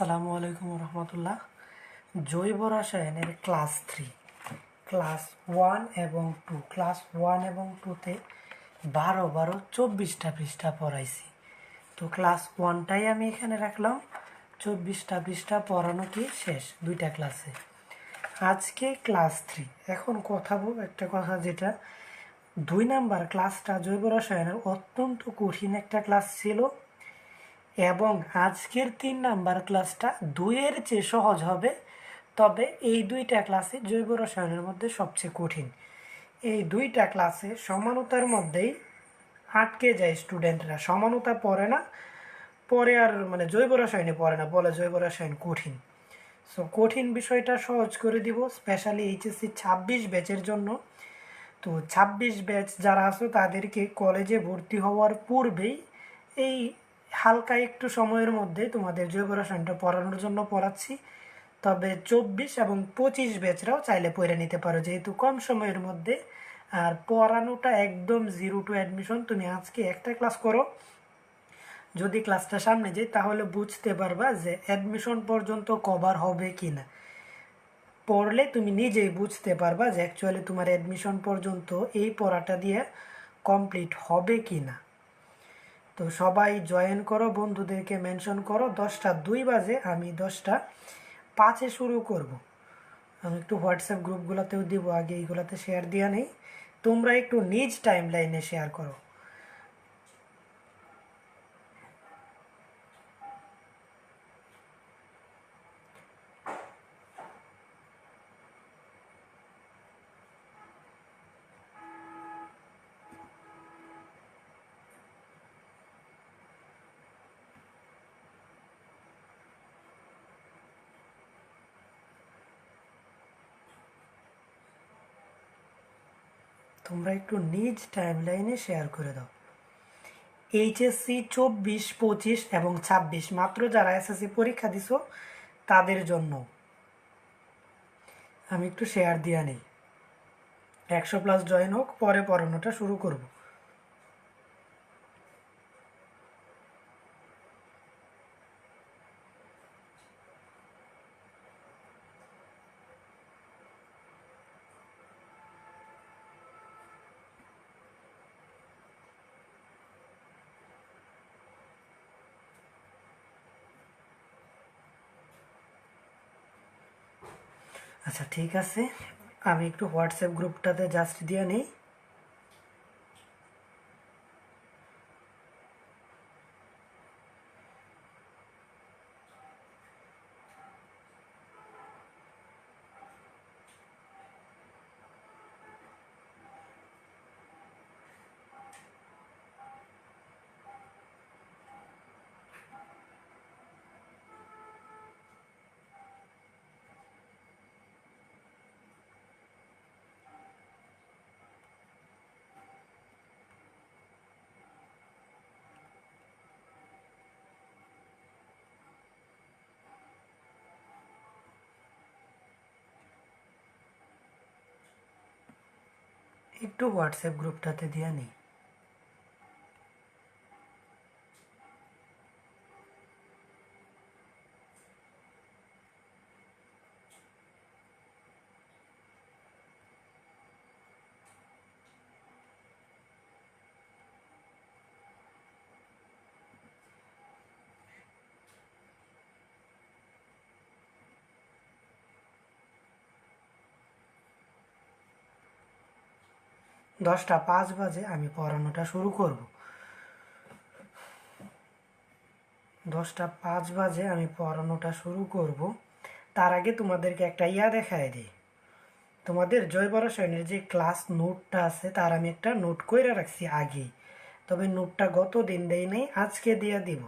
আসসালামু আলাইকুম রহমতুল্লাহ। জৈব রসায়নের ক্লাস 3 ক্লাস 1 এবং 2 ক্লাস 1 এবং 2তে 24 পৃষ্ঠা পড়াইছি। তো ক্লাস 1টাই আমি এখানে রাখলাম, 24টা পৃষ্ঠা পড়ানো কি শেষ দুইটা ক্লাসে। আজকে ক্লাস 3। এখন কথা একটা কথা, যেটা 2 নাম্বার ক্লাসটা জৈব রসায়নের অত্যন্ত কঠিন একটা ক্লাস ছিল, এবং আজকের 3 নাম্বার ক্লাসটা 2-এর চেয়ে সহজ হবে। তবে এই দুইটা ক্লাসে জৈব রসায়নের মধ্যে সবচেয়ে কঠিন। এই দুইটা ক্লাসে সমানতার মধ্যেই আটকে যায় স্টুডেন্টরা, সমানতা পড়ে না, পরে আর জৈব রসায়নে পড়ে না, বলে জৈব রসায়ন কঠিন। সো কঠিন বিষয়টা সহজ করে দিব স্পেশালি এইচএসসি 26 ব্যাচের জন্য। তো 26 ব্যাচ যারা আছো তাদেরকে কলেজে ভর্তি হওয়ার পূর্বেই এই হালকা একটু সময়ের মধ্যে তোমাদের জৈব রসায়নটা পড়ানোর জন্য পড়াচ্ছি। তবে 24 এবং 25 ব্যাচরাও চাইলে পড়ে নিতে পারো, যেহেতু কম সময়ের মধ্যে। আর পড়ানোটা একদম 0 টু অ্যাডমিশন। তুমি আজকে একটা ক্লাস করো, যদি ক্লাসটা সামনে যায় তাহলে বুঝতে পারবা যে অ্যাডমিশন পর্যন্ত কভার হবে কি না। পড়লে তুমি নিজেই বুঝতে পারবা যে অ্যাকচুয়ালি তোমার অ্যাডমিশন পর্যন্ত এই পড়াটা দিয়ে কমপ্লিট হবে কি না। তো সবাই জয়েন করো, বন্ধুদেরকে মেনশন করো। 10টা 2 বাজে আমি 10টা 5-এ শুরু করব। আমি একটু হোয়াটসঅ্যাপ গ্রুপগুলোতেও দিব, আগে এইগুলোতে শেয়ার দেওয়া নেই। তোমরা একটু নিজ টাইম লাইনে শেয়ার করো। তোমরা একটু নিজ টাইম লাইনে শেয়ার করে দাও। এইচএসসি 24, 25 এবং 26 মাত্র যারা এসএসসি পরীক্ষা দিছো তাদের জন্য আমি একটু শেয়ার দিয়া নেই। 100+ জয়েন হোক, পরে পড়ানোটা শুরু করব। আচ্ছা ঠিক আছে, আমি একটু হোয়াটসঅ্যাপ গ্রুপটাতে জাস্ট দিয়ে নেই। একটু হোয়াটসঅ্যাপ গ্রুপটাতে দিয়ে নেই। 10টা 5 বাজে আমি পড়ানোটা শুরু করব। 10টা 5 বাজে আমি পড়ানোটা শুরু করব। তার আগে তোমাদেরকে একটা দেখায় দিই। তোমাদের জৈব রসায়নের যে ক্লাস নোটটা আছে তার আমি একটা নোট করে রাখছি আগেই, তবে নোটটা গত দিন দেই নাই, আজকে দিয়ে দিব।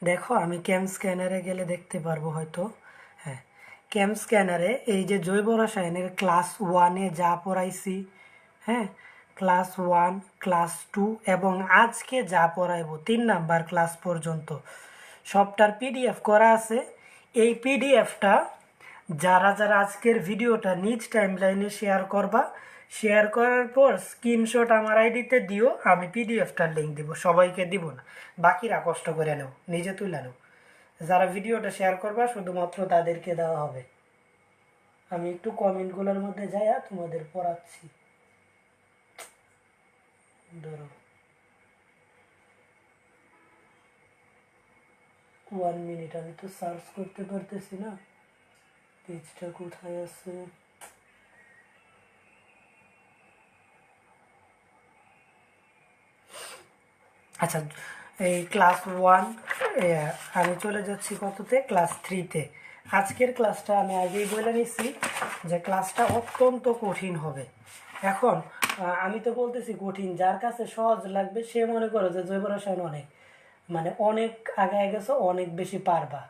দেখো আমি ক্যাম স্ক্যানারে গেলে দেখতে পারবো হয়তো। হ্যাঁ, ক্যাম স্ক্যানারে এই যে জৈব রসায়নের ক্লাস 1-এ যা পড়াইছি, হ্যাঁ, ক্লাস 1, ক্লাস 2 এবং আজকে যা পড়াইবো 3 নাম্বার ক্লাস পর্যন্ত সবটার পিডিএফ করা আছে। এই পিডিএফটা যারা যারা আজকের ভিডিওটা নিজ টাইম লাইনে শেয়ার করবা, শেয়ার করার পর স্ক্রিনশট আমার আইডিতে দিও, আমি পিডিএফটার লিঙ্ক দিব, সবাইকে দিব না, বাকিরা কষ্ট করে নেও, নিজে তুলে নেও। যারা ভিডিওটা শেয়ার করবা শুধুমাত্র তাদেরকে দেওয়া হবে। আমি একটু কমেন্টগুলোর মধ্যে যাই তোমাদের পড়াচ্ছি। ধরো 1 মিনিট, আমি তো সার্চ করতে পারতেছি না, পেজটা কোথায় আছে। আচ্ছা, এই ক্লাস 1 আমি চলে যাচ্ছি কততে, ক্লাস 3-তে। আজকের ক্লাসটা আমি আগেই বলে নিচ্ছি যে ক্লাসটা অত্যন্ত কঠিন হবে। এখন আমি তো বলতেছি কঠিন, যার কাছে সহজ লাগবে সে মনে করো যে জৈব রসায়ন অনেক অনেক আগে গেছো, অনেক বেশি পারবা,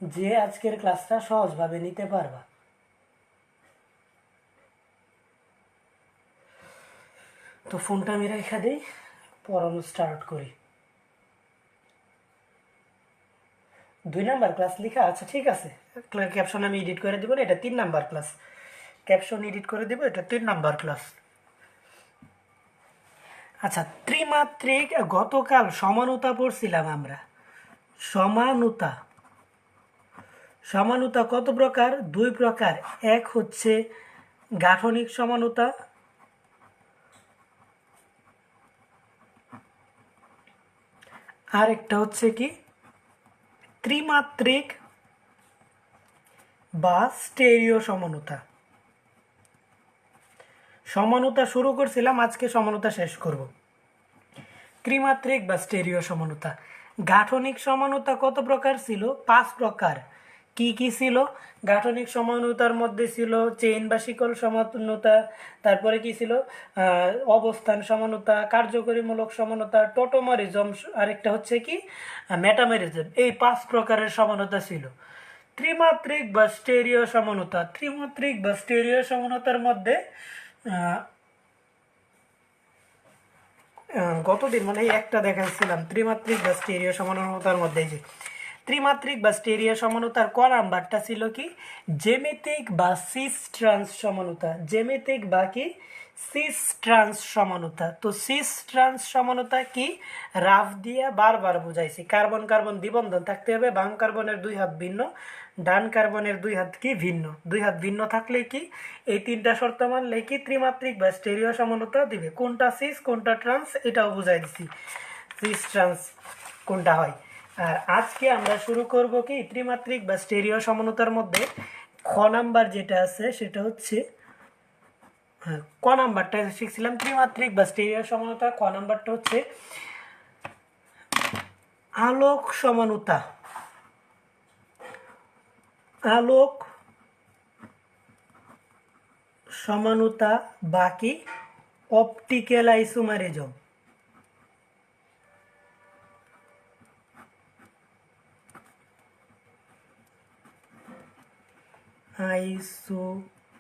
যে আজকের ক্লাসটা সহজভাবে নিতে পারবা। তো ফোনটা আমি রেখে দিই, পড়ানো স্টার্ট করি। 2 নাম্বার ক্লাস লেখা, আচ্ছা ঠিক আছে, ক্যাপশন আমি এডিট করে দেবো, এটা 3 নাম্বার ক্লাস, ক্যাপশন এডিট করে দেবো, এটা 3 নাম্বার ক্লাস। আচ্ছা, ত্রিমাত্রিক গতকাল সমানুতা পড়ছিলাম আমরা। সমানুতা, সমানুতা কত প্রকার? 2 প্রকার। এক হচ্ছে গাঠনিক সমানুতা, আর একটা হচ্ছে কি ত্রিমাত্রিক বা স্টেরিও সমানুতা। সমানুতা শুরু করছিলাম, আজকে সমানুতা শেষ করব। ত্রিমাত্রিক বা স্টেরিও সমানুতা। গাঠনিক সমানুতা কত প্রকার ছিল? 5 প্রকার। কি কি ছিল? গাঠনিক সমানুতার মধ্যে ছিল চেইন বা শিকল সমানুতা, তারপরে কি ছিল অবস্থান সমানুতা, কার্যকরীমূলক সমানুতা, টোটোমারিজম, আরেকটা হচ্ছে কি মেটামেরিজম। এই 5 প্রকারের সমানুতা ছিল। ত্রিমাত্রিক বা স্টেরিও সমানুতা, ত্রিমাত্রিক বা স্টেরিও সমানুতার মধ্যে গতদিন একটা দেখাইছিলাম ত্রিমাত্রিক বা স্টেরিও সমানুতার মধ্যে। যে ত্রিমাত্রিক বা স্টেরিও সমানুতার ক নাম্বারটা ছিল কি জ্যামিতিক বা সিস ট্রান্স সমানুতা। জ্যামিতিক বা কি সিস ট্রান্স সমানুতা। তো সিস ট্রান্স সমানুতা কি রাফ দিয়ে বারবার বুঝাইছি। কার্বন কার্বন দ্বিবন্ধন থাকতে হবে, বাম কার্বনের 2 হাত ভিন্ন, ডান কার্বনের 2 হাত কি ভিন্ন। 2 হাত ভিন্ন থাকলে কি এই 3টা শর্ত মানলে কি ত্রিমাত্রিক বা স্টেরিও সমানুতা দিবে। কোনটা সিস কোনটা ট্রান্স এটাও বুঝাই দিছি, সিস ট্রান্স কোনটা হয়। আর আজকে আমরা শুরু করব কি ত্রিমাত্রিক বা স্টেরিও সমানুতার মধ্যে খ নাম্বার যেটা আছে সেটা হচ্ছে ক নাম্বারটা শিখছিলাম ত্রিমাত্রিক বা স্টেরিও সমানুতা। ক নাম্বারটা হচ্ছে আলোক সমানুতা। আলোক সমানুতা বাকি অপটিক্যাল আইসোমারিজম। আইসোমারিজম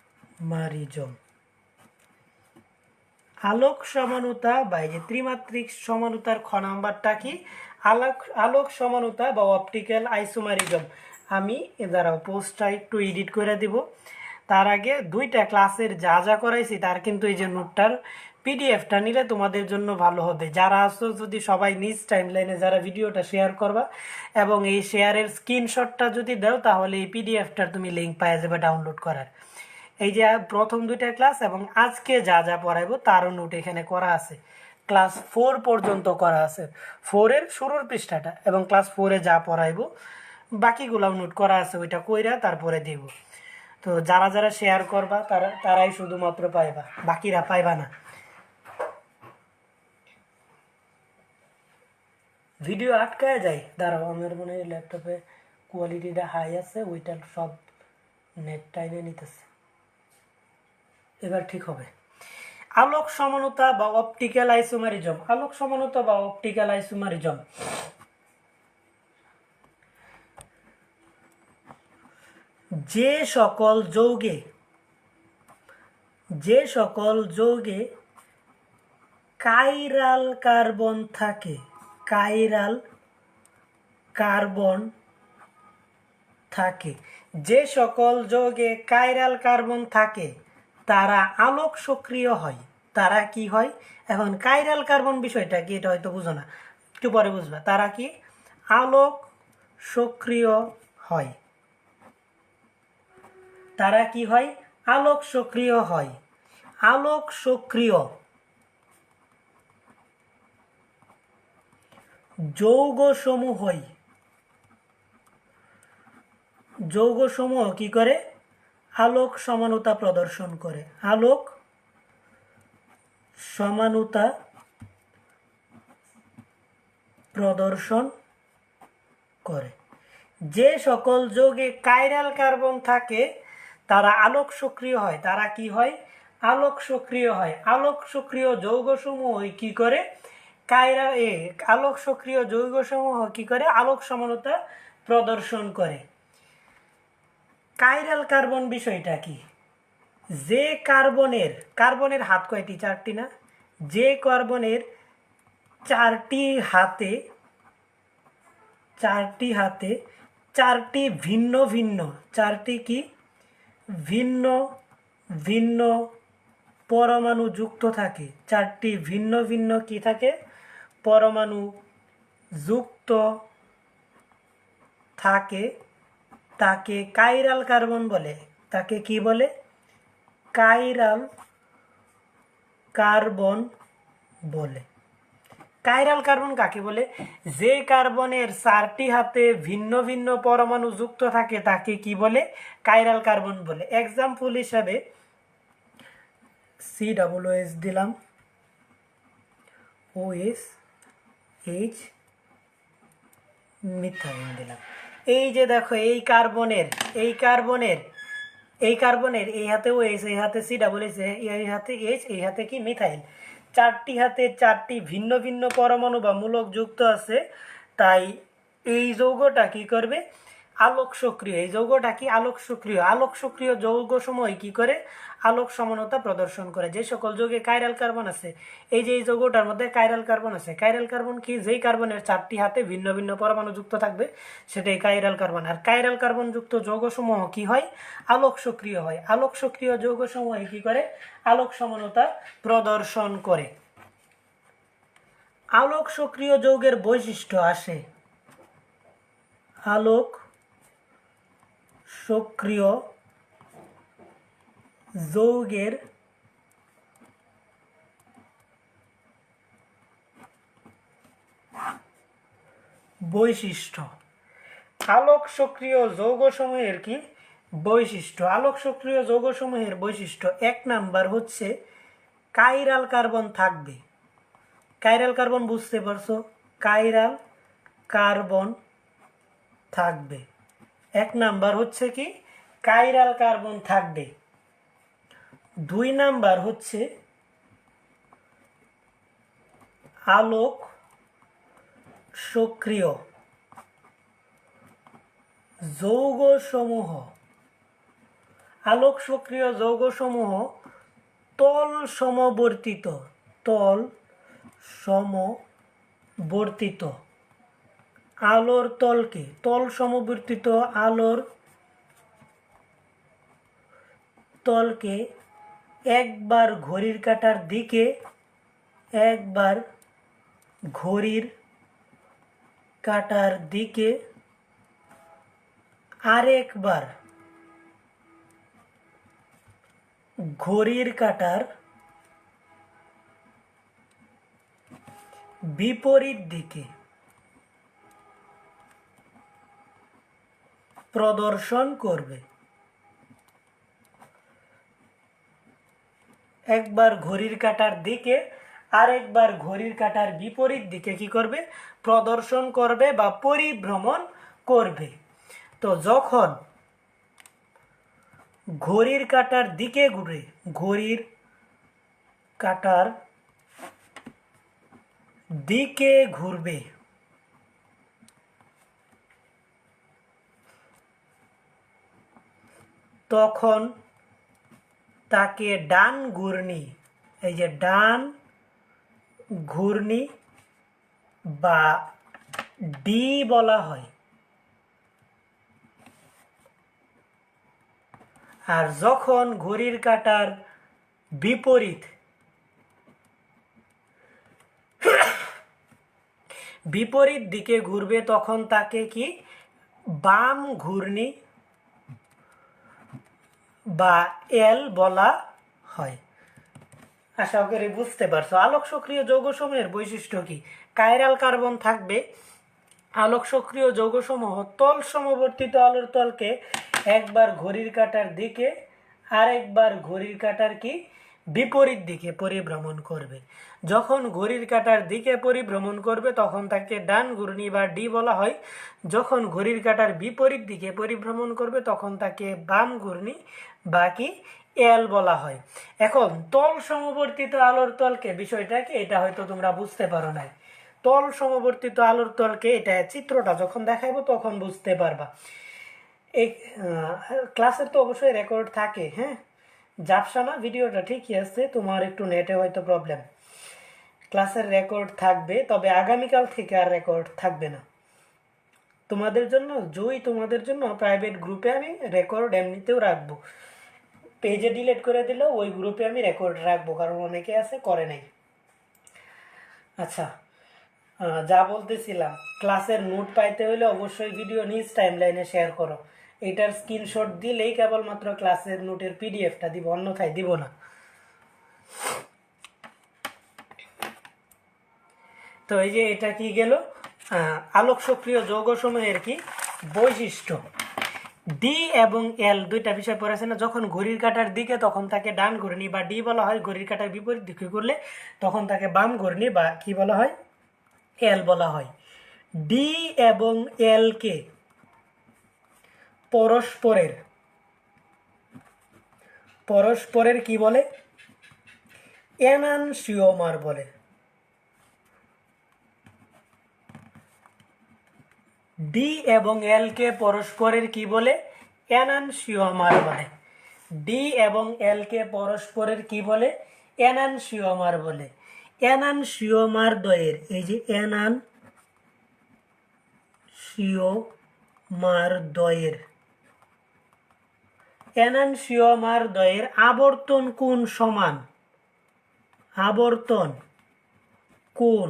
আলোক সমানুতা বা এই যে ত্রিমাত্রিক সমানুতার খ নাম্বারটা কি আলোক সমানুতা বা অপটিক্যাল আইসোমারিজম। আমি দ্বারা পোস্টটা একটু এডিট করে দিব। তার আগে 2টা ক্লাসের যা যা করাইছি তার কিন্তু এই যে নোটটার পিডিএফটা নিলে তোমাদের জন্য ভালো হবে। যারা আসো যদি সবাই নিজ টাইমলাইনে যারা ভিডিওটা শেয়ার করবা এবং এই শেয়ারের স্ক্রিনশটটা যদি দাও তাহলে এই পিডিএফটার তুমি লিঙ্ক পাওয়া যাবে ডাউনলোড করার। এই যে প্রথম 2টা ক্লাস এবং আজকে যা যা পড়াইবো তারও নোট এখানে করা আছে। ক্লাস 4 পর্যন্ত করা আছে, 4-এর শুরুর পৃষ্ঠাটা, এবং ক্লাস 4-এ যা পড়াইবো বাকিগুলাও নোট করা আছে, ওইটা কইরা তারপরে দিব। তো যারা যারা শেয়ার করবা তারাই শুধুমাত্র পাইবা, বাকিরা পাইবা না। ভিডিও আটকায় যায়, দাঁড়াও আমার মনে হয় ল্যাপটপে কোয়ালিটিটা হাই আছে, ওইটা সব নেট টাইমে নিতেছে, এবার ঠিক হবে। আলোক সমানুতা বা অপটিক্যাল আইসোমারিজম। আলোক সমানুতা বা অপটিক্যাল আইসোমারিজম যে সকল যৌগে কাইরাল কার্বন থাকে, কাইরাল কার্বন থাকে, যে সকল যৌগে কাইরাল কার্বন থাকে তারা আলোক সক্রিয় হয়। তারা কি হয়? এখন কাইরাল কার্বন বিষয়টা কি এটা হয়তো বুঝো না, একটু পরে বুঝবা। তারা কি আলোক সক্রিয় হয়। তারা কি হয়? আলোক সক্রিয় হয়। আলোক সক্রিয় যৌগসমূহই যৌগসমূহ কি করে? আলোক সমানুতা প্রদর্শন করে। আলোক সমানুতা প্রদর্শন করে। যে সকল যৌগে কাইরাল কার্বন থাকে তারা আলোক সক্রিয় হয়। তারা কি হয়? আলোক সক্রিয় হয়। আলোক সক্রিয় যৌগসমূহ কি করে? আলোক সক্রিয় যৌগসমূহ কি করে? আলোক সমানুতা প্রদর্শন করে। কাইরাল কার্বন বিষয়টা কি? যে কার্বনের হাত কয়টি? 4টি না? যে কার্বনের 4টি হাতে 4টি ভিন্ন ভিন্ন 4টি কি ভিন্ন ভিন্ন পরমাণু যুক্ত থাকে। 4টি ভিন্ন ভিন্ন কি থাকে? পরমাণু যুক্ত থাকে। তাকে কাইরাল কার্বন বলে। তাকে কি বলে? কাইরাল কার্বন বলে। কাইরাল কার্বন কাকে বলে? যে কার্বনের 4টি হাতে ভিন্ন ভিন্ন পরমাণু যুক্ত থাকে তাকে কি বলে? কাইরাল কার্বন বলে। এক্সাম্পল হিসাবে COOH দিলাম, OH মিথাইল দিলাম। এই যে দেখো এই কার্বনের এই হাতে OH, এই হাতে COOH, এই হাতে H, এই হাতে কি মিথাইল। 4টি হাতে 4টি ভিন্ন ভিন্ন পরমাণু বা মূলক যুক্ত আছে। তাই এই যৌগটা কি করবে? আলোক সক্রিয়। এই যৌগটা কি? আলোক সক্রিয়। আলোক সক্রিয় যৌগ সময় কি করে? আলোক সমানতা প্রদর্শন করে। যে সকল যৌগে কাইরাল কার্বন আছে, এই যে এই যৌগটার মধ্যে কাইরাল কার্বন আছে। কাইরাল কার্বন কি? যেই কার্বনের 4টি হাতে ভিন্ন ভিন্ন পরমাণু যুক্ত থাকবে সেটাই কাইরাল কার্বন। আর কাইরাল কার্বন যুক্ত যৌগসমূহ কি হয়? আলোক সক্রিয় হয়। আলোক সক্রিয় যৌগসমূহ কি করে? আলোক সমানতা প্রদর্শন করে। আলোক সক্রিয় যৌগের বৈশিষ্ট্য আসে। আলোক সক্রিয় যৌগের বৈশিষ্ট্য। আলোক সক্রিয় যৌগসমূহের কি বৈশিষ্ট্য? আলোক সক্রিয় যৌগসমূহের বৈশিষ্ট্য 1 নাম্বার হচ্ছে কাইরাল কার্বন থাকবে। কাইরাল কার্বন বুঝতে পারছো? কাইরাল কার্বন থাকবে। 1 নাম্বার হচ্ছে কি? কাইরাল কার্বন থাকবে। 2 নাম্বার হচ্ছে আলোক সক্রিয় যৌগসমূহ তল সমবর্তিত আলোর তলকে তল সমবর্তিত আলোর তলকে একবার ঘড়ির কাঁটার দিকে আরেকবার ঘড়ির কাঁটার বিপরীত দিকে প্রদর্শন করবে। একবার ঘড়ির কাঁটার দিকে আরেকবার ঘড়ির কাঁটার বিপরীত দিকে কি করবে? প্রদর্শন করবে বা পরিভ্রমণ করবে। তো যখন ঘড়ির কাঁটার দিকে ঘুরে, ঘড়ির কাঁটার দিকে ঘুরবে, তখন তাকে ডান ঘূর্ণি, এই যে ডান ঘূর্ণি বা ডি বলা হয়। আর যখন ঘড়ির কাঁটার বিপরীত দিকে ঘুরবে তখন তাকে কি বাম ঘূর্ণি বা এল বলা হয়। আশা করি বুঝতে পারছো। আলোক সক্রিয় যৌগসমূহের বৈশিষ্ট্য কি? কাইরাল কার্বন থাকবে। আলোক সক্রিয় যৌগসমূহ তল সমবর্তিত আলোর তলকে একবার ঘড়ির কাঁটার দিকে আরেকবার ঘড়ির কাঁটার কি বিপরীত দিকে পরিভ্রমণ করবে। যখন ঘড়ির কাঁটার দিকে পরিভ্রমণ করবে তখন তাকে ডান ঘূর্ণি বা ডি বলা হয়। যখন ঘড়ির কাঁটার বিপরীত দিকে পরিভ্রমণ করবে তখন তাকে বাম ঘূর্ণি বা কি এল বলা হয়। এখন তল সমবর্তিত আলোর তলকে বিষয়টাকে এটা হয়তো তোমরা বুঝতে পারো নাই। তল সমবর্তিত আলোর তলকে এটা চিত্রটা যখন দেখাবো তখন বুঝতে পারবা। এই ক্লাসের তো অবশ্যই রেকর্ড থাকে, হ্যাঁ, ঝাপসা না ভিডিওটা ঠিকই আছে, তোমার একটু নেটে হয়তো প্রবলেম। ক্লাসের রেকর্ড থাকবে, তবে আগামীকাল থেকে আর রেকর্ড থাকবে না তোমাদের জন্য। তোমাদের জন্য প্রাইভেট গ্রুপে আমি রেকর্ড এমনিতেও রাখবো, পেজে ডিলিট করে দিলেও ওই গ্রুপে আমি রেকর্ড রাখবো, কারণ অনেকে আছে করে নাই। আচ্ছা, যা বলতেছিলাম, ক্লাসের নোট পাইতে হলে অবশ্যই ভিডিও নিজ টাইমলাইনে শেয়ার করো। এটার স্ক্রিনশট দিলেই কেবলমাত্র ক্লাসের নোটের পিডিএফটা দিব, অন্যথায় দিব না। তো এই যে এটা কি গেল, আলোক সক্রিয় যৌগসমূহের কি বৈশিষ্ট্য। ডি এবং এল দুইটা বিষয় পড়েছে না? যখন ঘড়ির কাঁটার দিকে তখন তাকে ডান ঘূর্ণি বা ডি বলা হয়, ঘড়ির কাঁটার বিপরীত দিকে করলে তখন তাকে বাম ঘূর্ণি বা কি বলা হয়, এল বলা হয়। ডি এবং এল কে পরস্পরের কি বলে? এনানসিওমার বলে। ডি এবং এল কে পরস্পরের কি বলে? এনানসিওমার বলে। ডি এবং এল কে পরস্পরের কি বলে? এনানসিওমার বলে। এনানসিওমার দ্বয়ের, এই যে এনানসিওমার দ্বয়ের আবর্তন কোণ সমান। আবর্তন কোণ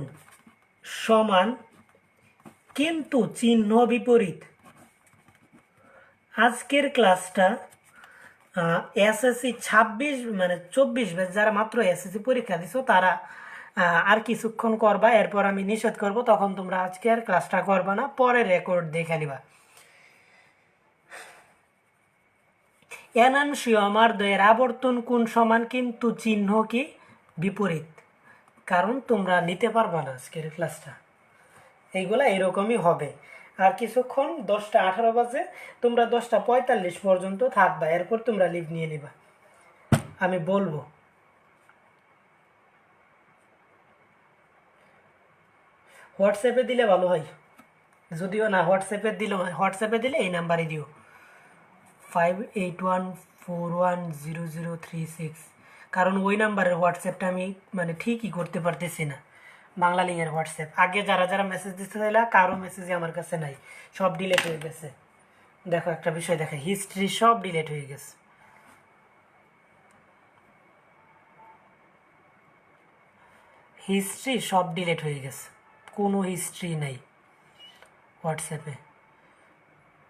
সমান কিন্তু চিহ্ন বিপরীত। আজকের ক্লাসটা এসএসসি 26 মানে 24 ব্যাচ যারা মাত্র এসএসসি পরীক্ষা দিছো তারা আর কিছুক্ষণ করবা, এরপর আমি নিষেধ করব, তখন তোমরা আজকে আর ক্লাসটা করবা না, পরে রেকর্ড দেখে নিবা। এনানসিওমার দ্বয়ের আবর্তন কোণ সমান কিন্তু চিহ্ন কি বিপরীত, কারণ তোমরা নিতে পারবা না আজকের ক্লাসটা। এইগুলা এরকমই হবে। আর কিছুক্ষণ 10টা 18 বাজে, তোমরা 10টা 45 পর্যন্ত থাকবা, এরপর তোমরা লিভ নিয়ে নিবা, আমি বলবো। হোয়াটসঅ্যাপে দিলে ভালো হয়, যদিও না হোয়াটসঅ্যাপে দিলে এই নাম্বারে দিও 5814100036, কারণ ওই নাম্বারের হোয়াটসঅ্যাপটা আমি মানে ঠিকই করতে পারতেছি না। বাংলা লিঙ্কের হোয়াটসঅ্যাপ আগে যারা যারা মেসেজ দিতে চাইলা কারো মেসেজই আমার কাছে নাই, সব ডিলেট হয়ে গেছে। দেখো একটা বিষয় দেখে, হিস্ট্রি সব ডিলেট হয়ে গেছে। হিস্ট্রি সব ডিলেট হয়ে গেছে, কোনো হিস্ট্রি নাই হোয়াটসঅ্যাপে,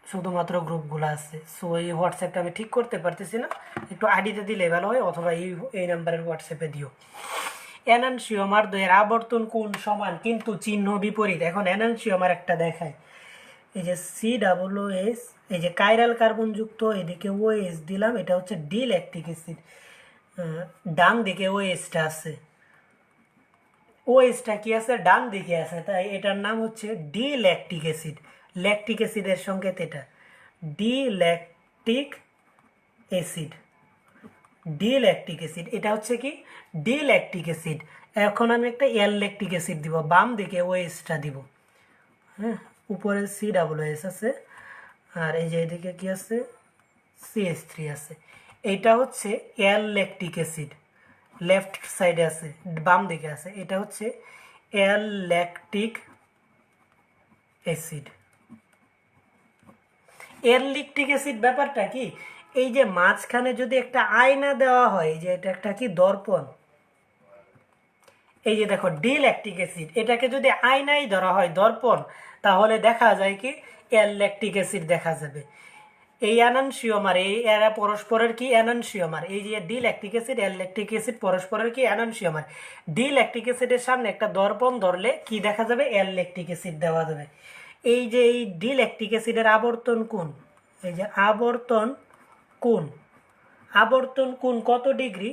শুধুমাত্র গ্রুপগুলো আছে। সো এই হোয়াটসঅ্যাপটা আমি ঠিক করতে পারতেছি না, একটু আইডিতে দিলে ভালো হয়, অথবা এই নাম্বারের হোয়াটসঅ্যাপে দিও। এনানসিওমার দ্বয়ের আবর্তন কোণ সমান কিন্তু চিহ্ন বিপরীত। এখন এনানসিওমার একটা দেখায়, এই যে COOH, এই যে কাইরাল কার্বনযুক্ত, এদিকে OH দিলাম, এটা হচ্ছে ডি ল্যাকটিক অ্যাসিড, ডান দিকে OHটা আছে, OHটা কি আছে ডান দিকে আছে, তাই এটার নাম হচ্ছে ডি ল্যাকটিক অ্যাসিড। ল্যাকটিক অ্যাসিডের সংকেত এটা, D lactic acid. D lactic acid এটা হচ্ছে কি ডি ল্যাকটিক অ্যাসিড। এখন আমি একটা এল ল্যাকটিক অ্যাসিড দিব, বাম দিকে OHটা দিব, হ্যাঁ, উপরে COOH আছে, আর এই যে এদিকে কি আছে CH3 আছে। এটা হচ্ছে এল ল্যাকটিক অ্যাসিড, লেফট সাইডে আছে, বাম দিকে আছে, এটা হচ্ছে এল ল্যাকটিক অ্যাসিড। এল ল্যাকটিক অ্যাসিড ব্যাপারটা কি, এই যে মাঝখানে যদি একটা আয়না দেওয়া হয়, যে এটা একটা কি দর্পণ, এই যে দেখো ডি ল্যাকটিক অ্যাসিড, এটাকে যদি আয়নায় ধরা হয় দর্পণ, তাহলে দেখা যায় কি এল ল্যাকটিক অ্যাসিড দেখা যাবে। এই অ্যানানসিওমার, এই এরা পরস্পরের কি অ্যানানসিওমার, এই যে ডি ল্যাকটিক অ্যাসিড এল ল্যাকটিক অ্যাসিড পরস্পরের কি অ্যানানসিওমার। ডি ল্যাকটিক অ্যাসিডের সামনে একটা দর্পণ ধরলে কি দেখা যাবে, এল ল্যাকটিক অ্যাসিড দেওয়া যাবে। এই যে এই ডি ল্যাকটিক অ্যাসিডের আবর্তন কোণ, এই যে আবর্তন কোণ, আবর্তন কোণ কত ডিগ্রি,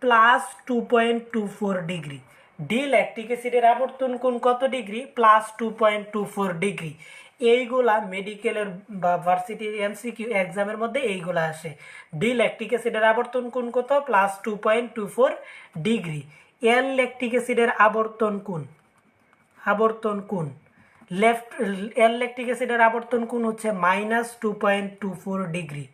+2.24 ডিগ্রি। ডি ল্যাকটিক অ্যাসিডের আবর্তন কোণ কত ডিগ্রি, +2.24 ডিগ্রি। এইগুলা মেডিকেলের বা ভার্সিটির এমসিকিউ এক্সামের মধ্যে এইগুলা আসে। ডি ল্যাকটিক অ্যাসিডের আবর্তন কোণ কত, +2.24 ডিগ্রি। এল ল্যাকটিক অ্যাসিডের আবর্তন কোণ, আবর্তন কোণ লেফট, এল ল্যাকটিক অ্যাসিডের আবর্তন কোণ হচ্ছে -2.24 ডিগ্রি,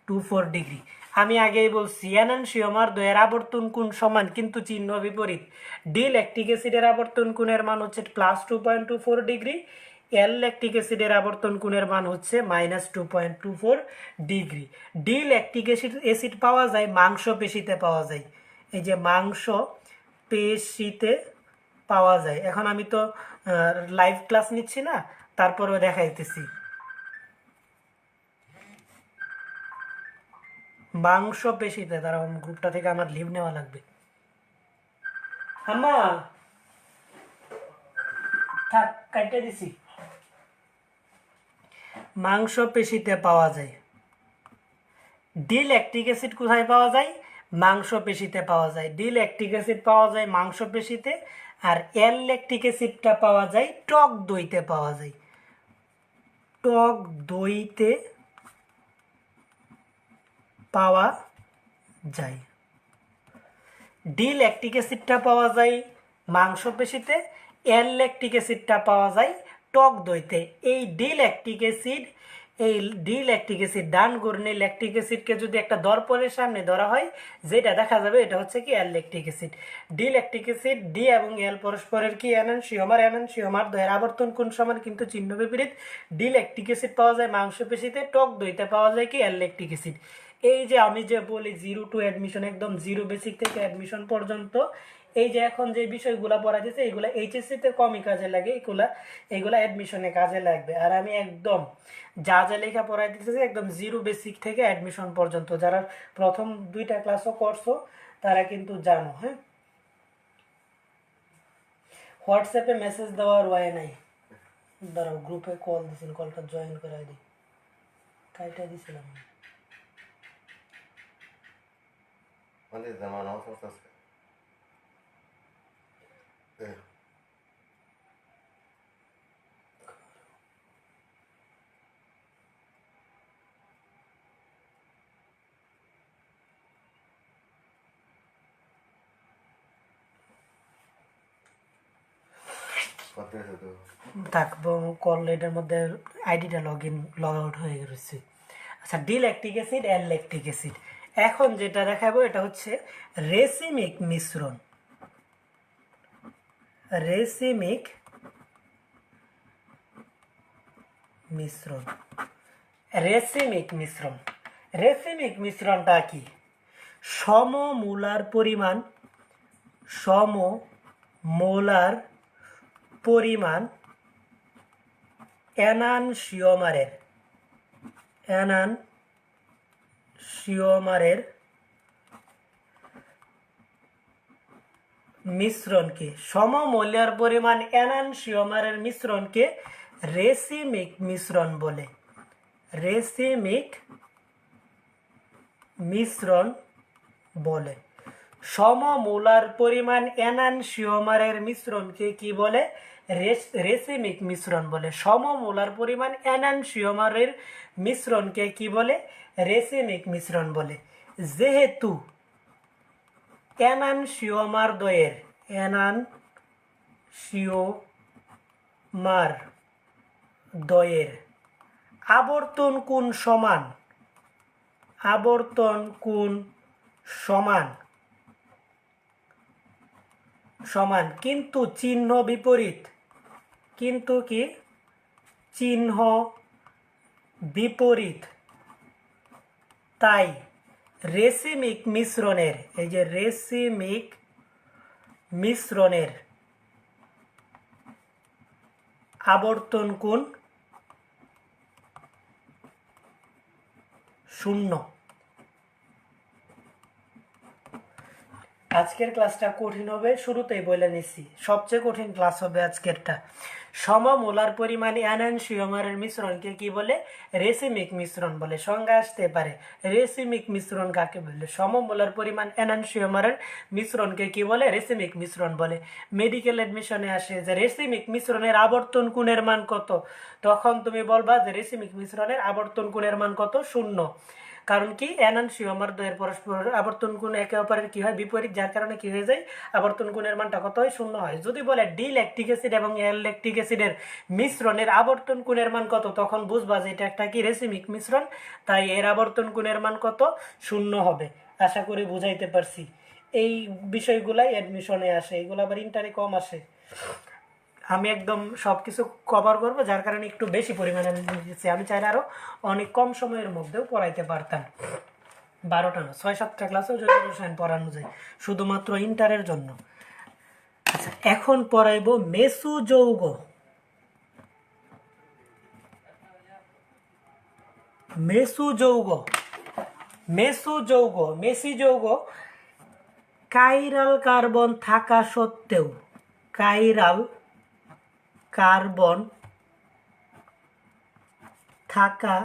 24 ডিগ্রি। আমি আগেই বলছি অ্যানানসিওমার দ্বয়ের আবর্তন কোণ সমান কিন্তু চিহ্ন বিপরীত। ডি ল্যাকটিক অ্যাসিডের আবর্তন কোণের মান হচ্ছে +2.24 ডিগ্রি, এল ল্যাকটিক অ্যাসিডের আবর্তন কোণের মান হচ্ছে -2.24 ডিগ্রি। ডি ল্যাকটিক অ্যাসিড পাওয়া যায় মাংস পেশিতে পাওয়া যায়, এই যে মাংস পেশিতে পাওয়া যায়। এখন আমি তো লাইভ ক্লাস নিচ্ছি না, তারপরেও দেখাইতেছি। মাংস পেশিতে, তারা গ্রুপটা থেকে আমার লিভ নেওয়া লাগবে। আম্মা থাক, কাটতে দিছি। মাংস পেশিতে পাওয়া যায়। ডি ল্যাকটিক অ্যাসিড কোথায় পাওয়া যায়, মাংস পেশিতে পাওয়া যায়। ডি ল্যাকটিক অ্যাসিড পাওয়া যায় মাংস পেশিতে, আর এল ল্যাকটিক অ্যাসিডটা পাওয়া যায় টক দইতে পাওয়া যায়, টক দইতে পাওয়া যায়। ডি ল্যাকটিক অ্যাসিডটা পাওয়া যায় মাংসপেশিতে, এল ল্যাকটিক অ্যাসিডটা পাওয়া যায় টক দইতে। এই ডি ল্যাকটিক অ্যাসিড, এই ডি ল্যাকটিক অ্যাসিড ডান ঘূর্ণি ল্যাকটিক অ্যাসিডকে যদি একটা দর্পণের সামনে ধরা হয়, যেটা দেখা যাবে এটা হচ্ছে কি এল lactic acid. D lactic acid, D এবং এল পরস্পরের কি অ্যানানসিওমার, অ্যানানসিওমার দ্বয়ের আবর্তন কোণ সমান কিন্তু চিহ্ন বিপরীত। ডি ল্যাকটিক অ্যাসিড পাওয়া যায় মাংসপেশিতে, টক দইতে পাওয়া যায় কি এল ল্যাকটিক অ্যাসিড। এই যে আমি যে বলি 0 টু অ্যাডমিশন, একদম জিরো বেসিক থেকে অ্যাডমিশন পর্যন্ত, এই যে এখন যে বিষয়গুলো পড়া দিচ্ছে এগুলো এইচএসসিতে কমই কাজে লাগে, এগুলা অ্যাডমিশনে কাজে লাগবে। আর আমি একদম যা যা লেখা পড়াই দিতেছি একদম জিরো বেসিক থেকে অ্যাডমিশন পর্যন্ত, যারা প্রথম 2টা ক্লাসও করছো তারা কিন্তু জানো। হ্যাঁ, হোয়াটসঅ্যাপে মেসেজ দেওয়ার ওয়ে নাই, দাঁড়াও গ্রুপে কল দিয়েছিল, কলটা জয়েন করাই দিই, কাইটা দিছিলাম। Antes de mano, cosas. থাক, কল এটার মধ্যে আইডিটা লগ আউট হয়ে গেছে। আচ্ছা, ডি ল্যাকটিক অ্যাসিড, এল ল্যাকটিক অ্যাসিড। এখন যেটা দেখাবো এটা হচ্ছে রেসিমিক মিশ্রণ। রেসিমিক মিশ্রণ, রেসিমিক মিশ্রণ। রেসিমিক মিশ্রণটা কি, সমমোলার পরিমাণ, সমমোলার পরিমাণ এনানসিওমারের মিশ্রণকে, সমমূল্যের পরিমাণ এনানসিওমারের মিশ্রণকে রেসিমিক মিশ্রণ বলে। রেসিমিক মিশ্রণ বলে। সমমূলার পরিমাণ এনানসিওমারের মিশ্রণকে কি বলে, রেসিমিক মিশ্রণ বলে। সমমূলার পরিমাণ এনানসিওমারের মিশ্রণকে কি বলে, রেসিমিক মিশ্রণ বলে। যেহেতু এনানসিওমার দ্বয়ের আবর্তন কোণ সমান, আবর্তন কোণ সমান কিন্তু চিহ্ন বিপরীত, কিন্তু কি চিহ্ন বিপরীত, তাই রেসিমিক মিশ্রণের, এই যে রেসিমিক মিশ্রণের আবর্তন কোণ 0। আজকের ক্লাসটা কঠিন হবে, শুরুতেই বলে নিছি সবচেয়ে কঠিন ক্লাস হবে আজকেরটা। সমমোলার পরিমাণ এনানসিওমারের মিশ্রণকে কি বলে? রেসিমিক মিশ্রণ বলে। সংজ্ঞা আসতে পারে রেসিমিক মিশ্রণ কাকে বলে? সমমোলার পরিমাণ এনানসিওমারের মিশ্রণকে কি বলে? রেসিমিক মিশ্রণ বলে। মেডিকেল অ্যাডমিশনে আসে যে রেসিমিক মিশ্রণের আবর্তন কোণের মান কত, তখন তুমি বলবা যে রেসিমিক মিশ্রণের আবর্তন কোণের মান কত? 0। কারণ কি এনানসিওমার দ্বয়ের পরস্পর আবর্তন কোণ একে অপরের কি হয়? বিপরীত, যার কারণে কি হয়ে যায়? আবর্তন কোণের মানটা কত হয়? 0 হয়। যদি বলে ডি ল্যাকটিক অ্যাসিড এবং এল ল্যাকটিক অ্যাসিডের মিশ্রণের আবর্তন কোণের মান কত, তখন বুঝবা যে এটা একটা কি? রেসিমিক মিশ্রণ, তাই এর আবর্তন কোণের মান কত? 0 হবে। আশা করি বুঝাইতে পারছি। এই বিষয়গুলাই অ্যাডমিশনে আসে, এগুলো আবার ইন্টারে কম আসে। আমি একদম সব কিছু কভার করবো, যার কারণে একটু বেশি পরিমাণে দিচ্ছি। আমি চাইলে আরও অনেক কম সময়ের মধ্যেও পড়াইতে পারতাম। 12টা না, 6-7টা ক্লাসেও যদি রসায়ন পড়ানো যায়, শুধুমাত্র ইন্টারের জন্য। আচ্ছা, এখন পড়াইব মেসু যৌগ। মেসু যৌগ, মেসু যৌগ, মেসি যৌগ কাইরাল কার্বন থাকা সত্ত্বেও, কাইরাল কার্বন থাকা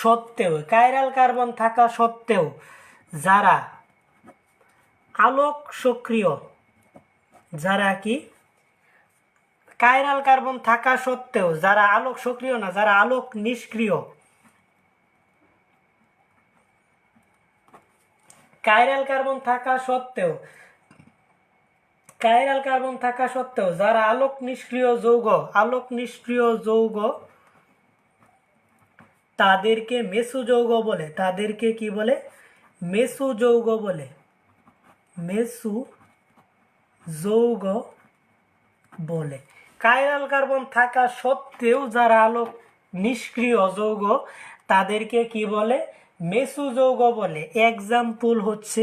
সত্ত্বেও, কাইরাল কার্বন থাকা সত্ত্বেও যারা আলোক সক্রিয়, যারা কি? কাইরাল কার্বন থাকা সত্ত্বেও যারা আলোক সক্রিয় না, যারা আলোক নিষ্ক্রিয়, কাইরাল কার্বন থাকা সত্ত্বেও, কাইরাল কার্বন থাকা সত্ত্বেও যারা আলোক নিষ্ক্রিয় যৌগ, আলোক নিষ্ক্রিয় যৌগ, তাদেরকে মেসু যৌগ বলে। তাদেরকে কি বলে? মেসু যৌগ বলে। মেসু যৌগ বলে। কাইরাল কার্বন থাকা সত্ত্বেও যারা আলোক নিষ্ক্রিয় যৌগ, তাদেরকে কি বলে? মেসু যৌগ বলে। এক্সাম্পল হচ্ছে,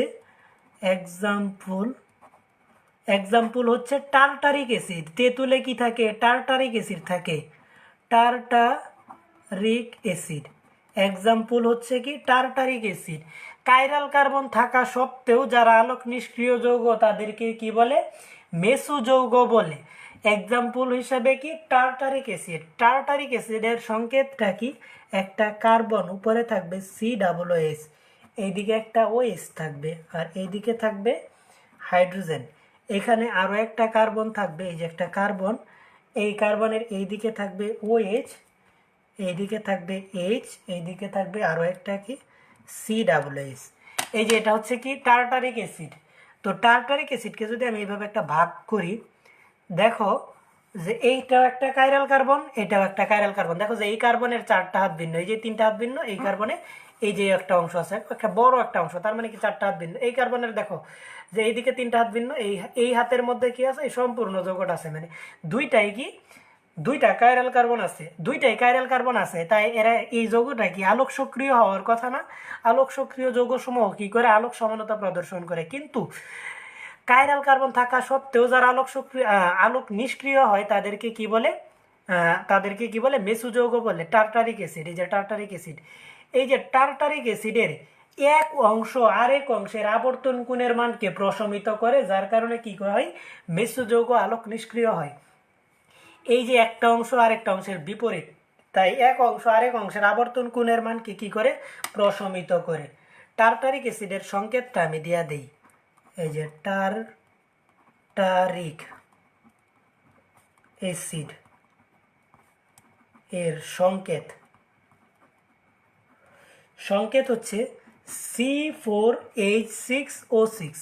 এক্সাম্পল হচ্ছে টার্টারিক অ্যাসিড। তেঁতুলে কি থাকে? টার্টারিক অ্যাসিড থাকে। টার্টারিক অ্যাসিড এক্সাম্পল হচ্ছে কি? Tartaric acid. কাইরাল কার্বন থাকা সত্ত্বেও যারা আলোক নিষ্ক্রিয় যৌগ, তাদেরকে কি বলে? মেসু যৌগ বলে। এক্সাম্পল হিসাবে কি? Tartaric acid. টার্টারিক অ্যাসিডের সংকেতটা কি? একটা কার্বন, উপরে থাকবে COOH, এইদিকে একটা OH থাকবে, আর এইদিকে থাকবে হাইড্রোজেন। এখানে আরও একটা কার্বন থাকবে, এই যে একটা কার্বন, এই কার্বনের এইদিকে থাকবে OH, এইদিকে থাকবে H, এইদিকে থাকবে আরও একটা কি? COOH। এই যে এটা হচ্ছে কি? Tartaric acid. তো টার্টারিক অ্যাসিডকে যদি আমি এইভাবে একটা ভাগ করি, দেখো যে এইটাও একটা কাইরাল কার্বন, এটাও একটা কাইরাল কার্বন। দেখো যে এই কার্বনের 4টা হাত ভিন্ন, এই যে 3টা হাত ভিন্ন, এই কার্বনে এই যে একটা অংশ আছে, একটা বড় একটা অংশ, তার মানে কি 4টা হাত ভিন্ন। এই কার্বনের দেখো যে এইদিকে 3টা হাত ভিন্ন, এই হাতের মধ্যে কি আছে? এই সম্পূর্ণ যৌগটা আছে, মানে দুইটাই কি? দুইটা কাইরাল কার্বন আছে, দুইটাই কাইরাল কার্বন আছে, তাই এরা এই যৌগটা কি? আলোক সক্রিয় হওয়ার কথা না? আলোক সক্রিয় যৌগসমূহ কি করে? আলোক সমানতা প্রদর্শন করে। কিন্তু কাইরাল কার্বন থাকা সত্ত্বেও যারা আলোক সক্রিয়, আলোক নিষ্ক্রিয় হয়, তাদেরকে কি বলে? তাদেরকে কি বলে? মেসু যৌগ বলে। টার্টারিক অ্যাসিড, এই যে টার্টারিক অ্যাসিড, এই যে টার্টারিক অ্যাসিডের এক অংশ আরেক অংশের আবর্তন কোণের মানকে প্রশমিত করে, যার কারণে কি হয়? মেসু যৌগ আলোক নিষ্ক্রিয় হয়। এই যে একটা অংশ আরেকটা অংশের বিপরীত, তাই এক অংশ আরেক অংশের আবর্তন কোণের মানকে কি করে? প্রশমিত করে। টার্টারিক অ্যাসিডের সংকেতটা আমি দিয়া দেই, এই যে টার্টারিক অ্যাসিড এর সংকেত হচ্ছে C4H6O6,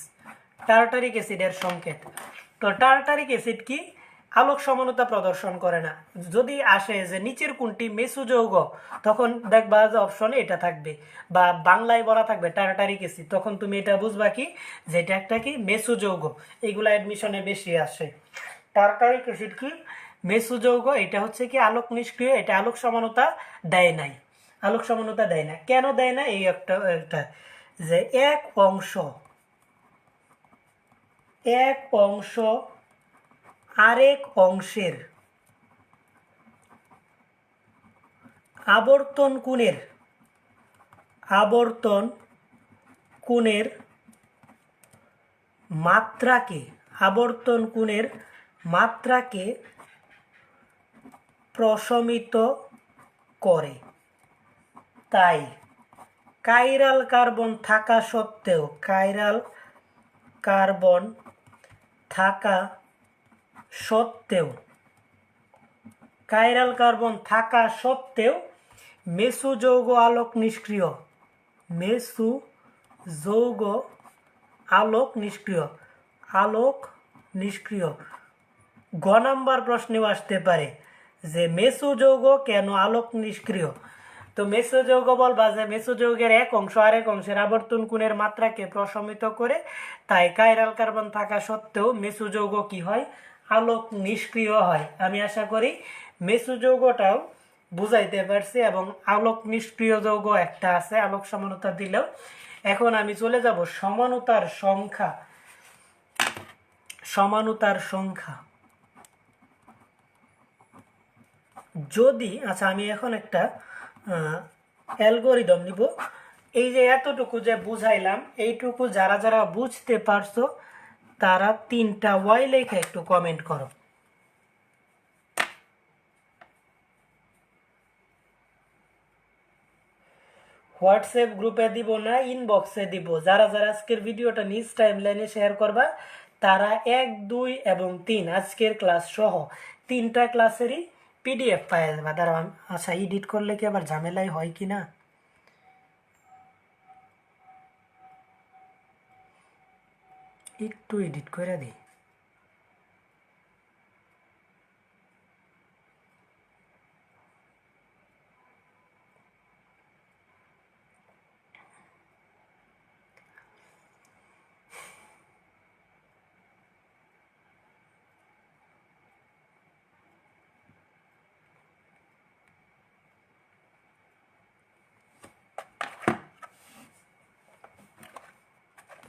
টার্টারিক অ্যাসিডের সংকেত। তো টার্টারিক অ্যাসিড কি? আলোক সমানতা প্রদর্শন করে না। যদি আসে যে নিচের কোনটি মেসু যৌগ, তখন দেখবা যে অপশনে এটা থাকবে, বা বাংলায় বলা থাকবে টার্টারিক অ্যাসিড, তখন তুমি এটা বুঝবা কি? যে এটা একটা কি? মেসু যৌগ। এইগুলা অ্যাডমিশনে বেশি আসে। টার্টারিক অ্যাসিড কি? মেসু যৌগ। এটা হচ্ছে কি? আলোক নিষ্ক্রিয়, এটা আলোক সমানতা দেয় নাই। আলোক সমানতা দেয় না। কেন দেয় না? এই একটা যে এক অংশ এক অংশ আরেক অংশের আবর্তন কোণের মাত্রাকে প্রশমিত করে। তাই কাইরাল কার্বন থাকা সত্ত্বেও মেসোযৌগ আলোক নিষ্ক্রিয়। গ নাম্বার প্রশ্নেও আসতে পারে যে মেসোযৌগ কেন আলোক নিষ্ক্রিয়। তো মেসোযৌগ বলবা যে মেসোযৌগের এক অংশ আরেক অংশের আবর্তন কোণের মাত্রাকে প্রশমিত করে, তাই কাইরাল কার্বন থাকা সত্ত্বেও মেসোযৌগ কি হয়? আলোক নিষ্ক্রিয় হয়। আমি আশা করি মেসোযৌগটাও বুঝাইতে পারছি এবং আলোক নিষ্ক্রিয় যৌগ একটা আছে আলোক সমানুতা দিলেও। এখন আমি চলে যাব সমানুতার সংখ্যা। যদি আচ্ছা আমি এখন একটা অ্যালগোরিদম নিব। এই যে এতটুকু যে বুঝাইলাম, এইটুকু যারা যারা বুঝতে পারছো তারা 3টা ওয়াই লেখা একটু কমেন্ট করো। হোয়াটসঅ্যাপ গ্রুপে দিব না ইনবক্সে দিব। যারা যারা আজকের ভিডিওটা নিজ টাইমলাইনে শেয়ার করবা তারা 1, 2 এবং 3 আজকের ক্লাস সহ 3টা ক্লাসেরই পিডিএফ পাওয়া যাবে। দাঁড়াও, আচ্ছা এডিট করলে কি আবার ঝামেলাই হয় কি না? একটু এডিট করে দিই।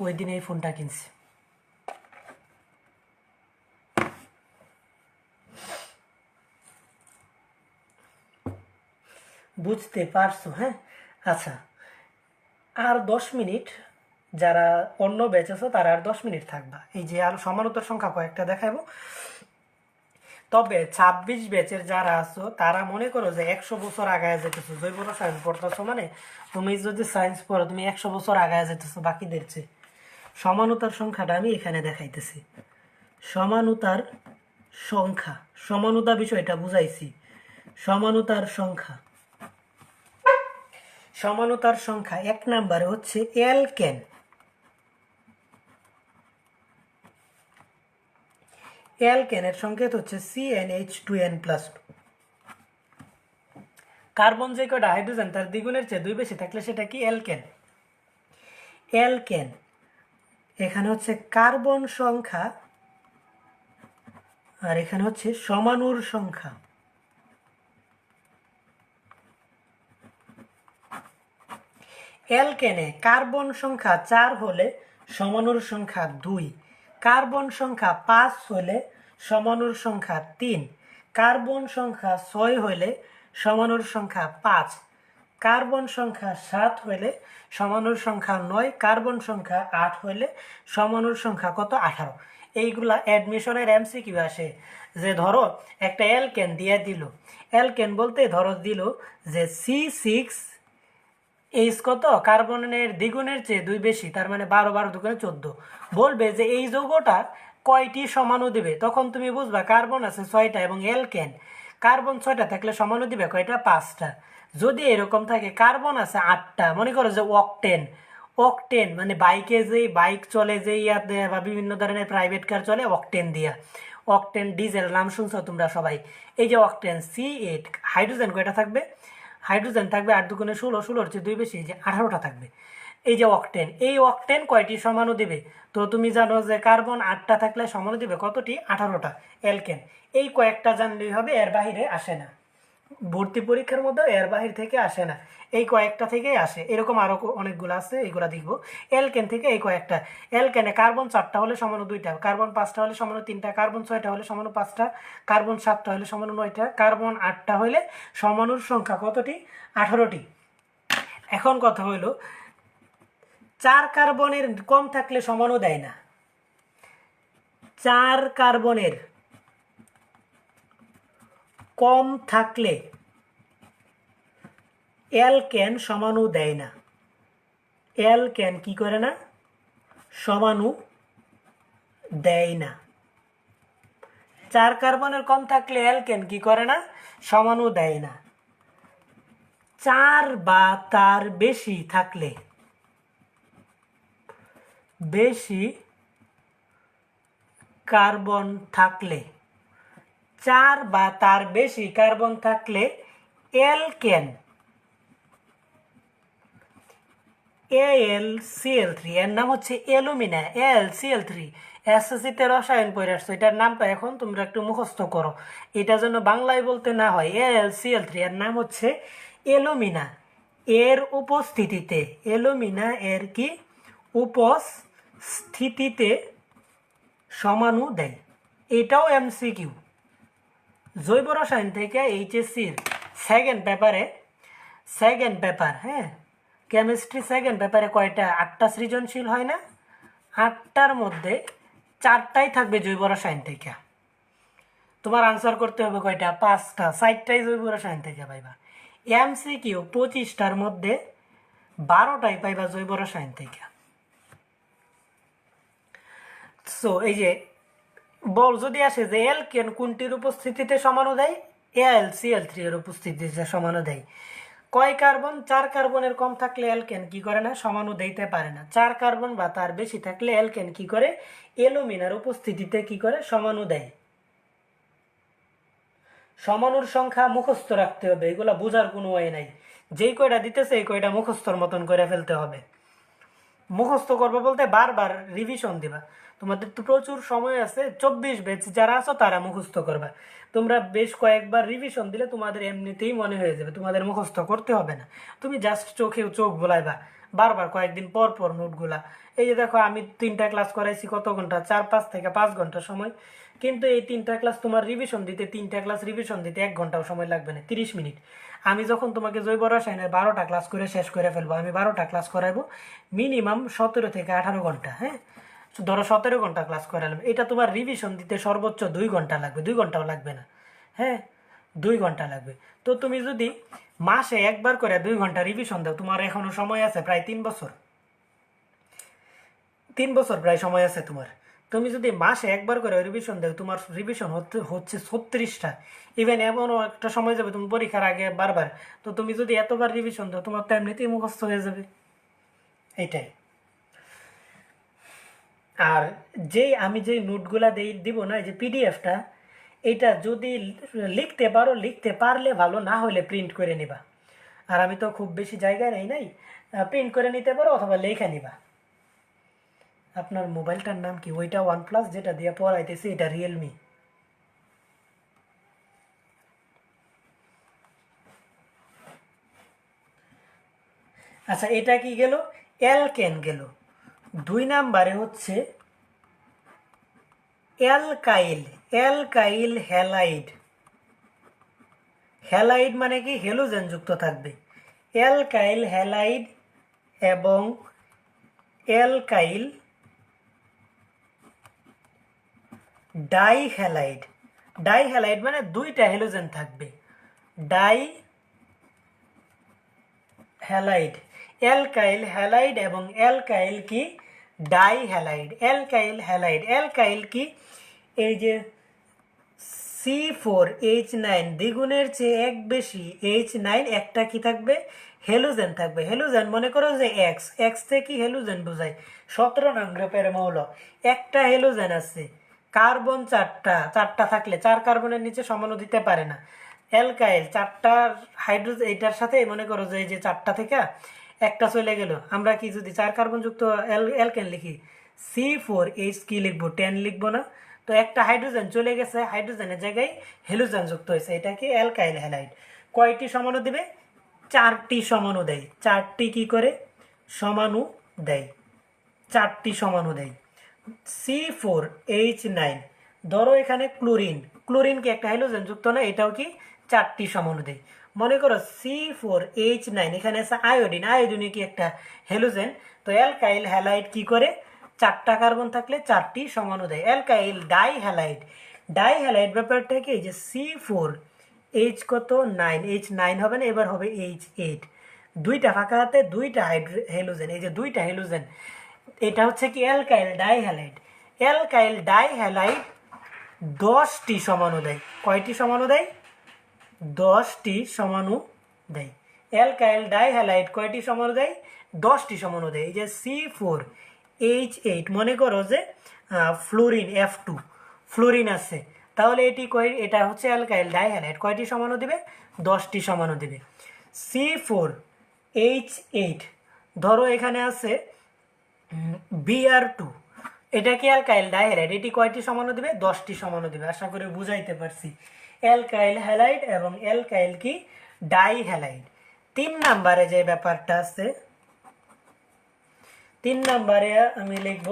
ওই দিন এই ফোনটা কিনছি। বুঝতে পারছো? হ্যাঁ, আচ্ছা আর 10 মিনিট যারা অন্য ব্যাচ আছো তারা আর 10 মিনিট থাকবা। এই যে আর সমানুতার সংখ্যা কয়েকটা দেখাবো। তবে 26 ব্যাচের যারা আছো তারা মনে করো যে 100 বছর আগায় যেতেছো। জৈব রসায়ন পড়তেছো মানে তুমি যদি সায়েন্স পড়ো তুমি 100 বছর আগায় যেতেছো বাকিদের চেয়ে। সমানুতার সংখ্যাটা আমি এখানে দেখাইতেছি। সমানুতার বিষয়টা বুঝাইছি। সমানুতার সংখ্যা 1 নম্বরে হচ্ছে অ্যালকেন। অ্যালকেনের সংকেত হচ্ছে CnH2n+2। কার্বন যে কয়টা হাইড্রোজেন তার দ্বিগুণের চেয়ে 2 বেশি থাকলে সেটা কি? অ্যালকেন। এখানে হচ্ছে কার্বন সংখ্যা আর এখানে হচ্ছে সমাণুর সংখ্যা। অ্যালকেনে কার্বন সংখ্যা 4 হলে সমাণুর সংখ্যা 2, কার্বন সংখ্যা 5 হলে সমাণুর সংখ্যা 3, কার্বন সংখ্যা 6 হলে সমাণুর সংখ্যা 5, কার্বন সংখ্যা 7 হলে সমাণুর সংখ্যা 9, কার্বন সংখ্যা 8 হলে সমাণুর সংখ্যা কত? 18। এইগুলা অ্যাডমিশনের এমসিকিউ আসে যে ধরো একটা অ্যালকেন দিয়ে দিল, অ্যালকেন বলতে ধরো দিল যে C6 এইচ কত? কার্বনের দ্বিগুণের চেয়ে 2 বেশি, তার মানে 12, 12 দুগুণে 14। বলবে যে এই যৌগটা কয়টি সমাণু দিবে, তখন তুমি বুঝবা কার্বন আছে 6টা এবং অ্যালকেন কার্বন 6টা থাকলে সমাণু দিবে কয়টা? 5টা। যদি এরকম থাকে কার্বন আছে 8টা, মনে করো যে অকটেন মানে বাইক চলে যে ইয়াতে বা বিভিন্ন ধরনের প্রাইভেট কার চলে অকটেন দিয়া, অকটেন ডিজেল নাম শুনছো তোমরা সবাই। এই যে অকটেন C8, হাইড্রোজেন কয়টা থাকবে? হাইড্রোজেন থাকবে 8 দুগুণে 16, 16-র চেয়ে 2 বেশি, যে 18টা থাকবে। এই যে অকটেন, এই অকটেন কয়টি সমাণু দিবে? তো তুমি জানো যে কার্বন 8টা থাকলে সমাণু দিবে কতটি? 18টা। অ্যালকেন এই কয়েকটা জানলেই হবে, এর বাহিরে আসে না। ভর্তি পরীক্ষার মধ্যে এর বাহির থেকে আসে না, এই কয়েকটা থেকেই আসে। এরকম আরও অনেকগুলো আছে, এইগুলো দেখবো। এলকেন থেকে এই কয়েকটা। এলকেনে কার্বন 4টা হলে সমান 2টা, কার্বন 5টা হলে সমান 3টা, কার্বন 6টা হলে সমান 5টা, কার্বন 7টা হলে সমান 9টা, কার্বন 8টা হলে সমানুর সংখ্যা কতটি? 18টি। এখন কথা হইল 4 কার্বনের কম থাকলে সমানও দেয় না। 4 কার্বনের কম থাকলে অ্যালকেন সমাণু দেয় না। অ্যালকেন কি করে না? সমাণু দেয় না। 4 কার্বনের কম থাকলে অ্যালকেন কি করে না? সমাণু দেয় না। 4 বা তার বেশি থাকলে, বেশি কার্বন থাকলে, 4 বা তার বেশি কার্বন থাকলে অ্যালকেন AlCl3, এর নাম হচ্ছে অ্যালুমিনা। AlCl3 এসএসসিতে রসায়ন পড়ে আসছো, এটার নামটা এখন তোমরা একটু মুখস্থ করো, এটা যেন বাংলায় বলতে না হয়। AlCl3 এর নাম হচ্ছে অ্যালুমিনা। এর উপস্থিতিতে, অ্যালুমিনা এর কি উপস্থিতিতে সমাণু দেয়। এটাও এমসিকিউ। জৈব রসায়ন থেকে এইচএসসির সেকেন্ড পেপার, হ্যাঁ, কেমিস্ট্রি সেকেন্ড পেপারে কয়টা? 8টা সৃজনশীল হয় না? 8টার মধ্যে 4টাই থাকবে জৈব রসায়ন থেকে। তোমার আনসার করতে হবে কয়টা? 5টা, 4টাই জৈব রসায়ন থেকে পাইবা। এমসিকিউ 25টার মধ্যে 12টাই পাইবা জৈব রসায়ন থেকে। সো এই যে বল যদি আসে যে অ্যালকেন কোনটির উপস্থিতিতে সমাণু দেয়? AlCl3 এর উপস্থিতিতে সমাণু দেয়। কয় কার্বন? 4 কার্বনের কম থাকলে অ্যালকেন কি করে না? সমাণু দিতে পারে না। 4 কার্বন বা তার বেশি থাকলে অ্যালকেন কি করে? অ্যালুমিনার উপস্থিতিতে কি করে? সমাণু দেয়। সমাণুর সংখ্যা মুখস্থ রাখতে হবে, এগুলা বোঝার কোনো ওয়ে নাই। যেই কয়টা দিতেছে এই কয়টা মুখস্থর মতন করে ফেলতে হবে। মুখস্থ করবে বলতে বারবার রিভিশন দিবা। তোমাদের তো প্রচুর সময় আছে, 24 ব্যাচ যারা আছো তারা মুখস্থ করবা। তোমরা বেশ কয়েকবার রিভিশন দিলে তোমাদের এমনিতেই মনে হয়ে যাবে, তোমাদের মুখস্থ করতে হবে না। তুমি জাস্ট চোখ বোলাইবা বারবার কয়েকদিন পর পর নোটগুলা। এই যে দেখো, আমি 3টা ক্লাস করাইছি, কত ঘন্টা? 4-5 থেকে 5 ঘন্টা সময়। কিন্তু এই 3টা ক্লাস তোমার রিভিশন দিতে, 3টা ক্লাস রিভিশন দিতে 1 ঘন্টাও সময় লাগবে না, 30 মিনিট। আমি যখন তোমাকে জৈব রসায়নের 12টা ক্লাস করে শেষ করে ফেলবো, আমি 12টা ক্লাস করাইবো মিনিমাম 17 থেকে 18 ঘন্টা, হ্যাঁ, ধরো 17 ঘন্টা ক্লাস করালাম। এটা তোমার রিভিশন দিতে সর্বোচ্চ 2 ঘন্টা লাগবে, 2 ঘন্টাও লাগবে না, হ্যাঁ, 2 ঘন্টা লাগবে। তো তুমি যদি মাসে একবার করে 2 ঘন্টা রিভিশন দাও, তোমার এখনো সময় আছে প্রায় 3 বছর, 3 বছর প্রায় সময় আছে তোমার। তুমি যদি মাসে একবার করে রিভিশন দাও, তোমার রিভিশন হচ্ছে 36টা। ইভেন এমনও একটা সময় যাবে তুমি পরীক্ষার আগে বারবার, তো তুমি যদি এতবার রিভিশন দাও তোমার তো এমনিতেই মুখস্থ হয়ে যাবে। এইটাই। আর আমি যেই নোটগুলা দিব না, এই যে পিডিএফটা, এটা যদি লিখতে পারো, লিখতে পারলে ভালো, না হলে প্রিন্ট করে নিবা। আর আমি তো খুব বেশি জায়গায় নাই, প্রিন্ট করে নিতে পারো অথবা লেখা নিবা। আপনার মোবাইলটার নাম কি? ওইটা OnePlus যেটা দিয়ে পড়াইতেছি, এটা রিয়েলমি। আচ্ছা, এটা কি গেল? অ্যালকেন গেল। 2 নাম্বারে হচ্ছে অ্যালকাইল হ্যালাইড। হ্যালাইড মানে কি? হেলোজেন যুক্ত থাকবে। অ্যালকাইল হ্যালাইড এবং অ্যালকাইল ডাইহ্যালাইড। ডাইহ্যালাইড মানে 2টা হেলোজেন থাকবে। ডাইহ্যালাইড, অ্যালকাইল হ্যালাইড এবং অ্যালকাইল কি? ডাইহ্যালাইড। অ্যালকাইল কি? এই যে C4H9 দ্বিগুণের চেয়ে 1 বেশি H9 একটা কি থাকবে? হেলোজেন থাকবে। হেলোজেন মনে করো যে এক্স থেকে হেলোজেন বোঝায়। 17 নং গ্রুপের মৌল, একটা হেলোজেন আছে। কার্বন 4টা থাকলে 4 কার্বনের নিচে সমাণু দিতে পারে না। অ্যালকাইল 4টা হাইড্রোজেন, এটার সাথে মনে করো যে এই যে 4টা থেকে একটা চলে গেল, আমরা কি যদি 4 কার্বন যুক্ত অ্যালকেন লিখি, C4H কি লিখবো? 10 লিখবো না? তো একটা হাইড্রোজেন চলে গেছে, হাইড্রোজেনের জায়গায় হেলোজেন যুক্ত হয়েছে, এটা কি? Alkyl halide. কয়টি সমাণু দেবে? 4টি সমাণু দেয়। 4টি কি করে সমাণু দেয়? 4টি সমাণু দেয়। C4H9, ধরো এখানে ক্লোরিন, ক্লোরিন কি একটা হাইড্রোজেন যুক্ত না, এটাও কি 4টি সমাণু দেয়। মনে করো C4H9, এখানে আছে আয়োডিন, আয়োডিনে কি একটা হ্যালোজেন, তো অ্যালকাইল হ্যালাইড কি করে 4টা কার্বন থাকলে 4টি সমাণু দেয়। অ্যালকাইল ডাইহ্যালাইড, ডাইহ্যালাইড ব্যাপারটা কি, যে C4H কত 9, H9 হবে না, এবার হবে H8, দুইটা ফাঁকা হাতে দুইটা হ্যালোজেন, এই যে দুইটা হ্যালোজেন, এটা হচ্ছে কি অ্যালকাইল ডাইহ্যালাইড। অ্যালকাইল ডাইহ্যালাইড 10টি সমাণু দেয়। কয়টি সমাণু দেয়? 10টি সমাণু দেয়। অ্যালকাইল ডাইহ্যালাইড কয়টি সমাণু দেয়? 10টি সমাণু দেয়। এই যে C4H8, মনে করো যে ফ্লোরিন F2, ফ্লোরিন আছে, তাহলে এটি এটা হচ্ছে অ্যালকাইল ডাইহ্যালাইড, কয়টি সমাণু দিবে? 10টি সমাণু দিবে। C4H8, ধরো এখানে আছে Br2, এটা কি অ্যালকাইল ডাইহ্যালাইড, এটি কয়টি সমাণু দিবে? 10টি সমাণু দিবে। আশা করি বুঝাইতে পারছি। অ্যালকাইল হ্যালাইড এবং অ্যালকাইল কি ডাইহ্যালাইড। 3 নম্বরে যে ব্যাপারটা আছে, 3 নম্বরে আমি লিখব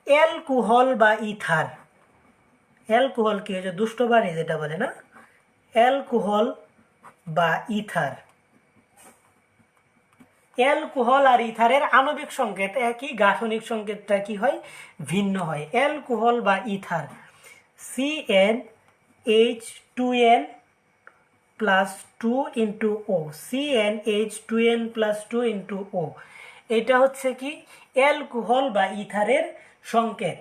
অ্যালকোহল বা ইথার। অ্যালকোহল কি, যে দুষ্ট বাড়ি যেটা বলে না, অ্যালকোহল বা ইথার। অ্যালকোহল আর ইথারের আণবিক সংকেত একই, গাঠনিক সংকেতটা কি হয়? ভিন্ন হয়। অ্যালকোহল বা ইথার CnH2n প্লাস 2 ইন্টু ও, CnH2n প্লাস 2 ইন্টু ও, এটা হচ্ছে কি অ্যালকোহল বা ইথারের সংকেত।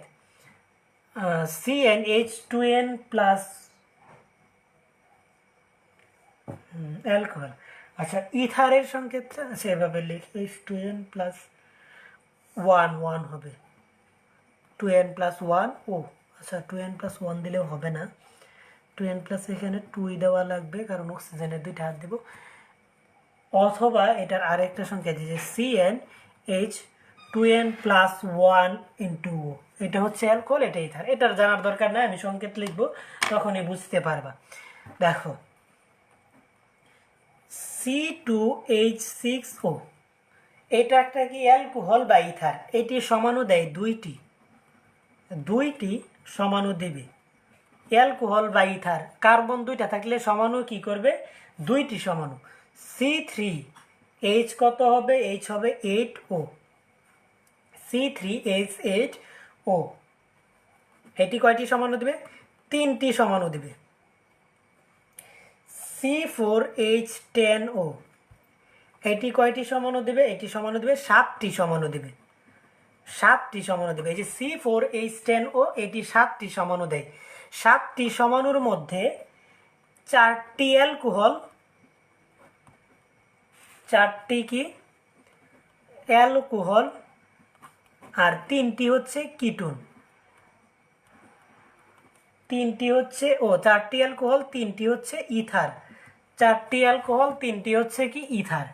CnH2n plus alcohol. আচ্ছা, ইথারের সংকেতটা সেভাবে লিখি, H2n প্লাস 1 হবে, 2n প্লাস 1 ও, আচ্ছা 2n প্লাস 1 দিলেও হবে না, 2n প্লাস এখানে 2 দেওয়া লাগবে, কারণ অক্সিজেনের 2টা হাত দেব, অথবা এটার আরেকটা সংখ্যা যে CnH2n প্লাস 1 ইন্টু ও, এটা হচ্ছে অ্যালকোহল, এটা ইথার। এটার জানার দরকার নাই, আমি সংকেত লিখবো তখনই বুঝতে পারবা। দেখো C2H6O, এটা একটা কি অ্যালকোহল বা ইথার, এটি সমাণু দেয় দুইটি সমাণু দেবে। অ্যালকোহল বা ইথার, কার্বন 2টা থাকলে সমাণু কি করবে? 2টি সমাণু। C3H কত হবে? H হবে 8O, C3H8O, এটি কয়টি সমাণু দিবে? 3টি সমাণু দিবে। C4H10O, এটি কয়টি সমাণু দিবে? এটি সমাণু দিবে 7টি সমাণু দিবে, 7টি সমাণু দিবে। এই যে C4H10O, এটি 7টি সমাণু দেয়। 7টি সমাণুর মধ্যে 4টি অ্যালকোহল, 4টি কি অ্যালকোহল, আর 3টি হচ্ছে কিটোন, 3টি হচ্ছে 4টি অ্যালকোহল, 3টি হচ্ছে ইথার, 4টি অ্যালকোহল, 3টি হচ্ছে কি ইথার।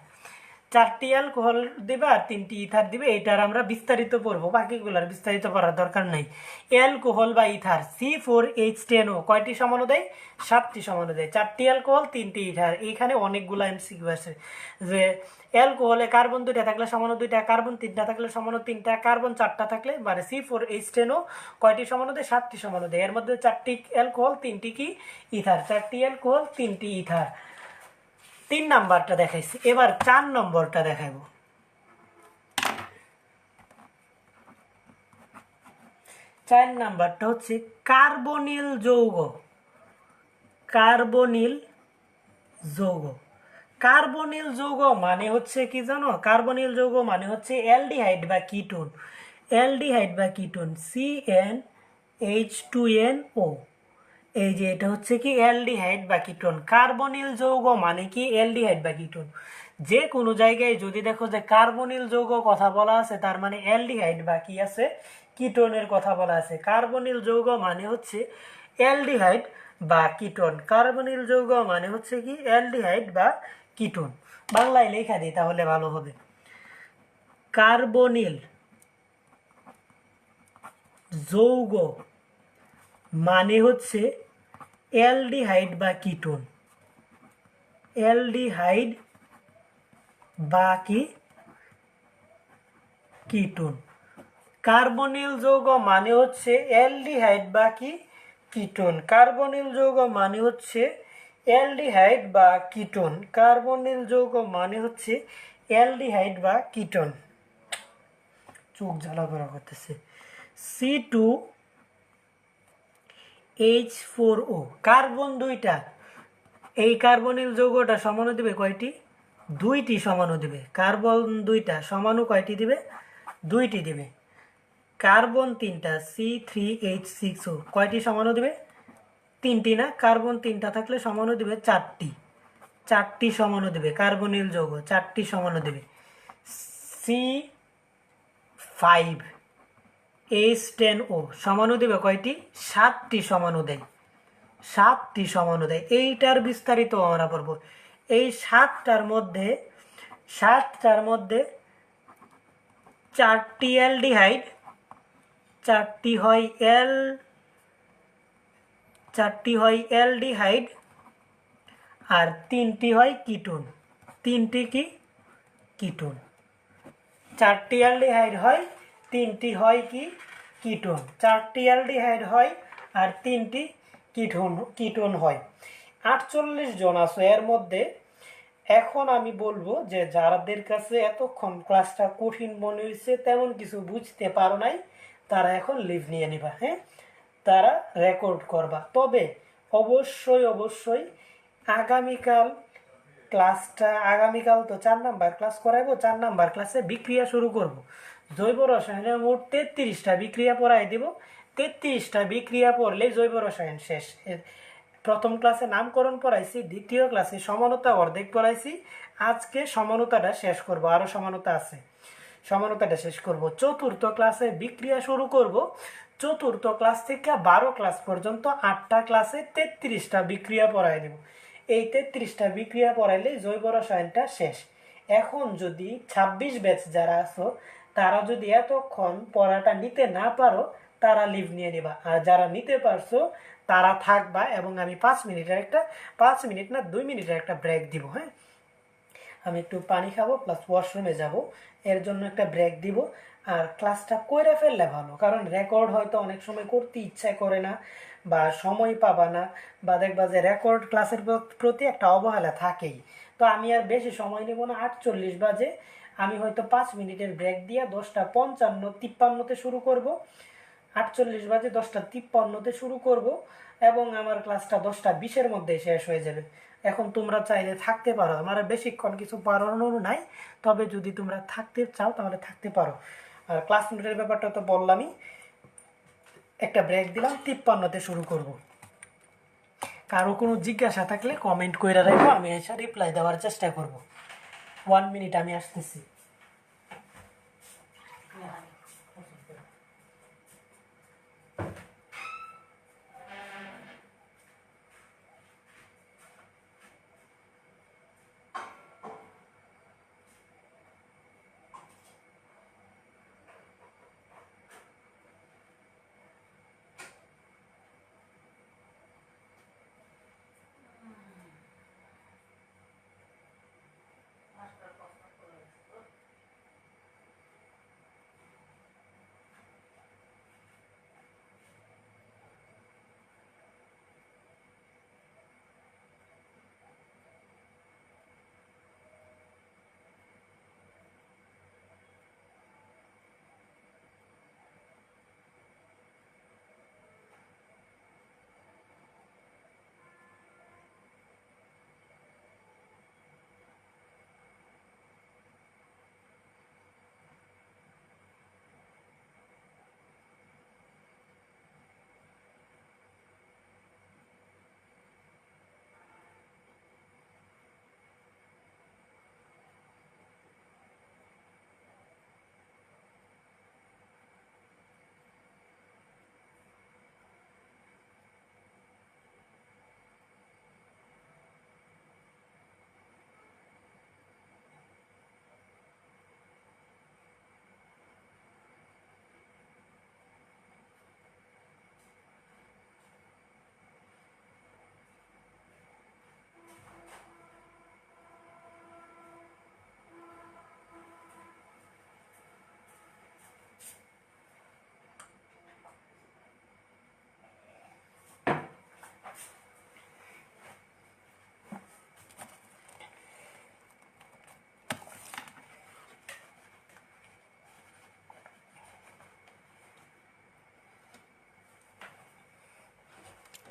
4টি অ্যালকোহল দিবে আর 3টি ইথার দিবে, এটার আমরা বিস্তারিত পড়বো, বাকিগুলোর বিস্তারিত পড়ার দরকার নাই। অ্যালকোহল বা ইথার C4H10O কয়টি সমাণু দেয়? 7টি সমাণু দেয়। 4টি অ্যালকোহল, 3টি ইথার। এইখানে অনেকগুলো MCQ আছে, যে অ্যালকোহলে কার্বন 2টা থাকলে সমাণু 2টা, কার্বন 3টা থাকলে সমাণু 3টা, কার্বন 4টা থাকলে মানে C4H10O কয়টি সমাণু দেয়? 7টি সমাণু দেয়। এর মধ্যে 4টি অ্যালকোহল, 3টি কি ইথার, 4টি অ্যালকোহল, 3টি ইথার। 3 নাম্বারটা দেখাইছি, এবার 4 নম্বরটা দেখাবো। 4 নাম্বারটা হচ্ছে কার্বনিল যৌগ। কার্বনিল যৌগ, কার্বনিল যৌগ মানে হচ্ছে কি জানো? কার্বনিল যৌগ মানে হচ্ছে অ্যালডিহাইড বা কিটোন, অ্যালডিহাইড বা কিটোন CnH2nO, এই যে এটা হচ্ছে কি অ্যালডিহাইড বা কিটোন। কার্বনিল যৌগ মানে কি অ্যালডিহাইড বা কিটোন। যে কোনো জায়গায় যদি দেখো যে কার্বনিল যৌগ কথা বলা আছে, তার মানে অ্যালডিহাইড বা কি আছে, কিটোনের কথা বলা আছে। কার্বনিল যৌগ মানে হচ্ছে অ্যালডিহাইড বা কিটোন, কার্বনিল যৌগ মানে হচ্ছে কি অ্যালডিহাইড বা কিটোন। বাংলায় লেখা দিই তাহলে ভালো হবে। কার্বনিল যৌগ মানে হচ্ছে অ্যালডিহাইড বা কিটোন, অ্যালডিহাইড বা কি কিটোন। কার্বনিল যৌগ মানে হচ্ছে অ্যালডিহাইড বা কি কিটোন। কার্বনিল যৌগ মানে হচ্ছে অ্যালডিহাইড বা কিটোন। কার্বনিল যৌগ মানে হচ্ছে অ্যালডিহাইড বা কিটোন। চোখ জ্বালা করা করতেছে। C2H4O কার্বন দুইটা, এই কার্বনিল যৌগটা সমাণু দিবে কয়টি? দুইটি সমাণু দিবে। কার্বন দুইটা সমাণু কয়টি দিবে? দুইটি দিবে। কার্বন তিনটা C3H6O কয়টি সমাণু দিবে? তিনটি না, কার্বন তিনটা থাকলে সমাণু দিবে চারটি। চারটি সমাণু দিবে, কার্বনিল যৌগ চারটি সমাণু দিবে। C5H10O সমাণু দিবে কয়টি? সাতটি সমাণু দেয়। সাতটি সমাণু দেয়। এইটার বিস্তারিত আমরা পড়ব। এই সাতটার মধ্যে চারটি অ্যালডিহাইড, চারটি হয় অ্যালডিহাইড আর তিনটি হয় কিটোন। তিনটি কি কিটোন। চারটি অ্যালডিহাইড হয়, তিনটি হয় কি কিটোন। চারটি অ্যালডিহাইড হয় আর তিনটি কিটোন হয়। 48 জন আছে এর মধ্যে। এখন আমি বলবো যে যাদের কাছে এতক্ষণ ক্লাসটা কঠিন মনে হয়েছে, তেমন কিছু বুঝতে পারো নাই, তারা এখন লিভ নিয়ে নিবা। হ্যাঁ, তারা রেকর্ড করবা। তবে অবশ্যই আগামীকাল তো 4 নাম্বার ক্লাস করাইবো। 4 নাম্বার ক্লাসে বিক্রিয়া শুরু করব। জৈব রসায়নের মোট 33টা বিক্রিয়া পড়াই দিব। 33টা বিক্রিয়া পড়লে জৈব রসায়ন শেষ। প্রথম ক্লাসে নামকরণ পড়াইছি, দ্বিতীয় ক্লাসে সমানতা অর্ধেক পড়াইছি। আজকে সমানতাটা শেষ করব, আরো সমানতা আছে, সমানতাটা শেষ করব। চতুর্থ ক্লাসে বিক্রিয়া শুরু করব। চতুর্থ ক্লাস থেকে 12 ক্লাস পর্যন্ত 8টা ক্লাসে 33টা বিক্রিয়া পড়াই দেব। এই 33টা বিক্রিয়া পড়াইলে জৈব রসায়নটা শেষ। এখন যদি 26 ব্যাচ যারা আছো, তারা যদি এতক্ষণ পড়াটা নিতে না পারো, তারা লিভ নিয়ে নিবা। আর যারা নিতে পারছো তারা থাকবা, এবং আমি 5 মিনিট না 2 মিনিটের একটা ব্রেক দিব। হ্যাঁ, আমি একটু পানি খাবো প্লাস ওয়াশরুমে যাব, এর জন্য একটা ব্রেক দিব। আর ক্লাসটা করে ফেললে ভালো, কারণ রেকর্ড হয়তো অনেক সময় করতে ইচ্ছা করে না, বা সময় পাবা না, বা দেখবা যে রেকর্ড ক্লাসের প্রতি একটা অবহেলা থাকেই। তো আমি আর বেশি সময় নেব না। 48 বাজে, আমি হয়তো 5 মিনিটের ব্রেক দিয়ে 10:55-53-তে শুরু করব। 48 বাজে 10:53-তে শুরু করব, এবং আমার ক্লাসটা 10:20-এর মধ্যে শেষ হয়ে যাবে। এখন তোমরা চাইলে থাকতে পারো, আমার বেশিক্ষণ কিছু পড়ানোর নাই, তবে যদি তোমরা থাকতে চাও তাহলে থাকতে পারো। আর ক্লাস নোটের ব্যাপারটা তো বললামই। একটা ব্রেক দিলাম, 53-তে শুরু করব। কারো কোনো জিজ্ঞাসা থাকলে কমেন্ট করে রাখবো, আমি এসে রিপ্লাই দেওয়ার চেষ্টা করব। 1 মিনিট, আমি আসতেছি।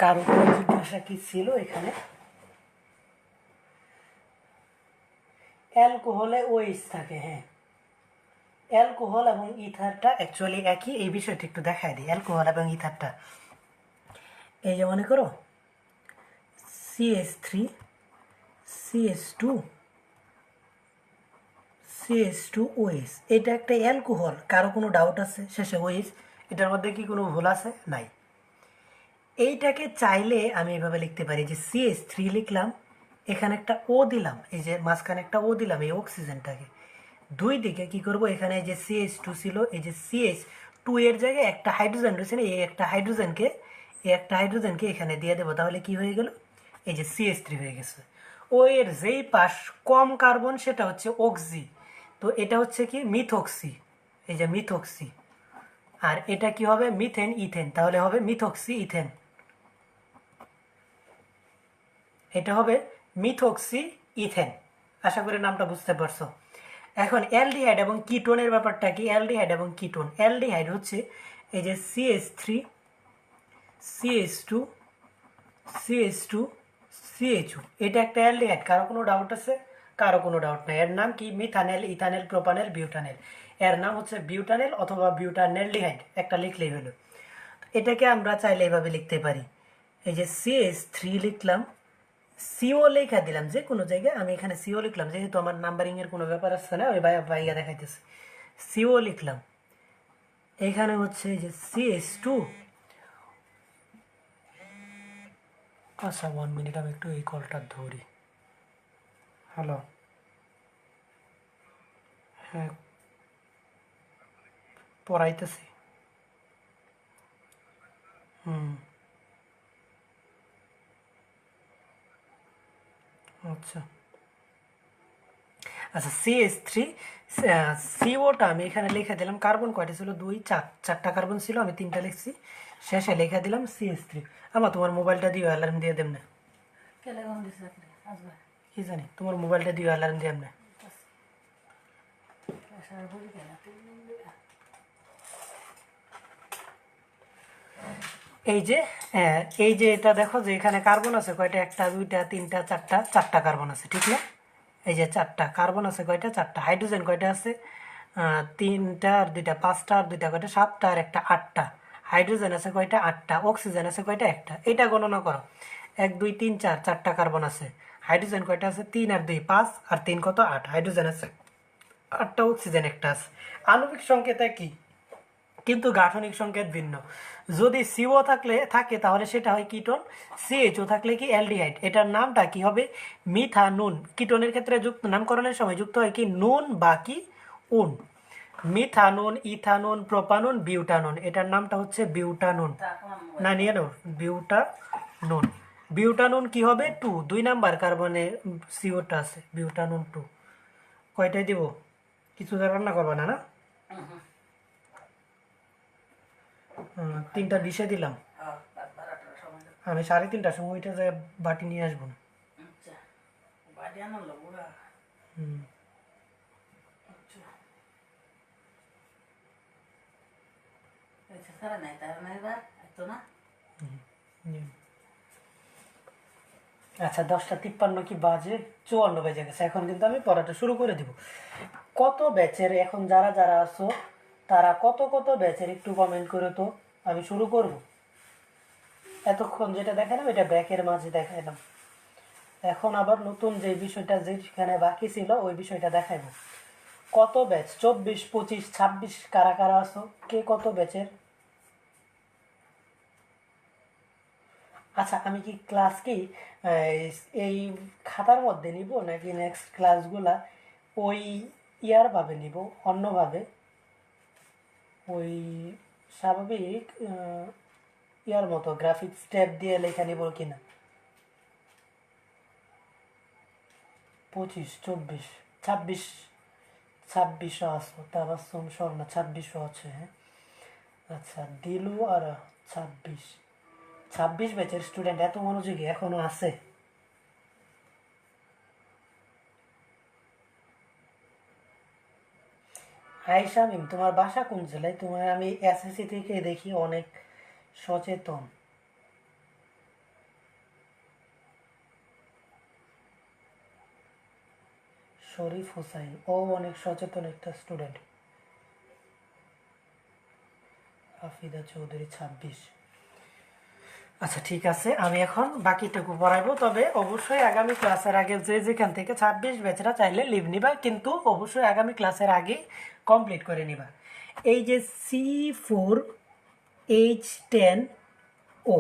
কারো কোনো জিজ্ঞাসা কি ছিল এখানে? অ্যালকোহলে ওএইচ থাকে, হ্যাঁ অ্যালকোহল এবং ইথারটা অ্যাকচুয়ালি একই। এই বিষয়টা একটু দেখায় দিই। অ্যালকোহল এবং ইথারটা এই যে মনে করো CH3 CH2 CH2OH, এটা একটা অ্যালকোহল। কারো কোনো ডাউট আছে? শেষে ওএইচ, এটার মধ্যে কি কোনো ভুল আছে? নাই। এইটাকে চাইলে আমি এভাবে লিখতে পারি যে CH3 লিখলাম, এখানে একটা ও দিলাম, এই যে মাঝখানে একটা ও দিলাম এই অক্সিজেনটাকে। দুই দিকে কি করব, এখানে যে CH2 ছিল, এই যে CH2 এর জায়গায় একটা হাইড্রোজেন রয়েছে না, এই একটা হাইড্রোজেনকে এখানে দিয়ে দেবো। তাহলে কি হয়ে গেল, এই যে CH3 হয়ে গেছে। ও এর যেই পাশ কম কার্বন সেটা হচ্ছে অক্সি, তো এটা হচ্ছে কি মিথক্সি, এই যে মিথক্সি। আর এটা কি হবে, মিথেন ইথেন, তাহলে হবে মিথক্সি ইথেন। এটা হবে মিথক্সি ইথেন। আশা করি নামটা বুঝতে পারছো। এখন অ্যালডিহাইড এবং কিটোনের ব্যাপারটা কি? অ্যালডিহাইড এবং কিটোন, অ্যালডিহাইড হচ্ছে এই যে CH3 CH2 CH2 CHO, এটা একটা অ্যালডিহাইড। কারো কোনো ডাউট আছে? কারো কোনো ডাউট নাই। এর নাম কি? Methanal, ethanal, প্রোপানেল, butanal. এর নাম হচ্ছে বিউটানেল অথবা বিউটানেলডিহাইড, একটা লিখলেই হলো। এটাকে আমরা চাইলে এইভাবে লিখতে পারি, এই যে CH3 লিখলাম, সিও লেখা দিলাম যে কোনো জায়গায়, আমি এখানে সিও লিখলাম যেহেতু আমার নাম্বারিং এর কোনো ব্যাপার আসছে না, ওই ভাইয়া দেখাইতেছে। সিও লিখলাম, এখানে হচ্ছে যে CH2। আচ্ছা 1 মিনিট, আমি একটু এই কলটা ধরি। হ্যালো, হ্যাঁ পড়াইতেছি। হুম, আচ্ছা আচ্ছা। CH3 সিওটা আমি এখানে লিখে দিলাম। কার্বন কয়টা ছিল? 2 4, 4টা কার্বন ছিল, আমি 3টা লিখছি। শেষে লিখে দিলাম CH3। আমার তোমার মোবাইলটা দিও, অ্যালার্ম দিয়ে দেব না। কি জানি, তোমার মোবাইলটা দিও, অ্যালার্ম দিয়ে না। এই যে এই যে এটা দেখো যে এখানে কার্বন আছে কয়টা, 1টা 2টা 3টা 4টা, 4টা কার্বন আছে, ঠিক না? এই যে 4টা কার্বন আছে কয়টা? 4টা। হাইড্রোজেন কয়টা আছে? 3টা আর 2টা, 5টা আর 2টা কয়টা? 7টা আর 1টা 8টা। হাইড্রোজেন আছে কয়টা? 8টা। অক্সিজেন আছে কয়টা? 1টা। এটা গণনা করো, 1 2 3 4, 4টা কার্বন আছে। হাইড্রোজেন কয়টা আছে? 3 আর 2 5, আর 3 কত? 8। হাইড্রোজেন আছে 8টা, অক্সিজেন 1টা আছে। আণবিক সংকেত একই কিন্তু গাঠনিক সংকেত ভিন্ন। যদি সিও থাকে তাহলে সেটা হয় কিটোন, সিএইচও থাকলে কি অ্যালডিহাইড। এটার নামটা কি হবে? মিথানুন। কিটোনের ক্ষেত্রে নামকরণের সময় যুক্ত হয় কি নুন বা কি উন। মিথানুন, ইথানুন, প্রোপানুন, বিউটানুন, এটার নামটা হচ্ছে বিউটানুন। না নিয়ে নাও, বিউটানুন। বিউটানুন কি হবে? 2, 2 নাম্বার কার্বনে সিওটা আছে, বিউটানুন 2। কয়টায় দিব? কিছু রান্না করবা না? না 3টা 20-এ দিলাম। আমি 3:30টার সময় ওইটা যায় বাটি নিয়ে আসবো না। হুম, নিয়ে। আচ্ছা 10:53 কি বাজে? 54 বেজে গেছে। এখন কিন্তু আমি পড়াটা শুরু করে দিব। কত ব্যাচের এখন যারা যারা আছো তারা কত কত ব্যাচের একটু কমেন্ট করে তো, আমি শুরু করব। এতক্ষণ যেটা দেখালাম এটা ব্যাকের মাঝে দেখাইলাম। এখন আবার নতুন যে বিষয়টা যেখানে বাকি ছিল ওই বিষয়টা দেখাইব। কত ব্যাচ? 24 25 26 কারা কারা আছো? কে কত ব্যাচের? আচ্ছা আমি কি ক্লাস কি এই খাতার মধ্যে নিব নাকি নেক্সট ক্লাসগুলা ওই ইয়ার ভাবে নিব, অন্যভাবে ওই স্বাভাবিক ইয়ার মতো গ্রাফিক স্টেপ দিয়ে লেখা নিব কিনা? 25 24 26, 26ও আসো, তাবাসসুম স্বর্ণা 26ও আছে, হ্যাঁ। আচ্ছা দিলু আর 26, 26 ব্যাচের স্টুডেন্ট এত মনোযোগী এখনো আছে? হাই শামিম, তোমার বাসা কোন জেলায়? তোমার আমি এসএসসি থেকে দেখি অনেক সচেতন। শরীফ হোসাইন, ও অনেক সচেতন একটা স্টুডেন্ট। হাফিদা চৌধুরী 26। আচ্ছা ঠিক আছে, আমি এখন বাকিটুকু পড়াইবো, তবে অবশ্যই আগামী ক্লাসের আগে যে যেখান থেকে 26 ব্যাচরা চাইলে লিভ নিবা, কিন্তু অবশ্যই আগামী ক্লাসের আগে কমপ্লিট করে নিবা। এই যে C4H10O,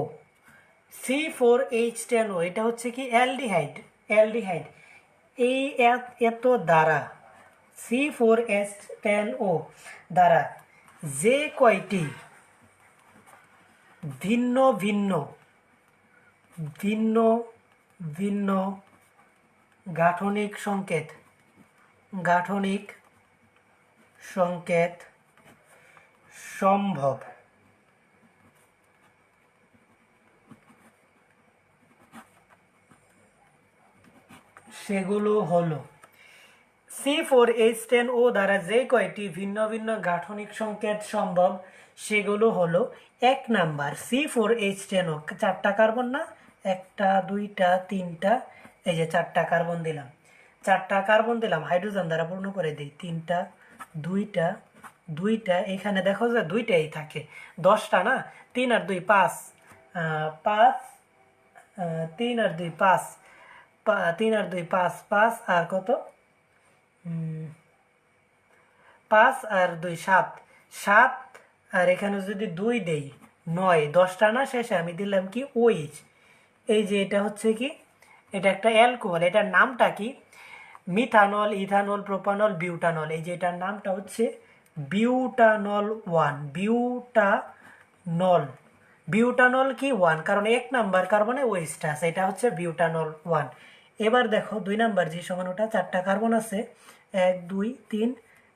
C4H10O এটা হচ্ছে কি অ্যালডিহাইড। অ্যালডিহাইড এই এত দ্বারা C4H10O দ্বারা যে কয়টি ভিন্ন ভিন্ন ভিন্ন ভিন্ন গাঠনিক সংকেত সম্ভব সেগুলো হলো C4H10O দ্বারা যে কয়টি ভিন্ন ভিন্ন গাঠনিক সংকেত সম্ভব সেগুলো হলো, 1 নাম্বার C4H10O, 4টা কার্বন না, 1টা 2টা 3টা, এই যে 4টা কার্বন দিলাম, 4টা কার্বন দিলাম, হাইড্রোজেন দ্বারা পূর্ণ করে দিই, 3টা 2টা 2টা, এখানে দেখো যে 2টাই থাকে, 10টা না, 3 আর 2 5, 5 3 আর 2 5, 3 আর 2 5, 5 আর কত, 5 আর 2 7, 7 আর এখানে যদি 2 দেই 9, 10টা না, শেষে আমি দিলাম কি OH। এই যে এটা হচ্ছে কি, এটা একটা অ্যালকোহল, এটার নামটা কি, মিথানল, ইথানল, প্রোপানল, বিউটানল। এই যে এটার নামটা হচ্ছে বিউটানল 1, বিউটানল। বিউটানল কি 1, কারণ 1 নাম্বার কার্বনে ওএইচটা আছে, এটা হচ্ছে বিউটানল 1। এবার দেখো 2 নাম্বার যে সমান, ওটা 4টা কার্বন আছে, 1 2 3,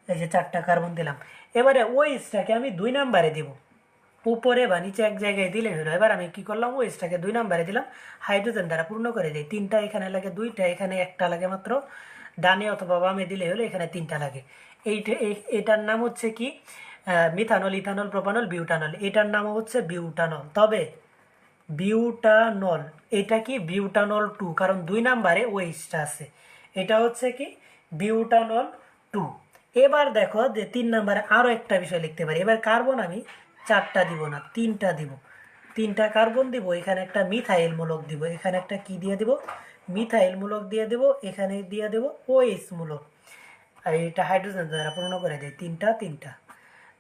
এই যে 4টা কার্বন দিলাম। এবারে ওএইচটাকে আমি 2 নাম্বারে দিব, উপরে বা নিচে এক জায়গায় দিলে হলো। এবার আমি কি করলাম, ওএইচটাকে 2 নাম্বারে দিলাম, হাইড্রোজেন দ্বারা পূর্ণ করে দিই, 3টা এখানে লাগে, 2টা এখানে, 1টা লাগে মাত্র, ডানে অথবা বামে দিলে হলো, এখানে 3টা লাগে। এটার নাম হচ্ছে কি, মিথানল, ইথানল, প্রোপানল, বিউটানল, এটার নাম হচ্ছে বিউটানল। তবে বিউটানল এটা কি বিউটানল 2, কারণ 2 নাম্বারে ওএইচটা আছে, এটা হচ্ছে কি বিউটানল 2। এবার দেখো যে 3 নাম্বারে আরো একটা বিষয় লিখতে পারি। এবার কার্বন আমি 4টা দিব না, 3টা দিব, 3টা কার্বন দিব, এখানে একটা মিথাইল মূলক দিব, এখানে একটা কি দিয়ে দিব, মিথাইল মূলক দিয়ে দেব, এখানে দিয়ে দেব ওএইচ মূলক, আর এটা হাইড্রোজেন দ্বারা পূর্ণ করে দেয়, 3টা 3টা।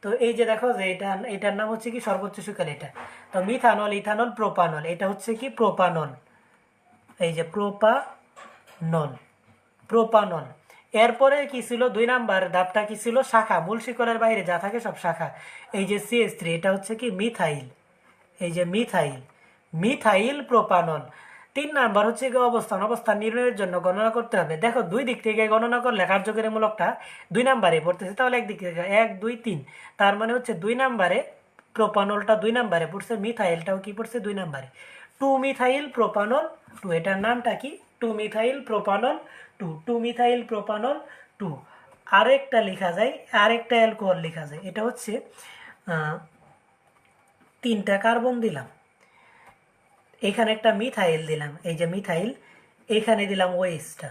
তো এই যে দেখো যে এটার নাম হচ্ছে কি সর্বোচ্চ সুকাল, এটা তো মিথানল, ইথানল, প্রোপানল, এটা হচ্ছে কি প্রোপানল, এই যে প্রোপানল। এরপরে কি ছিল, 2 নাম্বার ধাপটা কি ছিল, শাখা, মূল শিকলের বাইরে যা থাকে সব শাখা। এই যে CH3, এটা হচ্ছে কি মিথাইল, এই যে মিথাইল প্রোপানল। 3 নাম্বার হচ্ছে কি অবস্থান নির্ণয়ের জন্য গণনা করতে হবে। দেখো 2 দিক থেকে গণনা করলে কার্যকরী মূলকটা 2 নাম্বারে পড়তেছে, তাহলে একদিক থেকে 1 2 3, তার মানে হচ্ছে 2 নাম্বারে প্রোপানলটা 2 নাম্বারে পড়ছে, মিথাইলটাও কি পড়ছে 2 নাম্বারে, 2 মিথাইল প্রোপানল 2, এটার নামটা কি 2 মিথাইল প্রোপানল 2, 2 মিথাইল প্রোপানল 2। আরেকটা লেখা যায়, আরেকটা অ্যালকোহল লেখা যায়, এটা হচ্ছে 3টা কার্বন দিলাম, এখানে একটা মিথাইল দিলাম, এই যে মিথাইল, এখানে দিলাম ওএইচটা,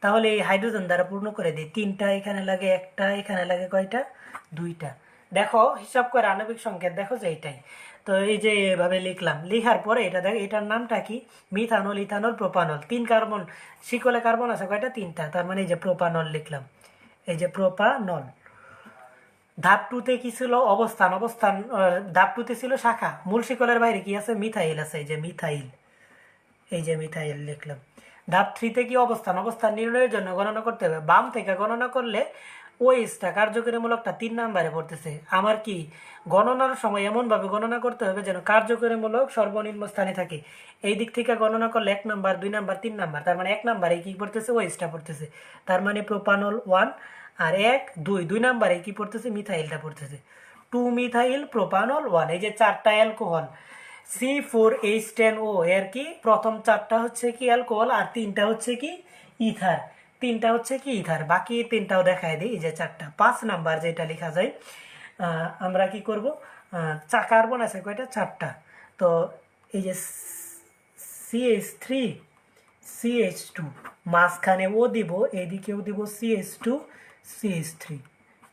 তাহলে এই হাইড্রোজেন দ্বারা পূর্ণ করে দিই, 3টা এখানে লাগে, 1টা এখানে লাগে, কয়টা 2টা। দেখো হিসাব করে আণবিক সংকেত দেখো যে এইটাই। তো এই যে এভাবে লিখলাম, লিখার পরে এটা দেখো এটার নামটা কি, মিথানল, ইথানল, প্রোপানল, 3 কার্বন, শিকলে কার্বন আছে কয়টা 3টা, তার মানে এই যে প্রোপানল লিখলাম, এই যে প্রোপানল। ধাপ 2তে কি ছিল, অবস্থান, ধাপ 2তে ছিল শাখা, মূল শিকলের বাইরে কি আছে, মিথাইল আছে, এই যে মিথাইল, এই যে মিথাইল লিখলাম। ধাপ 3তে কি অবস্থান নির্ণয়ের জন্য গণনা করতে হবে, বাম থেকে গণনা করলে ওএইচটা কার্যকরী মূলকটা 3 নাম্বারে পড়তেছে। আমার কি গণনার সময় এমনভাবে গণনা করতে হবে যেন কার্যকরী মূলক সর্বনিম্ন স্থানে থাকে। এই দিক থেকে গণনা করলে 1 নাম্বার 2 নাম্বার 3 নাম্বার, তার মানে 1 নাম্বারে কি পড়তেছে, ওএইচটা পড়তেছে, তার মানে প্রোপানল 1, আর 1 2 2 নাম্বারে কি পড়তেছে, মিথাইলটা পড়তেছে, 2 মিথাইল প্রোপানল 1। এই যে 4টা অ্যালকোহল C4H10O, এর কি প্রথম 4টা হচ্ছে কি অ্যালকোহল, আর 3টা হচ্ছে কি ইথার, 3টা হচ্ছে কি ইথার, বাকি 3টাও দেখায় দিই, এই যে 4টা। 5 নাম্বার যেটা লেখা যায়, আমরা কি করব, কার্বন আছে কয়টা 4টা, তো এই যে CH3 CH2, মাঝখানে ও দিব, এদিকেও দিব CH2 CH3।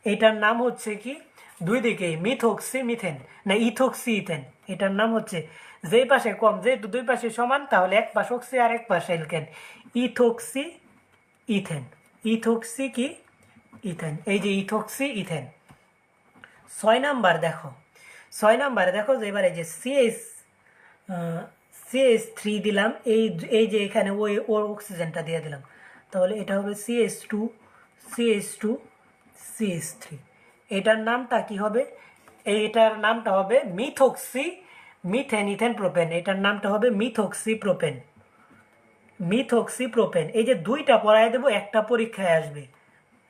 এটার নাম হচ্ছে কি, দুই দিকে মিথক্সি মিথেন না ইথক্সি ইথেন। এটার নাম হচ্ছে, যেই পাশে কম, যেহেতু দুই পাশে সমান তাহলে এক পাশ অক্সি আর এক পাশে এলকেন, ইথক্সি ইথেন। ইথক্সি কি ইথেন, এই যে ইথক্সি ইথেন। 6 নাম্বার দেখো, 6 নাম্বারে দেখো যে এবারে যে CH3 দিলাম, এই যে এখানে ওই ওর অক্সিজেনটা দিয়ে দিলাম, তাহলে এটা হবে CH2 CH3। এটার নামটা কি হবে, এইটার নামটা হবে মিথক্সি মিথেন ইথেন প্রোপেন। এটার নামটা হবে মিথক্সি প্রোপেন। মিথক্সি প্রোপেন, এই যে দুইটা পড়ায় দেবো, একটা পরীক্ষায় আসবে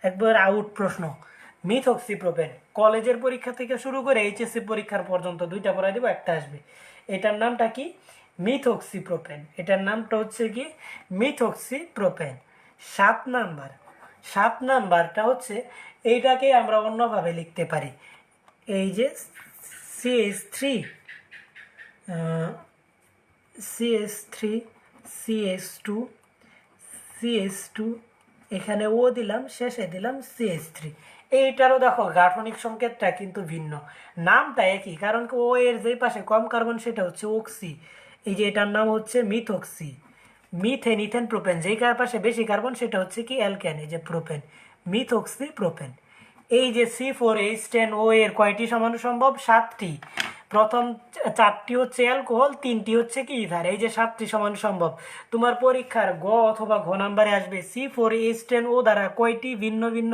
একবার আউট প্রশ্ন। মিথক্সি প্রোপেন কলেজের পরীক্ষা থেকে শুরু করে এইচএসসি পরীক্ষার পর্যন্ত দুইটা পড়ায় দেবো, একটা আসবে। এটার নামটা কি, মিথক্সি প্রোপেন। এটার নামটা হচ্ছে কি মিথক্সি প্রোপেন। 7 নাম্বার, 7 নাম্বারটা হচ্ছে, এইটাকে আমরা অন্যভাবে লিখতে পারি। এই যে CH3 CH3 CH2 CH2, এখানে ও দিলাম, শেষে দিলাম CH3। এইটারও দেখো গাঠনিক সংকেতটা কিন্তু ভিন্ন, নামটা একই, কারণ ও এর যে পাশে কম কার্বন সেটা হচ্ছে অক্সি। এই যে এটার নাম হচ্ছে মিথক্সি। মিথেন ইথেন প্রোপেন, যেই পাশে বেশি কার্বন সেটা হচ্ছে কি অ্যালকেন, এই যে প্রোপেন, মিথক্সি প্রোপেন। এই যে C4H10O এর কয়টি সমাণু সম্ভব, 7টি। প্রথম 4টি হচ্ছে অ্যালকোহল, 3টি হচ্ছে কি ইথার, এই যে 7টি সমাণু সম্ভব। তোমার পরীক্ষার গ অথবা ঘ নাম্বারে আসবে C4H10O দ্বারা কয়টি ভিন্ন ভিন্ন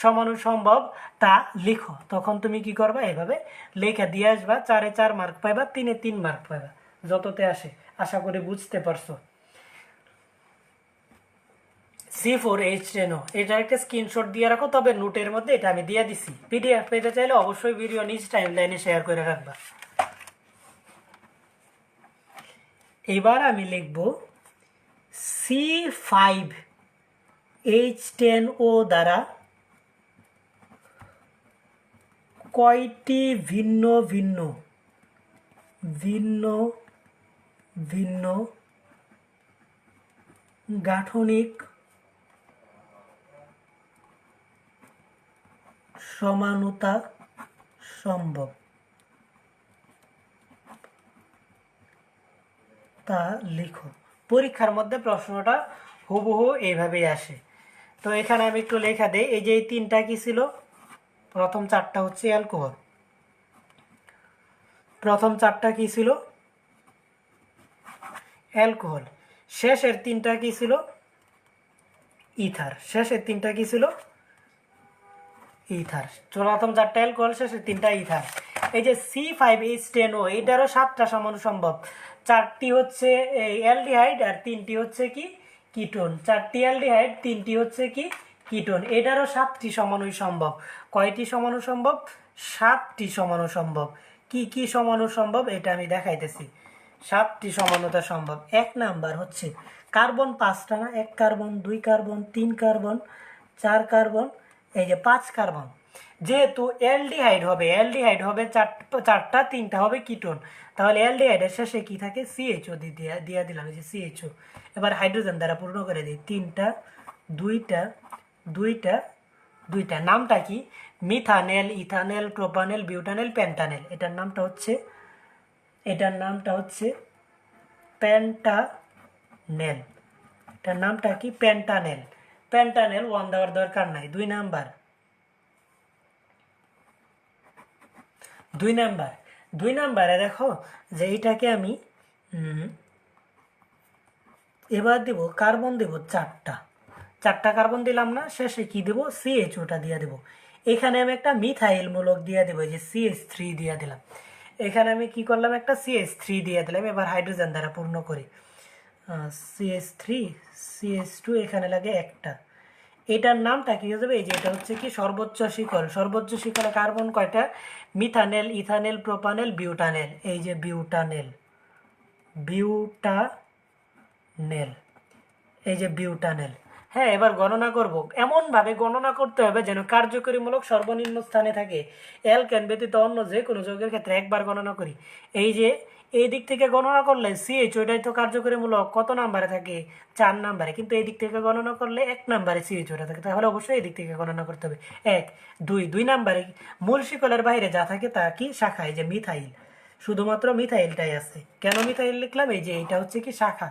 সমাণু সম্ভব তা লিখো। তখন তুমি কি করবা, এভাবে লেখা দিয়ে আসবা, 4-এ 4 মার্ক পাইবা, 3-এ 3 মার্ক পাইবা, যততে আসে। আশা করি বুঝতে পারছো। C4H10O, এটার একটা স্ক্রিনশট দিয়ে রাখো, তবে নোটের মধ্যে এটা আমি দিয়ে দিছি। পিডিএফ পেতে চাইলে অবশ্যই ভিডিও নিজ টাইমলাইনে শেয়ার করে রাখবা। এবার আমি লিখব C5H10O দ্বারা কয়টি ভিন্ন ভিন্ন ভিন্ন ভিন্ন গাঠনিক সমানুতা সম্ভব তা লিখো। পরীক্ষার মধ্যে প্রশ্নটা হুবহু এইভাবেই আসে। তো এখানে আমি একটু লেখা দেই। এই যে এই 3টা কি ছিল, প্রথম 4টা হচ্ছে অ্যালকোহল, প্রথম 4টা কি ছিল অ্যালকোহল, শেষের 3টা কি ছিল ইথার, শেষের 3টা কি ছিল ইথার। প্রথম 4টা অ্যালকোহল, শেষের 3টা ইথার। এই যে C5H10O, এটারও 7টা সমাণু সম্ভব, 4টি হচ্ছে এই অ্যালডিহাইড আর 3টি হচ্ছে কি কিটোন, 4টি অ্যালডিহাইড, 3টি হচ্ছে কি কিটোন। এটারও 7টি সমাণু সম্ভব। কয়টি সমাণু সম্ভব, 7টি সমাণু সম্ভব। কি কি সমাণু সম্ভব এটা আমি দেখাইতেছি। 7টি সমানুতা সম্ভব। 1 নাম্বার হচ্ছে কার্বন 5টা না, 1 কার্বন, 2 কার্বন, 3 কার্বন, 4 কার্বন, এই যে 5 কার্বন। যেহেতু অ্যালডিহাইড হবে 4টা, 3টা হবে কিটোন, তাহলে অ্যালডিহাইডের শেষে কি থাকে, CHO দিয়ে দিলাম, এই যে CHO। এবার হাইড্রোজেন দ্বারা পূর্ণ করে দিই, 3টা, 2টা, 2টা, 2টা। নামটা কি, মিথানেল, ইথানেল, প্রোপানেল, বিউটানেল, পেন্টানেল। এটার নামটা হচ্ছে পেন্টানেল। এটার নামটা কি, পেন্টানেল। পেন্টানেল 1 দেওয়ার দরকার নাই। 2 নাম্বার, 2 নাম্বারে দেখো যে এইটাকে আমি এবার দেব কার্বন, দেব 4টা কার্বন দিলাম না, শেষে কি দেব, CHOটা দিয়ে দেব। এখানে আমি একটা মিথাইল মূলক দিয়ে দেবো, যে CH3 দিয়ে দিলাম। এখানে আমি কি করলাম, একটা CH3 দিয়ে দিলাম। এবার হাইড্রোজেন দ্বারা পূর্ণ করি, CH3 CH2, এখানে লাগে একটা। এটার নামটা কি হয়ে যাবে, এই যে এটা হচ্ছে কি সর্বোচ্চ শিকল। সর্বোচ্চ শিকলে কার্বন কয়টা, মিথানেল, ইথানেল, প্রোপানেল, বিউটানেল, এই যে বিউটানেল, এই যে বিউটানেল। হ্যাঁ, এবার গণনা করব। এমনভাবে গণনা করতে হবে যেন কার্যকরীমূলক সর্বনিম্ন স্থানে থাকে। অ্যালকেন ব্যতীত অন্য যে কোনো যৌগের ক্ষেত্রে একবার গণনা করি। এই যে এই দিক থেকে গণনা করলে সিএইচ ওইটাই তো কার্যকরীমূলক কত নাম্বারে থাকে 4 নাম্বারে, কিন্তু এই দিক থেকে গণনা করলে 1 নাম্বারে সিএইচ ওটা থাকে, তাহলে অবশ্যই এই দিক থেকে গণনা করতে হবে 1 2 2 নাম্বারে মূল শিকলের বাইরে যা থাকে তা কি শাখা, এই যে মিথাইল, শুধুমাত্র মিথাইলটাই আছে। কেন মিথাইল লিখলাম, এই যে এটা হচ্ছে কি শাখা,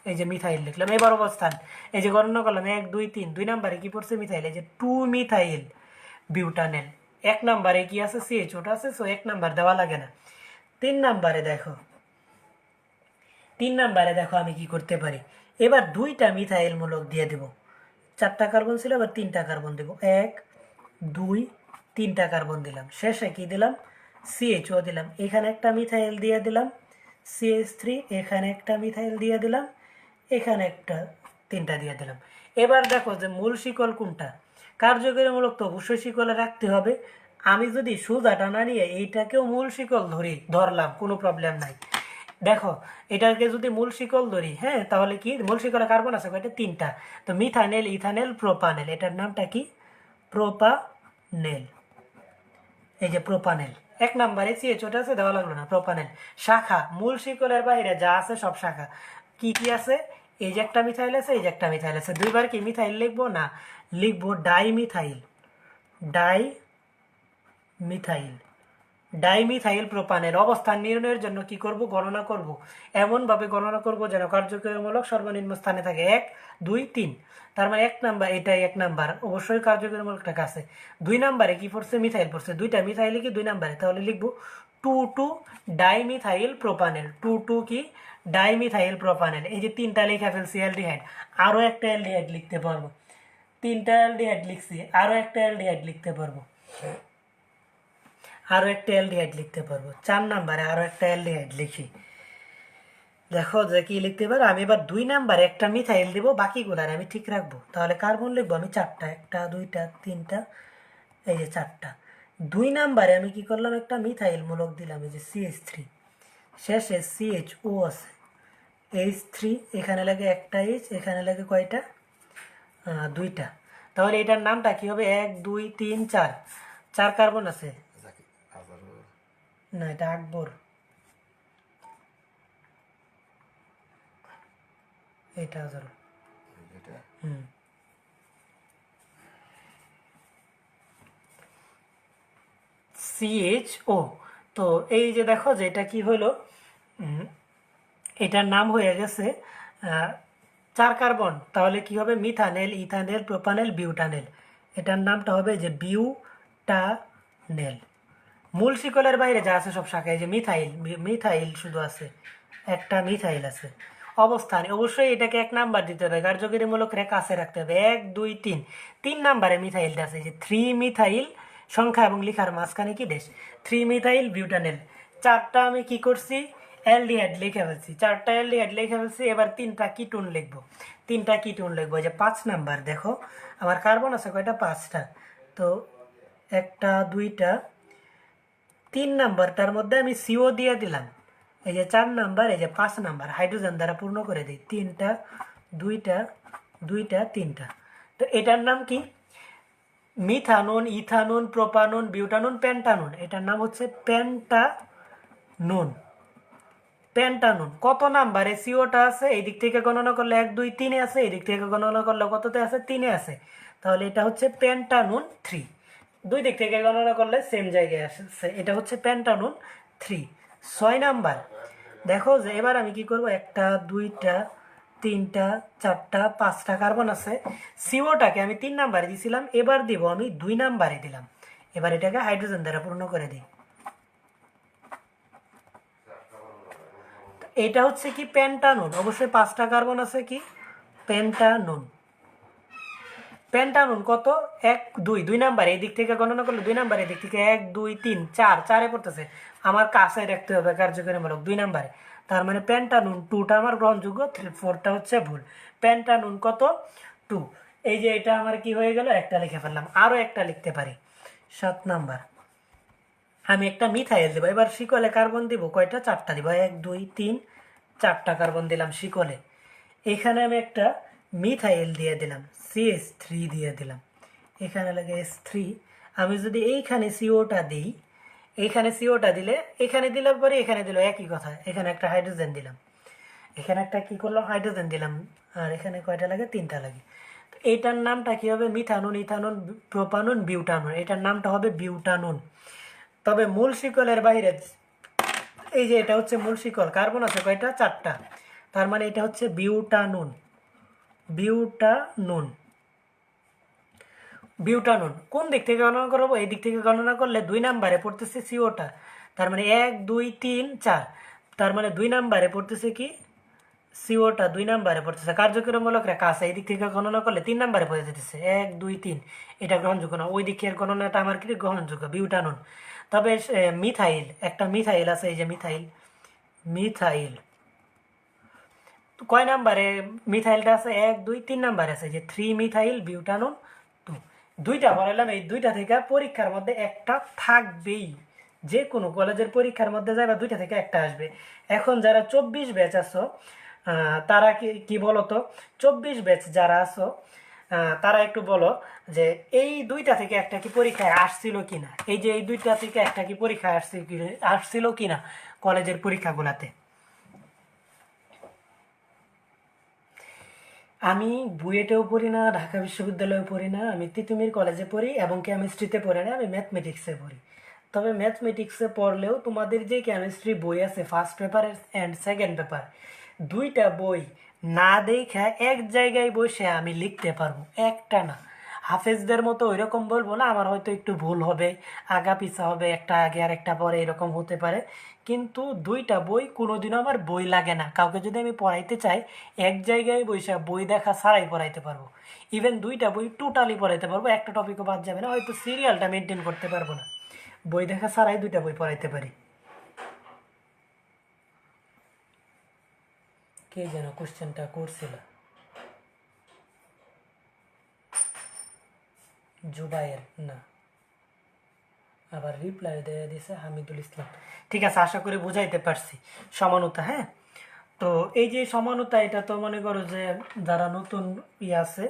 এই যে মিথাইল লিখলাম। এবার অবস্থান, এই যে গণনা করলাম 1 2 3, 2 নাম্বারে কি পড়ছে মিথাইল, এই যে 2 মিথাইল বিউটানেল। 1 নাম্বারে কি আছে সিএইচ ওটা আছে, সো 1 নাম্বার দেওয়া লাগে না। 3 নাম্বারে দেখো, 3 নাম্বারে দেখো আমি কি করতে পারি, এবার 2টা মিথাইল মূলক দিয়ে দেব। 4টা কার্বন ছিল, এবার 3টা কার্বন দেব, 1 2 3টা কার্বন দিলাম, শেষে কি দিলাম সিএইচও দিলাম, এখানে একটা মিথাইল দিয়ে দিলাম CH3, এখানে একটা মিথাইল দিয়ে দিলাম, এখানে একটা 3টা দিয়ে দিলাম। এবার দেখো যে মূল শিকল কোনটা, কার্যকরীমূলক তো অবশ্যই শিকলে রাখতে হবে। আমি যদি সোজাটা না নিয়ে এইটাকেও মূল শিকল ধরলাম, কোনো প্রবলেম নাই। দেখো এটাকে যদি মূল শিকল ধরি, হ্যাঁ, তাহলে কি মূল শিকলে কার্বন আছে কয়টা 3টা, তো মিথানেল ইথানেল প্রোপানেল, এটার নামটা কি প্রোপানেল। এই যে প্রোপানেল 1 নাম্বারে সিএইচ ওটা আছে, দেওয়া লাগলো না, প্রোপানেল। শাখা মূল শিকলের বাইরে যা আছে সব শাখা, কি কি আছে, এই যে একটা মিথাইল আছে, এই যে একটা মিথাইল আছে, দুইবার কি মিথাইল লিখবো না, লিখবো ডাইমিথাইল, ডাই মিথাইল, ডাইমিথাইল প্রোপানেল। অবস্থান নির্ণয়ের জন্য কি করব, গণনা করব, এমনভাবে গণনা করব যেন কার্যকরীমূলক সর্বনিম্ন স্থানে থাকে 1 2 3। তার মানে 1 নাম্বার, এটাই 1 নাম্বার, অবশ্যই কার্যকরীমূলকটা কাছে। 2 নাম্বারে কি পড়ছে মিথাইল পড়ছে, 2টা মিথাইল কি 2 নাম্বারে, তাহলে লিখব 2 2 ডাইমিথাইল প্রোপানেল, 2 2 কি ডাইমিথাইল প্রোপানেল। এই যে 3টা লেখা ফেলছি অ্যালডিহাইড, আরও একটা অ্যালডিহাইড লিখতে পারবো, 3টা অ্যালডিহাইড লিখছি, আরও একটা অ্যালডিহাইড লিখতে পারবো, আরও একটা অ্যালডিহাইড লিখতে পারবো। 4 নাম্বারে আরও একটা অ্যালডিহাইড লিখি, দেখো যে কি লিখতে পারো। আমি এবার 2 নাম্বারে একটা মিথাইল দেবো, বাকিগুলার আমি ঠিক রাখবো। তাহলে কার্বন লিখবো আমি 4টা, 1টা 2টা 3টা, এই যে 4টা। 2 নাম্বারে আমি কি করলাম, একটা মিথাইল মূলক দিলাম, এই যে CH3, শেষে CHO আছে, H3, এখানে লাগে একটা H, এখানে লাগে কয়টা 2টা। তাহলে এটার নামটা কি হবে, 1 2 3 4, 4 কার্বন আছে না, এটা আকবর, এটা হাজার, CHO। তো এই যে দেখো যে এটা কি হলো, এটার নাম হয়ে গেছে 4 কার্বন, তাহলে কি হবে মিথানেল ইথানেল প্রোপানেল বিউটানেল, এটার নামটা হবে যে বিউটানেল। মূল শিকলের বাইরে যা আছে সব শাখায়, যে মিথাইল, মিথাইল শুধু আছে, একটা মিথাইল আছে। অবস্থান অবশ্যই এটাকে 1 নাম্বার দিতে হবে, কার্যকরীমূলক রেখা কাছে রাখতে হবে, 1 2 3, 3 নাম্বারে মিথাইলটা আছে, যে 3 মিথাইল, সংখ্যা এবং লিখার মাঝখানে কি দেশ, 3 মিথাইল বিউটানেল। 4টা আমি কি করছি অ্যালডিহাইড লিখে ফেলছি, 4টা অ্যালডিহাইড লিখে ফেলছি। এবার 3টা কিটোন লিখবো, 3টা কিটোন লিখবো, যে 5 নাম্বার দেখো আমার কার্বন আছে কয়টা 5টা, তো 1টা 2টা 3 নাম্বারটার মধ্যে আমি সিও দিয়ে দিলাম, এই যে 4 নাম্বার, এই যে 5 নাম্বার হাইড্রোজেন দ্বারা পূর্ণ করে দিই, 3টা 2টা 2টা 3টা। তো এটার নাম কি মিথানোন ইথানোন প্রোপানোন বিউটানোন পেন্টানোন, এটার নাম হচ্ছে পেন্টানোন। পেন্টানোন কত নাম্বারে সিওটা আছে, এই দিক থেকে গণনা করলে 1 2 3 আছে, এই দিক থেকে গণনা করলে কততে আছে 3 আছে, তাহলে এটা হচ্ছে পেন্টানোন 3। দুই দিক থেকে গণনা করলে সেম জায়গায় আসছে, এটা হচ্ছে পেন্টানোন 3। 6 নাম্বার দেখো যে এবার আমি কি করব, 1টা 2টা 3টা 4টা 5টা কার্বন আছে, সিওটাকে আমি 3 নাম্বারে দিয়েছিলাম, এবার দিব আমি 2 নাম্বারে দিলাম, এবার এটাকে হাইড্রোজেন দ্বারা পূর্ণ করে দিই। এটা হচ্ছে কি পেন্টানোন, অবশ্যই 5টা কার্বন আছে কি পেন্টানোন। পেন্টানোন কত 1 2, 2 নাম্বার, এই দিক থেকে গণনা করলে 2 নাম্বার, এই দিক থেকে 1 2 3 4, 4-এ পড়তেছে, আমার কাছে রাখতে হবে কার্যকরীমূলক 2 নাম্বারে, তার মানে পেন্টানোন 2টা আমার গ্রহণযোগ্য, 4টা হচ্ছে ভুল। পেন্টানোন কত 2, এই যে এটা আমার কি হয়ে গেল, একটা লিখে ফেললাম, আরও একটা লিখতে পারি 7 নাম্বার, আমি একটা মিথাইল দেবো। এবার শিকলে কার্বন দিব কয়টা, 4টা দিব, 1 2 3 4টা কার্বন দিলাম শিকলে। এখানে আমি একটা মিথাইল দিয়ে দিলাম, CH3 দিয়ে দিলাম, এখানে লাগে S3। আমি যদি এইখানে সিওটা দিই, এইখানে সিওটা দিলে এখানে দিলে পরে এখানে দিল একই কথা, এখানে একটা হাইড্রোজেন দিলাম, এখানে একটা কি করলাম হাইড্রোজেন দিলাম, আর এখানে কয়টা লাগে 3টা লাগে। তো এইটার নামটা কি হবে? মিথানন, ইথানন, প্রোপানন, বিউটানন। এটার নামটা হবে বিউটানন। তবে মূল শিকলের বাইরে এই যে এটা হচ্ছে মূল শিকল, কার্বন আছে কয়টা? 4টা। তার মানে এটা হচ্ছে বিউটানন। বিউটানন বিউটানন কোন দিক থেকে গণনা করবো? এই দিক থেকে গণনা করলে 2 নাম্বারে পড়তেছে সিওটা, তার মানে 1 2 3 4, তার মানে 2 নাম্বারে পড়তেছে কি? সিওটা 2 নাম্বারে পড়তেছে। কার্যক্রমমূলক রেখা আছে, এই দিক থেকে গণনা করলে 3 নাম্বারে পড়ে যেতেছে 1 2 3, এটা গ্রহণযোগ্য না। ওই দিকের গণনাটা আমার কি গ্রহণযোগ্য? বিউটানন। তবে মিথাইল, একটা মিথাইল আছে, এই যে মিথাইল, মিথাইল তো কয় নাম্বারে মিথাইলটা আছে? 1 2 3 নাম্বারে আছে, যে 3 মিথাইল বিউটানন 2। দুইটা বলাইলাম, এই দুইটা থেকে পরীক্ষার মধ্যে একটা থাকবেই, যে কোনো কলেজের পরীক্ষার মধ্যে যাবে দুইটা থেকে একটা আসবে। এখন যারা 24 ব্যাচ আছো, তারা কি কি বলো তো? 24 ব্যাচ যারা আছো, তারা একটু বলো যে এই দুইটা থেকে একটা কি পরীক্ষায় আসছিল কিনা, এই যে এই দুইটা থেকে একটা কি পরীক্ষায় আসছিল কিনা কলেজের পরীক্ষাগুলাতে। আমি বুয়েটেও পড়ি না, ঢাকা বিশ্ববিদ্যালয়েও পড়ি না, আমি তিতুমির কলেজে পড়ি এবং কেমিস্ট্রিতে পড়ি না, আমি ম্যাথমেটিক্সে পড়ি। তবে ম্যাথমেটিক্সে পড়লেও তোমাদের যে কেমিস্ট্রি বই আছে first paper and second paper, দুইটা বই না দেখা এক জায়গায় বসে আমি লিখতে পারবো, একটা না। হাফেজদের মতো ওইরকম বলবো না, আমার হয়তো একটু ভুল হবে, আগা পিছা হবে, একটা আগে আর একটা পরে, এরকম হতে পারে। কিন্তু দুইটা বই কোনোদিনও আমার বই লাগে না। কাউকে যদি আমি পড়াইতে চাই, এক জায়গায় বসে বই দেখা ছাড়াই পড়াইতে পারবো। ইভেন দুইটা বই টোটালি পড়াইতে পারবো, একটা টপিকও বাদ যাবে না, হয়তো সিরিয়ালটা মেনটেন করতে পারবো না, বই দেখা ছাড়াই দুইটা বই পড়াইতে পারি। কে যেন কোশ্চেনটা করছিল? জুবাইর না, আবার রিপ্লাই দিয়ে দিয়েছে হামিদুল ইসলাম। ঠিক আছে, আশা করি বুঝাইতে পারছি। সমানতা, হ্যাঁ। তো এই যে সমানতা, এটা তো মনে করো যে যারা নতুন আছে,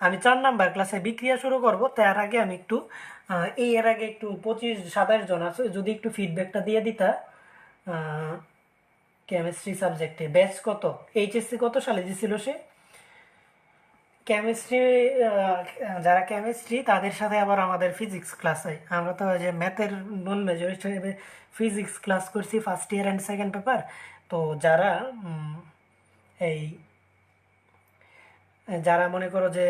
আমি 4 নাম্বার ক্লাসে বিক্রিয়া শুরু করব, তার আগে আমি একটু এর আগে একটু 25 27 জন আছে, যদি একটু ফিডব্যাকটা দিয়ে দিতা। কেমিস্ট্রি সাবজেক্টে ব্যাচ কত, এইচএসসি কত সালে দিছিল সে? কেমিস্ট্রি, যারা কেমিস্ট্রি তাদের সাথে আবার আমাদের ফিজিক্স ক্লাস হয়। আমরা তো যে ম্যাথের নন মেজর হিসেবে ফিজিক্স ক্লাস করছি first year and second paper. তো যারা এই যারা মনে করো যে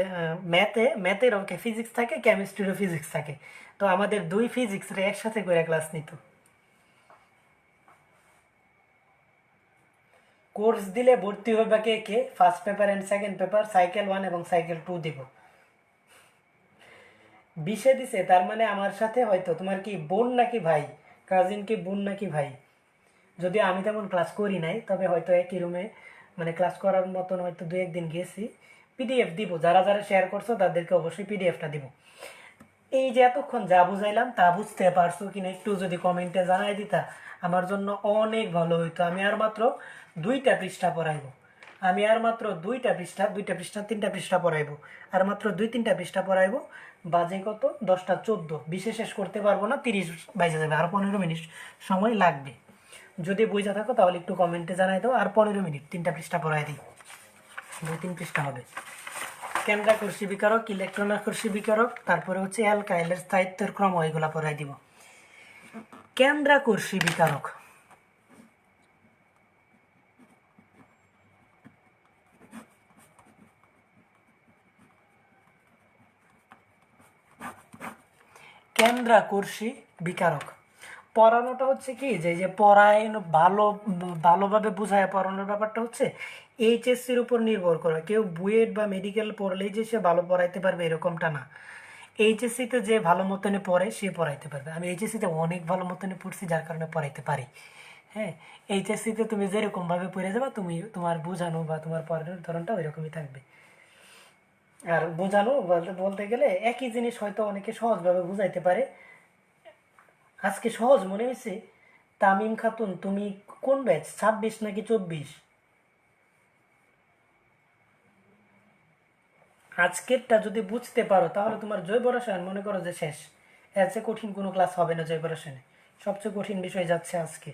ম্যাথেরও ফিজিক্স থাকে, কেমিস্ট্রিরও ফিজিক্স থাকে, তো আমাদের দুই ফিজিক্সের একসাথে করে ক্লাস নিত। কোর্স দিলে ভর্তি হবে কে কে? First paper and second paper, cycle 1 এবং সাইকেল 2 দিব। 20-এ দিছে, তার মানে আমার সাথে হয়তো তোমার কি বোন নাকি ভাই, কাজিন কি বোন নাকি ভাই? যদি আমি তেমন ক্লাস করি নাই, তবে হয়তো একই রুমে মানে ক্লাস করার মতন হয়তো 2-1 দিন গেছি। পিডিএফ দিব, যারা যারা শেয়ার করছো তাদেরকে অবশ্যই পিডিএফটা দিব। এই যে এতক্ষণ যা বুঝাইলাম তা বুঝতে পারছো কিনা একটু যদি কমেন্টে জানাই দিতা, আমার জন্য অনেক ভালো হইতো। আমি আর মাত্র 2টা পৃষ্ঠা পড়াইবো, আমি আর মাত্র 2টা পৃষ্ঠা 3টা পৃষ্ঠা পড়াইবো, আর মাত্র 2-3টা পৃষ্ঠা পড়াইবো। বাজে কত? 10টা 14, বিশেষ শেষ করতে পারবো না, 30 বাইজে যাবে, আর 15 মিনিট সময় লাগবে। যদি বুঝা থাকো তাহলে একটু কমেন্টে জানাই দাও, আর 15 মিনিট 3টা পৃষ্ঠা পড়াই দিই, 2-3 পৃষ্ঠা হবে। কেন্দ্রাকর্ষী বিকারক, ইলেকট্রনাকর্ষী বিকারক, তারপরে হচ্ছে অ্যালকাইলের স্থায়িত্বের ক্রম, এগুলা পড়াই দিব। কেন্দ্রাকর্ষী বিকারক, কেন্দ্রাকর্ষী বিকারক পড়ানোটা হচ্ছে কি, যে যে পড়ায় ভালোভাবে বুঝায় পড়ানোর ব্যাপারটা হচ্ছে এইচএসসির উপর নির্ভর করে। কেউ বুয়েট বা মেডিকেল পড়লেই যে সে ভালো পড়াইতে পারবে এরকমটা না। এইচএসসিতে যে ভালো মতনে পড়ে সে পড়াইতে পারবে। আমি এইচএসসিতে অনেক ভালো মতনে পড়ছি, যার কারণে পড়াইতে পারি। হ্যাঁ, এইচএসসিতে তুমি যেরকমভাবে পড়ে যাবা, তুমি তোমার বোঝানো বা তোমার পড়ানোর ধরনটা ওই রকমই থাকবে। আর বোঝানো বলতে বলতে গেলে একই জিনিস হয়তো অনেকে সহজভাবে বুঝাইতে পারে। আজকে সহজ মনে হয়েছে। তামিম খাতুন, তুমি কোন ব্যাচ, 26 নাকি 24? আজকেরটা যদি বুঝতে পারো তাহলে তোমার জৈব রসায়ন মনে করো যে শেষ। এর চেয়ে কঠিন কোনো ক্লাস হবে না জৈব রসায়নে, সবচেয়ে কঠিন বিষয় যাচ্ছে আজকে।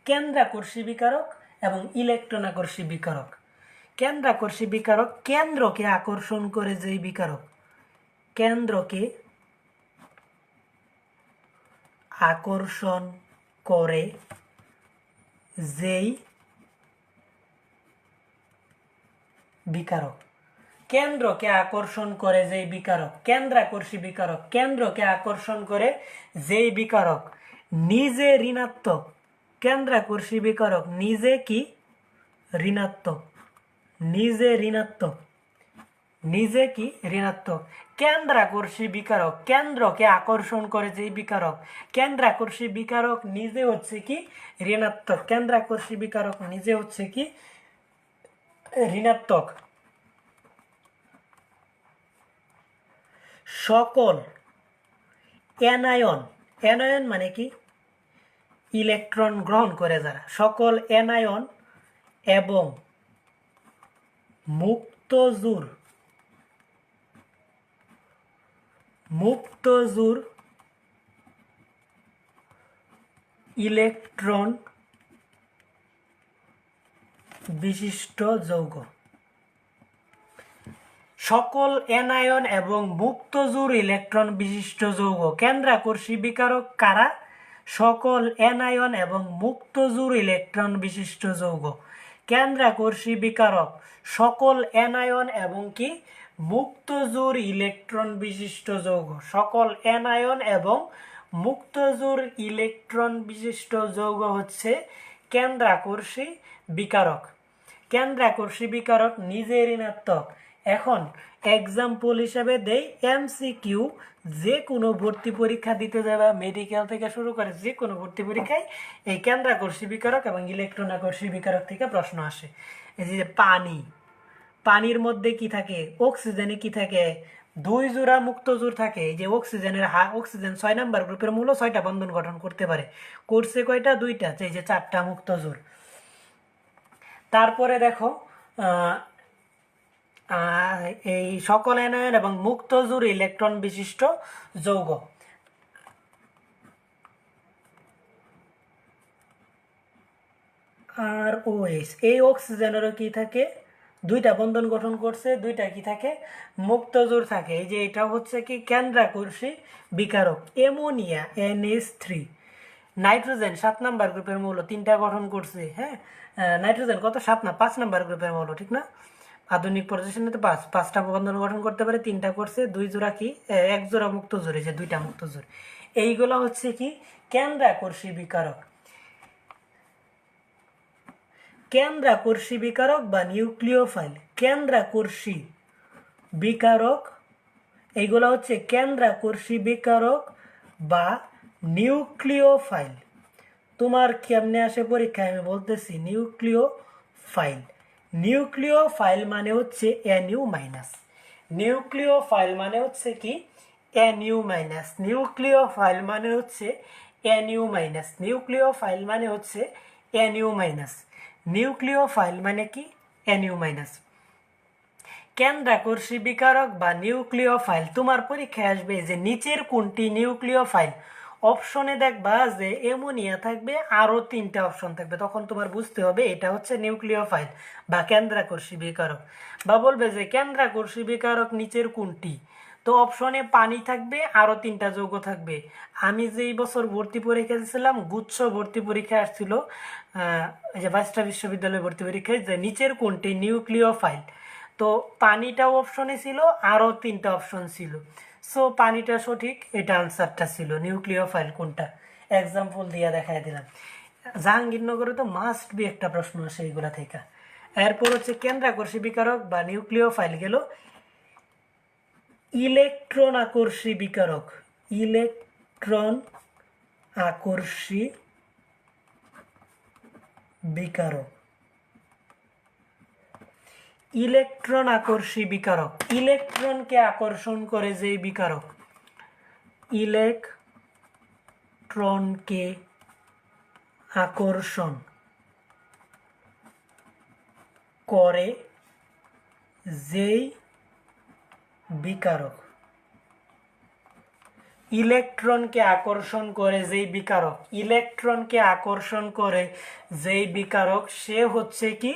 কেন্দ্রাকর্ষী বিকারক এবং ইলেকট্রনাকর্ষী বিকারক। কেন্দ্রাকর্ষী বিকারক কেন্দ্রকে আকর্ষণ করে যেই বিকারক, কেন্দ্রকে আকর্ষণ করে যেই বিকারক, কেন্দ্রকে আকর্ষণ করে যেই বিকারক, কেন্দ্রাকর্ষী বিকারক কেন্দ্রকে আকর্ষণ করে যেই বিকারক নিজে ঋণাত্মক, কেন্দ্রাকর্ষী বিকারক নিজে কি ঋণাত্মক, নিজে ঋণাত্মক, নিজে কি ঋণাত্মক। কেন্দ্রাকর্ষী বিকারক কেন্দ্রকে আকর্ষণ করে যেই বিকারক, কেন্দ্রাকর্ষী বিকারক নিজে হচ্ছে কি ঋণাত্মক, কেন্দ্রাকর্ষী বিকারক নিজে হচ্ছে কি ঋণাত্মক। সকল অ্যানায়ন, অ্যানায়ন মানে কি ইলেকট্রন গ্রহণ করে যারা, সকল অ্যানায়ন এবং মুক্তজোর, মুক্তজোর ইলেকট্রন বিশিষ্ট যৌগ, সকল অ্যানায়ন এবং মুক্তজোর ইলেকট্রন বিশিষ্ট যৌগ। কেন্দ্রাকর্ষী বিকারক কারা? সকল অ্যানায়ন এবং মুক্তজোর ইলেকট্রন বিশিষ্ট যৌগ। কেন্দ্রাকর্ষী বিকারক সকল অ্যানায়ন এবং কি মুক্তজোর ইলেকট্রন বিশিষ্ট যৌগ, সকল অ্যানায়ন এবং মুক্তজোর ইলেকট্রন বিশিষ্ট যৌগ হচ্ছে কেন্দ্রাকর্ষী বিকারক। কেন্দ্রাকর্ষী বিকারক নিজে ঋণাত্মক। এখন এক্সাম্পল হিসাবে দেই, এমসিকিউ যে কোনো ভর্তি পরীক্ষা দিতে যাবে, মেডিকেল থেকে শুরু করে যে কোনো ভর্তি পরীক্ষায় এই কেন্দ্রাকর্ষী বিকারক এবং ইলেকট্রনাকর্ষী বিকারক থেকে প্রশ্ন আসে। এই যে পানি, পানির মধ্যে কি থাকে, অক্সিজেনে কি থাকে, দুই জোড়া মুক্তজোর থাকে। এই যে অক্সিজেনের অক্সিজেন 6 নাম্বার গ্রুপের মূল 6টা বন্ধন গঠন করতে পারে, করছে কয়টা? 2টা, এই যে 4টা মুক্তজোর। তারপরে দেখো এই সকল অ্যানায়ন এবং মুক্তজোর ইলেকট্রন বিশিষ্ট যৌগ। আর ওএইচ, এই অক্সিজেনেরও কি থাকে? 2টা বন্ধন গঠন করছে, 2টা কি থাকে? মুক্তজোর থাকে। এই যে এটা হচ্ছে কি কেন্দ্রাকর্ষী বিকারক। অ্যামোনিয়া NH3, নাইট্রোজেন 7 নাম্বার গ্রুপের মৌল, 3টা গঠন করছে। হ্যাঁ, নাইট্রোজেন কত? 7 না 5 নাম্বার গ্রুপের মৌল, ঠিক না? আধুনিক পর্যায়ে 5টা বন্ধন গঠন করতে পারে, 3টা করছে, 2 জোড়া কি 1 জোড়া মুক্তজোর, এই যে 2টা মুক্তজোর। এইগুলো হচ্ছে কি কেন্দ্রাকর্ষী বিকারক। কেন্দ্রাকর্ষী বিকারক বা নিউক্লিওফাইল, কেন্দ্রাকর্ষী বিকারক এইগুলো হচ্ছে কেন্দ্রাকর্ষী বিকারক বা নিউক্লিওফাইল। তোমার কেমনে আসে পরীক্ষায় আমি বলতেছি, নিউক্লিওফাইল। নিউক্লিওফাইল মানে হচ্ছে NU মাইনাস, নিউক্লিওফাইল মানে হচ্ছে কি NU মাইনাস, নিউক্লিওফাইল মানে হচ্ছে NU মাইনাস, নিউক্লিওফাইল মানে হচ্ছে NU মাইনাস, নিউক্লিওফাইল মানে কি NU মাইনাস। কেন্দ্রাকর্ষী বিকারক বা নিউক্লিওফাইল তোমার পরীক্ষায় আসবে যে নিচের কোনটি নিউক্লিওফাইল। অপশনে দেখবা যে অ্যামোনিয়া থাকবে, আরও 3টা অপশন থাকবে, তখন তোমার বুঝতে হবে এটা হচ্ছে নিউক্লিওফাইল বা কেন্দ্রাকর্ষী বিকারক। বা বলবে যে কেন্দ্রাকর্ষী বিকারক নিচের কোনটি, তো অপশনে পানি থাকবে, আরও 3টা যৌগ থাকবে। আমি যেই বছর ভর্তি পরীক্ষা দিয়েছিলাম, গুচ্ছ ভর্তি পরীক্ষা আসছিল, এই যে বাইশটা বিশ্ববিদ্যালয় ভর্তি পরীক্ষায়, যে নিচের কোনটি নিউক্লিওফাইল, তো পানিটাও অপশনে ছিল, আরও 3টা অপশন ছিল। সো পানিটা সঠিক, এটা আনসারটা ছিল। নিউক্লিওফাইল কোনটা এক্সাম্পল দিয়ে দেখাই দিলাম। জাহাঙ্গীরনগরে তো মাস্ট বি একটা প্রশ্ন আসে এইগুলা থেকে। এরপর হচ্ছে কেন্দ্রাকর্ষী বিকারক বা নিউক্লিওফাইল গেল। ইলেকট্রন আকর্ষী বিকারক, ইলেকট্রন আকর্ষী বিকারক, ইলেকট্রন আকর্ষী বিকারক ইলেকট্রনকে আকর্ষণ করে যে বিকারক, ইলেকট্রনকে আকর্ষণ করে যেই বিকারক, ইলেকট্রনকে আকর্ষণ করে যেই বিকারক, ইলেকট্রনকে আকর্ষণ করে যেই বিকারক সে হচ্ছে কি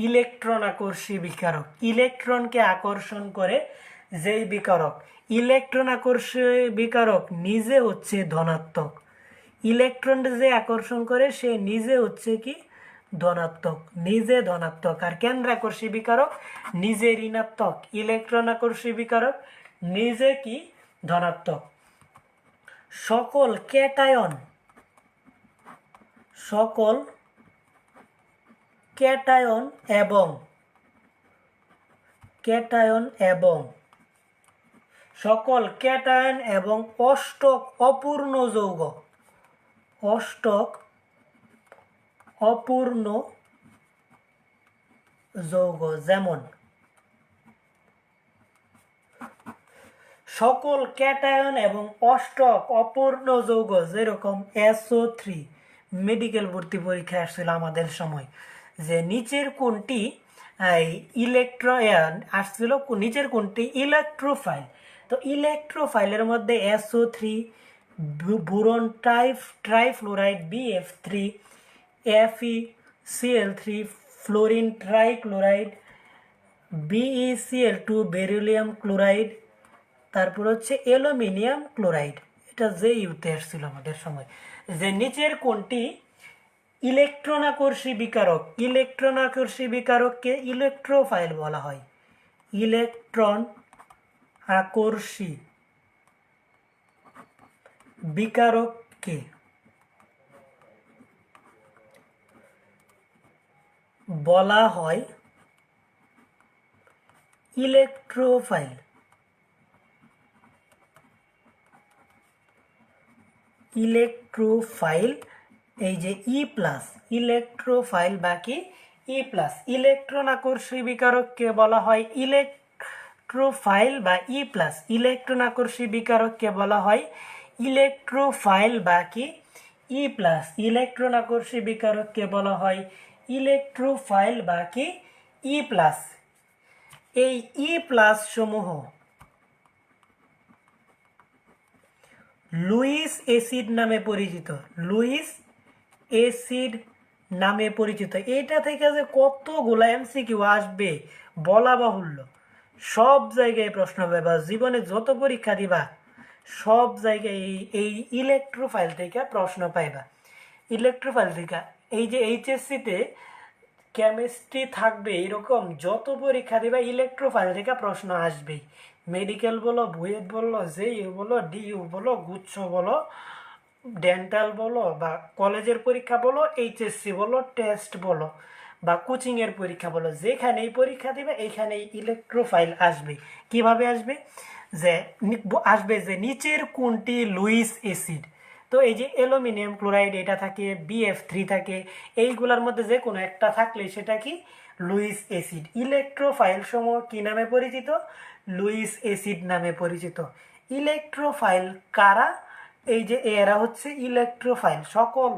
ইলেকট্রন আকর্ষী বিকারক। ইলেকট্রনকে আকর্ষণ করে যেই বিকারক, ইলেকট্রন আকর্ষী বিকারক নিজে হচ্ছে ধনাত্মক। ইলেকট্রন যে আকর্ষণ করে সে নিজে হচ্ছে কি ধনাত্মক, নিজে ধনাত্মক। আর কেন্দ্র আকর্ষী বিকারক নিজে ঋণাত্মক। ইলেকট্রন আকর্ষী বিকারক নিজে কি ধনাত্মক। সকল ক্যাটায়ন, সকল ক্যাটায়ন এবং সকল ক্যাটায়ন এবং অষ্টক অপূর্ণ যৌগ, অষ্টক অপূর্ণ যৌগ যেমন সকল ক্যাটায়ন এবং অষ্টক অপূর্ণ যৌগ যেরকম SO3, মেডিকেল ভর্তি পরীক্ষায় আসছিল আমাদের সময় যে নিচের কোনটি আসছিল, নিচের কোনটি ইলেকট্রোফাইল। তো ইলেকট্রোফাইলের মধ্যে SO3, boron trifluoride BF3, FeCl3, fluorine trichloride, BeCl2, beryllium chloride, তারপর হচ্ছে অ্যালুমিনিয়াম ক্লোরাইড। এটা যে ইউতে আসছিল আমাদের সময় যে নিচের কোনটি ইলেকট্রন আকর্ষী বিকারক। ইলেকট্রন আকর্ষী বিকারককে ইলেকট্রোফাইল বলা হয়। ইলেকট্রন আকর্ষী বিকারককে বলা হয় ইলেকট্রোফাইল। ইলেকট্রোফাইল এই যে E+, ইলেকট্রোফাইল বাকি E+। ইলেকট্রন আকর্ষী বিকারককে বলা হয় ইলেকট্রোফাইল বা E+। ইলেকট্রন আকর্ষী বিকারককে বলা হয় ইলেকট্রোফাইল বাকি E+। ইলেকট্রন আকর্ষী বিকারককে বলা হয় ইলেকট্রোফাইল বাকি E+। এই E+ সমূহ লুইস অ্যাসিড নামে পরিচিত। লুইস অ্যাসিড নামে পরিচিত। এটা থেকে যে কতগুলো MCQ আসবে বলা বাহুল্য। সব জায়গায় প্রশ্ন হবে বা জীবনে যত পরীক্ষা দিবা সব জায়গায় এই ইলেকট্রোফাইল থেকে প্রশ্ন পাইবা। ইলেকট্রোফাইল থেকে এই যে HSC-তে কেমিস্ট্রি থাকবে, এরকম যত পরীক্ষা দিবা ইলেকট্রোফাইল থেকে প্রশ্ন আসবেই। মেডিকেল বলো, বুয়েট বলো, JU বলো, DU বলো, গুচ্ছ বলো, ডেন্টাল বলো বা কলেজের পরীক্ষা বলো, HSC বলো, টেস্ট বলো বা কোচিংয়ের পরীক্ষা বলো, যেখানেই পরীক্ষা দিবে এইখানেই ইলেকট্রোফাইল আসবে। কিভাবে আসবে? আসবে যে নিচের কোনটি লুইস অ্যাসিড। তো এই যে অ্যালুমিনিয়াম ক্লোরাইড এটা থাকে, BF3 থাকে, এইগুলোর মধ্যে যে কোনো একটা থাকলে সেটা কি লুইস অ্যাসিড। ইলেকট্রোফাইল সমূহ কি নামে পরিচিত? লুইস অ্যাসিড নামে পরিচিত। ইলেকট্রোফাইল কারা? এই যে এরা হচ্ছে ইলেকট্রোফাইল। সকল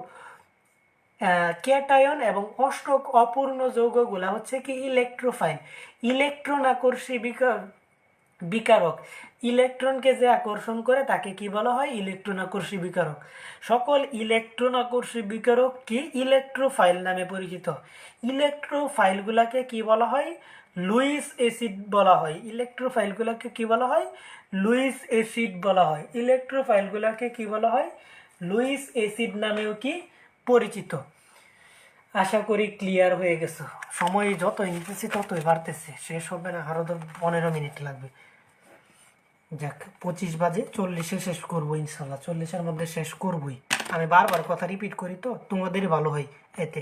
ক্যাটায়ন এবং অষ্টক অপূর্ণ যৌগগুলা হচ্ছে কি ইলেকট্রোফাইল। ইলেকট্রন আকর্ষী বিকারক, ইলেকট্রনকে যে আকর্ষণ করে তাকে কি বলা হয়? ইলেকট্রন আকর্ষী বিকারক। সকল ইলেকট্রন আকর্ষী বিকারক কি ইলেকট্রোফাইল নামে পরিচিত। ইলেকট্রোফাইলগুলাকে কি বলা হয়? লুইস অ্যাসিড বলা হয়। ইলেকট্রোফাইলগুলোকে কি বলা হয়? লুইস অ্যাসিড বলা হয়। ইলেকট্রোফাইলগুলোকে কি বলা হয়? লুইস অ্যাসিড নামেও কি পরিচিত। আশা করি ক্লিয়ার হয়ে গেছে। সময় যতই নিতেছি ততই বাড়তেছে, শেষ হবে না, আরো 15 মিনিট লাগবে। যাক, 25 বাজে, 40-এ শেষ করবো ইনশাল্লাহ। 40-এর মধ্যে শেষ করবই। আমি বারবার কথা রিপিট করি তো তোমাদেরই ভালো হয় এতে।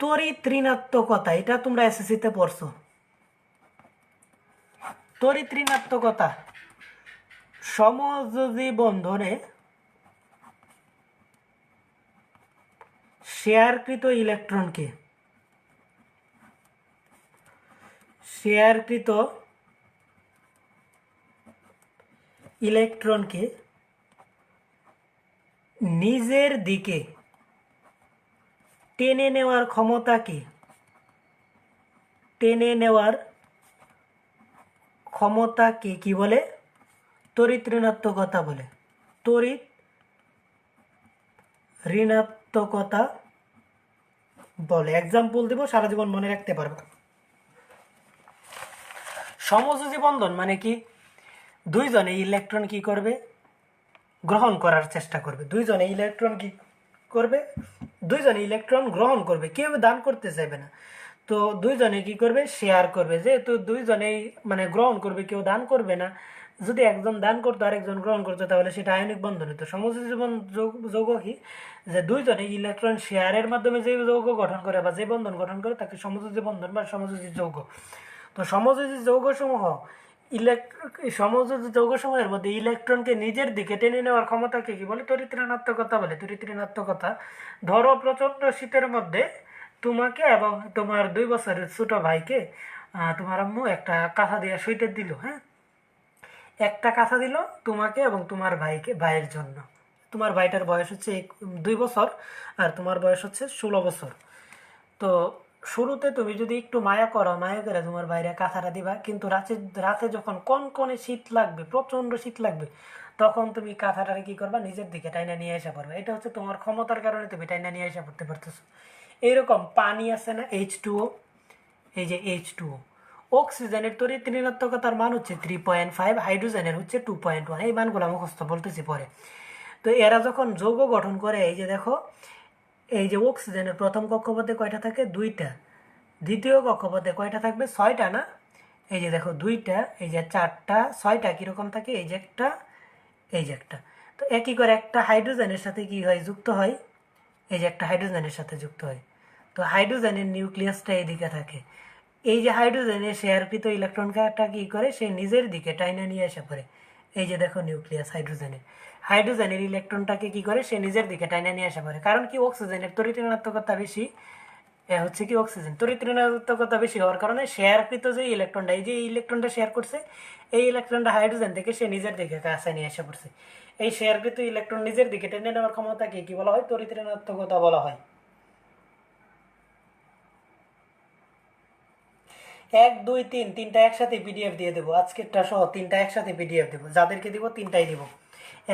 তড়িৎ ঋণাত্মকতা, এটা তোমরা SSC-তে পড়ছো। তড়িৎ ঋণাত্মকতা সমযোজী বন্ধনে শেয়ারকৃত ইলেকট্রনকে নিজের দিকে টেনে নেওয়ার ক্ষমতাকে কি বলে? তড়িৎ ঋণাত্মকতা বলে। তড়িৎ ঋণাত্মকতা বলে। এক্সাম্পল দেব, সারা জীবন মনে রাখতে পারবে। সমযোজী বন্ধন মানে কি? দুইজনে ইলেকট্রন কি করবে? গ্রহণ করার চেষ্টা করবে। দুইজনে ইলেকট্রন কি করবে? দুইজনে ইলেকট্রন গ্রহণ করবে, কেউ দান করতে চাইবে না। তো দুইজনে কি করবে? শেয়ার করবে। যেহেতু দুইজনেই মানে গ্রহণ করবে, কেউ দান করবে না, যদি একজন দান করতো আর একজন গ্রহণ করতো তাহলে সেটা আয়নিক বন্ধন হতো। সমযোজী যৌগ কি? যে দুইজনে ইলেকট্রন শেয়ারের মাধ্যমে যে যৌগ গঠন করে বা যে বন্ধন গঠন করে তাকে সমযোজী বন্ধন বা সমযোজী যৌগ। তো সমযোজী যৌগসমূহ সমযোজী যৌগসমূহের মধ্যে ইলেকট্রনকে নিজের দিকে টেনে নেওয়ার ক্ষমতাকে কি বলে? তড়িৎ ঋণাত্মকতা বলে। তড়িৎ ঋণাত্মকতা। ধরো প্রচন্ড শীতের মধ্যে তোমাকে এবং তোমার 2 বছরের ছোট ভাইকে তোমার আম্মু একটা কাঁথা দিয়ে সোয়েটার দিল। হ্যাঁ, একটা কাঁথা দিল তোমাকে এবং তোমার ভাইয়ের জন্য। তোমার ভাইটার বয়স হচ্ছে 2 বছর আর তোমার বয়স হচ্ছে 16 বছর। তো শুরুতে তুমি যদি একটু মায়া করো, মায়া করে তোমার বাইরে কাঁথাটা দিবা, কিন্তু রাতে যখন কনকনে শীত লাগবে, প্রচণ্ড শীত লাগবে, তখন তুমি কাঁথাটারে কি করবা? নিজের দিকে টাইনা নিয়ে আসা পারবে। এটা হচ্ছে তোমার ক্ষমতার কারণে তুমি টাইনা নিয়ে আসা পড়তে পারতেছো। এইরকম পানি আছে না, H2O, এই যে H2O, অক্সিজেনের তড়িৎ ঋণাত্মকতার মান হচ্ছে 3.5, হাইড্রোজেনের হচ্ছে 2.1। এই মানগুলো মুখস্থ বলতেছি পরে। তো এরা যখন যৌগ গঠন করে, এই যে দেখো, এই যে অক্সিজেনের প্রথম কক্ষপথে কয়টা থাকে? 2টা। দ্বিতীয় কক্ষপথে কয়টা থাকবে? 6টা না? এই যে দেখো 2টা, এই যে 4টা, 6টা কীরকম থাকে? এই যে একটা, এই যে একটা। তো একই করে একটা হাইড্রোজেনের সাথে কি হয়? যুক্ত হয়। এই যে একটা হাইড্রোজেনের সাথে যুক্ত হয়। তো হাইড্রোজেনের নিউক্লিয়াসটা এইদিকে থাকে। এই যে হাইড্রোজেনের শেয়ারকৃত ইলেকট্রনটা কি করে? সে নিজের দিকে টাইনা নিয়ে আসা পড়ে। এই যে দেখো নিউক্লিয়াস হাইড্রোজেনের ইলেকট্রনটাকে কি করে? সে নিজের দিকে টাইনা নিয়ে আসা পড়ে। কারণ কি? অক্সিজেনের তড়িৎ ঋণাত্মকতা বেশি। হচ্ছে কি, অক্সিজেন তড়িৎ ঋণাত্মকতা বেশি হওয়ার কারণে শেয়ারকৃত যে ইলেকট্রনটা, এই যে ইলেকট্রনটা শেয়ার করছে, এই ইলেকট্রনটা হাইড্রোজেন থেকে সে নিজের দিকে কাছে নিয়ে এসে পড়ছে। এই শেয়ারকৃত ইলেকট্রন নিজের দিকে টেনে নেওয়ার ক্ষমতাকে কি বলা হয়? তড়িৎ ঋণাত্মকতা বলা হয়। 1, 2, 3 তিনটা একসাথে পিডিএফ দিয়ে দেবো। আজকেরটা সহ তিনটা একসাথে পিডিএফ দেবো। যাদেরকে দিব তিনটাই দিব।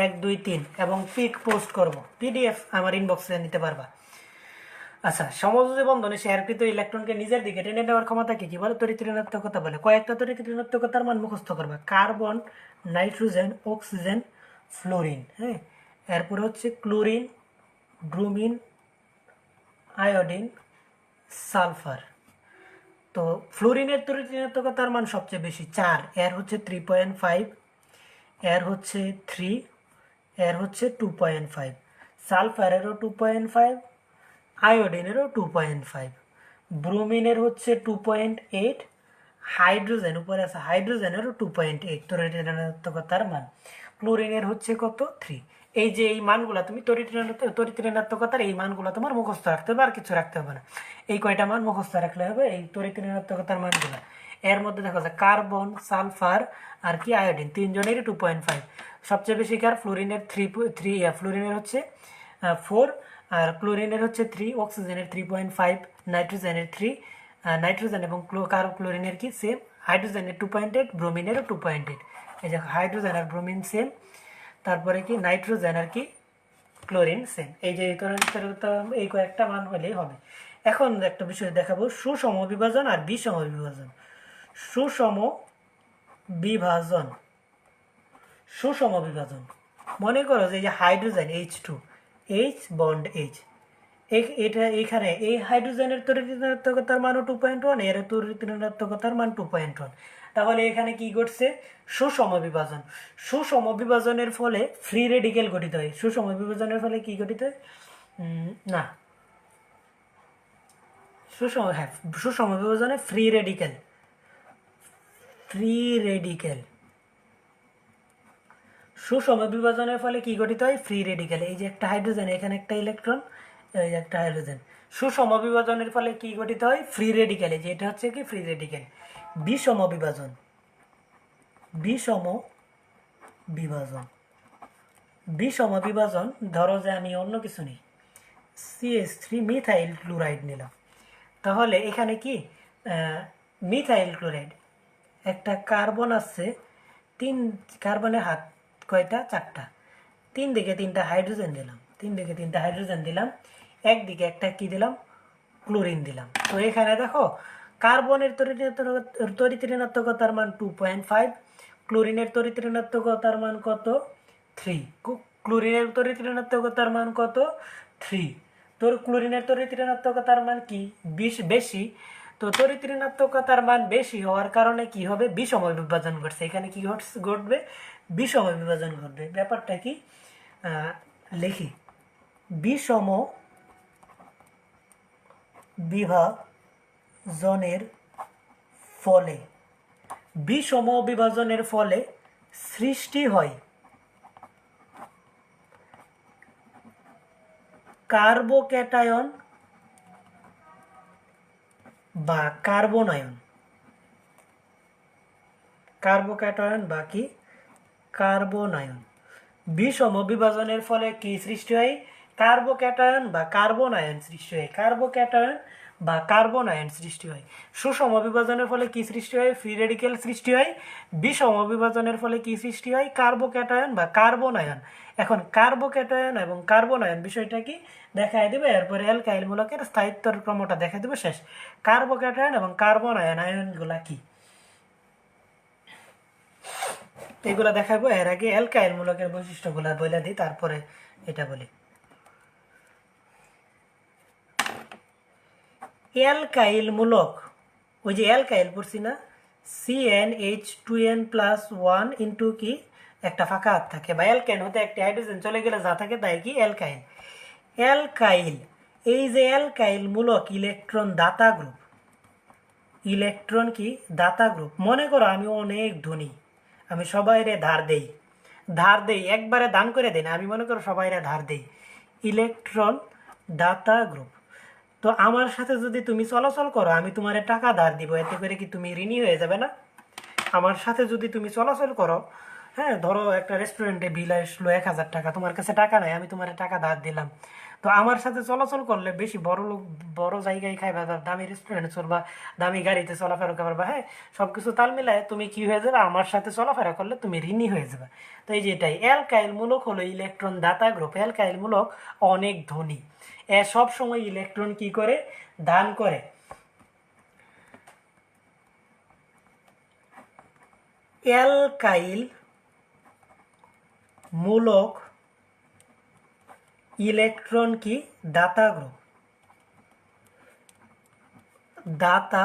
1, 2, 3 এবং পিক পোস্ট করব। পিডিএফ আমার ইনবক্সে নিতে পারবা। আচ্ছা, সমযোজী বন্ধনে শেয়ারকৃত ইলেকট্রনকে নিজের দিকে টেনে নেওয়ার ক্ষমতাকে কি বলে? তড়িৎ ঋণাত্মকতা বলে। কয়েকটা তড়িৎ ঋণাত্মকতার মান মুখস্থ করবা। Carbon, nitrogen, oxygen, fluorine. হ্যাঁ, এরপরে হচ্ছে ক্লোরিন, ব্রোমিন, আয়োডিন, সালফার। তো ফ্লোরিনের তড়িৎ ঋণাত্মকতার মান সবচেয়ে বেশি, 4। এর হচ্ছে 3.5, এর হচ্ছে 3, এর হচ্ছে 2.5। সালফারেরও 2.5, আয়োডিনেরও 2.5, ব্রোমিনের হচ্ছে 2.8, হাইড্রোজেন উপরে আছে, হাইড্রোজেনেরও 2.8 তড়িৎ ঋণাত্মকতার মান। ক্লোরিনের হচ্ছে কত? 3। এই যে এই মানগুলো তুমি তড়িৎ ঋণাত্মকতার এই মানগুলো তোমার মুখস্থ রাখতে হবে, আর কিছু রাখতে হবে না। এই কয়টা মান মুখস্থ রাখলে হবে, এই তড়িৎ ঋণাত্মকতার মানগুলো। এর মধ্যে দেখা যায় কার্বন, সালফার আর কি আয়োডিন, তিনজনেরই 2.5। সবচেয়ে বেশি কার? ফ্লোরিনের ফ্লোরিনের হচ্ছে 4, আর ক্লোরিনের হচ্ছে 3, অক্সিজেনের 3.5, নাইট্রোজেনের 3, নাইট্রোজেন এবং ক্লোরিনের কি সেম, হাইড্রোজেনের 2.8, ব্রোমিনেরও 2.8। এই যে হাইড্রোজেন আর ব্রোমিন সেম। তারপরে কি নাইট্রোজেন আর কি ক্লোরিন সেম। এই যে এই কয়েকটা মান হলেই হবে। এখন একটা বিষয় দেখাবো, সুষম বিভাজন আর বিষম বিভাজন। সুষম বিভাজন, সুষম বিভাজন। মনে করো যে এই যে hydrogen H2, H bond H, এটা এখানে এই হাইড্রোজেনের তড়িৎ ঋণাত্মকতার মানও 2.1, এর তড়িৎ ঋণাত্মকতার মান 2.1। তাহলে এখানে কি ঘটছে? সুষম বিভাজন। সুষম বিভাজনের ফলে ফ্রি রেডিকেল গঠিত হয়। সুষম বিভাজনের ফলে কি গঠিত হয়? না, সুষম বিভাজনে ফ্রি রেডিকেল, সুষম বিভাজনের ফলে কি গঠিত হয়? Free radical. এই যে একটা হাইড্রোজেন, এখানে একটা ইলেকট্রন, এই যে একটা হাইড্রোজেন। সুষম বিভাজনের ফলে কি গঠিত হয়? Free radical. এই যে এটা হচ্ছে কি ফ্রি রেডিকেল। বিষম বিভাজন, বিষম বিভাজন, বিষম বিভাজন। ধরো যে আমি অন্য কিছু নিই, CH3 মিথাইল ক্লোরাইড নিলাম। তাহলে এখানে কি মিথাইল ক্লোরাইড, একটা কার্বন আছে, 3 কার্বনের হাত কয়টা? 4টা। 3 দিকে 3টা হাইড্রোজেন দিলাম, 3 দিকে 3টা হাইড্রোজেন দিলাম, একদিকে একটা কি দিলাম? ক্লোরিন দিলাম। তো এখানে দেখো কার্বনের তড়িৎ-ঋণাত্মকতার মান 2.5, ক্লোরিনের তড়িৎ-ঋণাত্মকতার মান কত? 3। ক্লোরিনের তড়িৎ-ঋণাত্মকতার মান কত? 3। তোর ক্লোরিনের তড়িৎ-ঋণাত্মকতার মান কি? বেশি। তো তড়িৎ-ঋণাত্মকতার মান বেশি হওয়ার কারণে কি হবে? বিষম বিভাজন ঘটছে। এখানে কি ঘটবে? বিষম বিভাজন ঘটবে। ব্যাপারটা কি? লিখি, বিষম বিভাজনের ফলে, বিষম বিভাজনের ফলে সৃষ্টি হয় কার্বোক্যাটায়ন বা কার্বনায়ন। কার্বোক্যাটায়ন বা কি? কার্বনায়ন। বিষম বিভাজনের ফলে কি সৃষ্টি হয়? কার্বোক্যাটায়ন বা কার্বনায়ন সৃষ্টি হয়। কার্বোক্যাটায়ন বা কার্বনায়ন সৃষ্টি হয়। সুষম বিভাজনের ফলে কি সৃষ্টি হয়? ফ্রি রেডিক্যাল সৃষ্টি হয়। বিষম বিভাজনের ফলে কি সৃষ্টি হয়? কার্বোক্যাটায়ন বা কার্বনায়ন। এখন কার্বোক্যাটায়ন এবং কার্বনায়ন বিষয়টা কি দেখায় দেবে, এরপরে অ্যালকাইল মূলকের স্থায়িত্বর ক্রমটা দেখা দেবে, শেষ। কার্বোক্যাটায়ন এবং কার্বনায়ন আয়নগুলা কি এগুলা দেখাবো। এর আগে অ্যালকাইল মূলকের বৈশিষ্ট্যগুলা বলে দিই, তারপরে এটা বলি। অ্যালকাইল মূলক, ওই যে অ্যালকাইল পড়ছি না, CnH2n+1 ইন্টু কি একটা ফাঁকা হাত থাকে, বা অ্যালকাইল হতে একটি হাইড্রোজেন চলে গেলে যা থাকে তাই কি? অ্যালকাইল। অ্যালকাইল, এই যে অ্যালকাইল মূলক ইলেকট্রন দাতা গ্রুপ, ইলেকট্রন কি দাতা গ্রুপ। মনে করো আমি অনেক ধনী, আমি সবাইরে ধার দেই, একবারে দান করে দেই না, আমি মনে করো সবাইরে ধার দেই, ইলেকট্রন দাতা গ্রুপ। তো আমার সাথে যদি তুমি চলাচল করো, আমি তোমার টাকা ধার দিব, এতে করে কি তুমি ঋণী হয়ে যাবে না? আমার সাথে যদি তুমি চলাচল করো, হ্যাঁ, ধরো একটা রেস্টুরেন্টে বিল আসলো 1,000 টাকা, তোমার কাছে টাকা নাই, আমি তোমার টাকা ধার দিলাম। তো আমার সাথে চলাচল করলে বেশি বড় লোক, বড় জায়গায় খাইবা, দামি রেস্টুরেন্টে চলবা, দামি গাড়িতে চলাফেরা করবা, হ্যাঁ, সবকিছু তাল মিলায় তুমি কি হয়ে যাবে? আমার সাথে চলাফেরা করলে তুমি ঋণী হয়ে যাবে। তো এই যে এটাই অ্যালকাইল মূলক হলো ইলেকট্রন দাতা গ্রুপ। অ্যালকাইল মূলক অনেক ধনী, এ সব সময় ইলেকট্রন কি করে? দান করে। অ্যালকাইল মূলক ইলেকট্রন কি? দাতা গ্রুপ, দাতা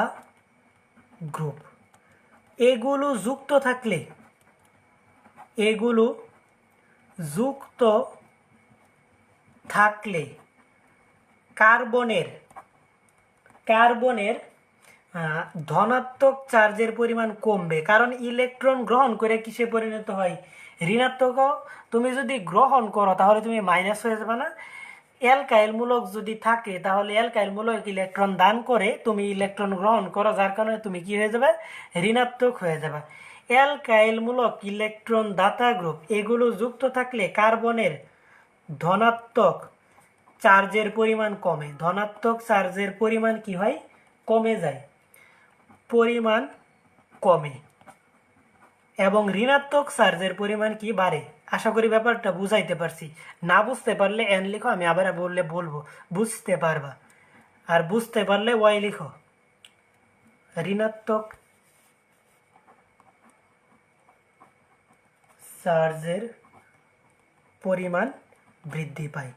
গ্রুপ। এগুলো যুক্ত থাকলে, এগুলো যুক্ত থাকলে কার্বনের, কার্বনের ধনাত্মক চার্জের পরিমাণ কমবে, কারণ ইলেকট্রন গ্রহণ করে কিসে পরিণত হয়? ঋণাত্মক। তুমি যদি গ্রহণ করো তাহলে তুমি মাইনাস হয়ে যাবে না? অ্যালকাইল মূলক যদি থাকে তাহলে অ্যালকাইল মূলক ইলেকট্রন দান করে, তুমি ইলেকট্রন গ্রহণ করো, যার কারণে তুমি কি হয়ে যাবে? ঋণাত্মক হয়ে যাবে। অ্যালকাইল মূলক ইলেকট্রন দাতা গ্রুপ এগুলো যুক্ত থাকলে কার্বনের ধনাত্মক চার্জের পরিমাণ কমে। ধনাত্মক চার্জের পরিমাণ কি হয়? কমে যায়, পরিমাণ কমে। এবং ঋণাত্মক চার্জের পরিমাণ কি? বাড়ে। আশা করি ব্যাপারটা বুঝাইতে পারছি। না বুঝতে পারলে এন লিখো, আমি আবার বলবো, বুঝতে পারবা। আর বুঝতে পারলে ওয়াই লিখো। ঋণাত্মক চার্জের পরিমাণ বৃদ্ধি পায়।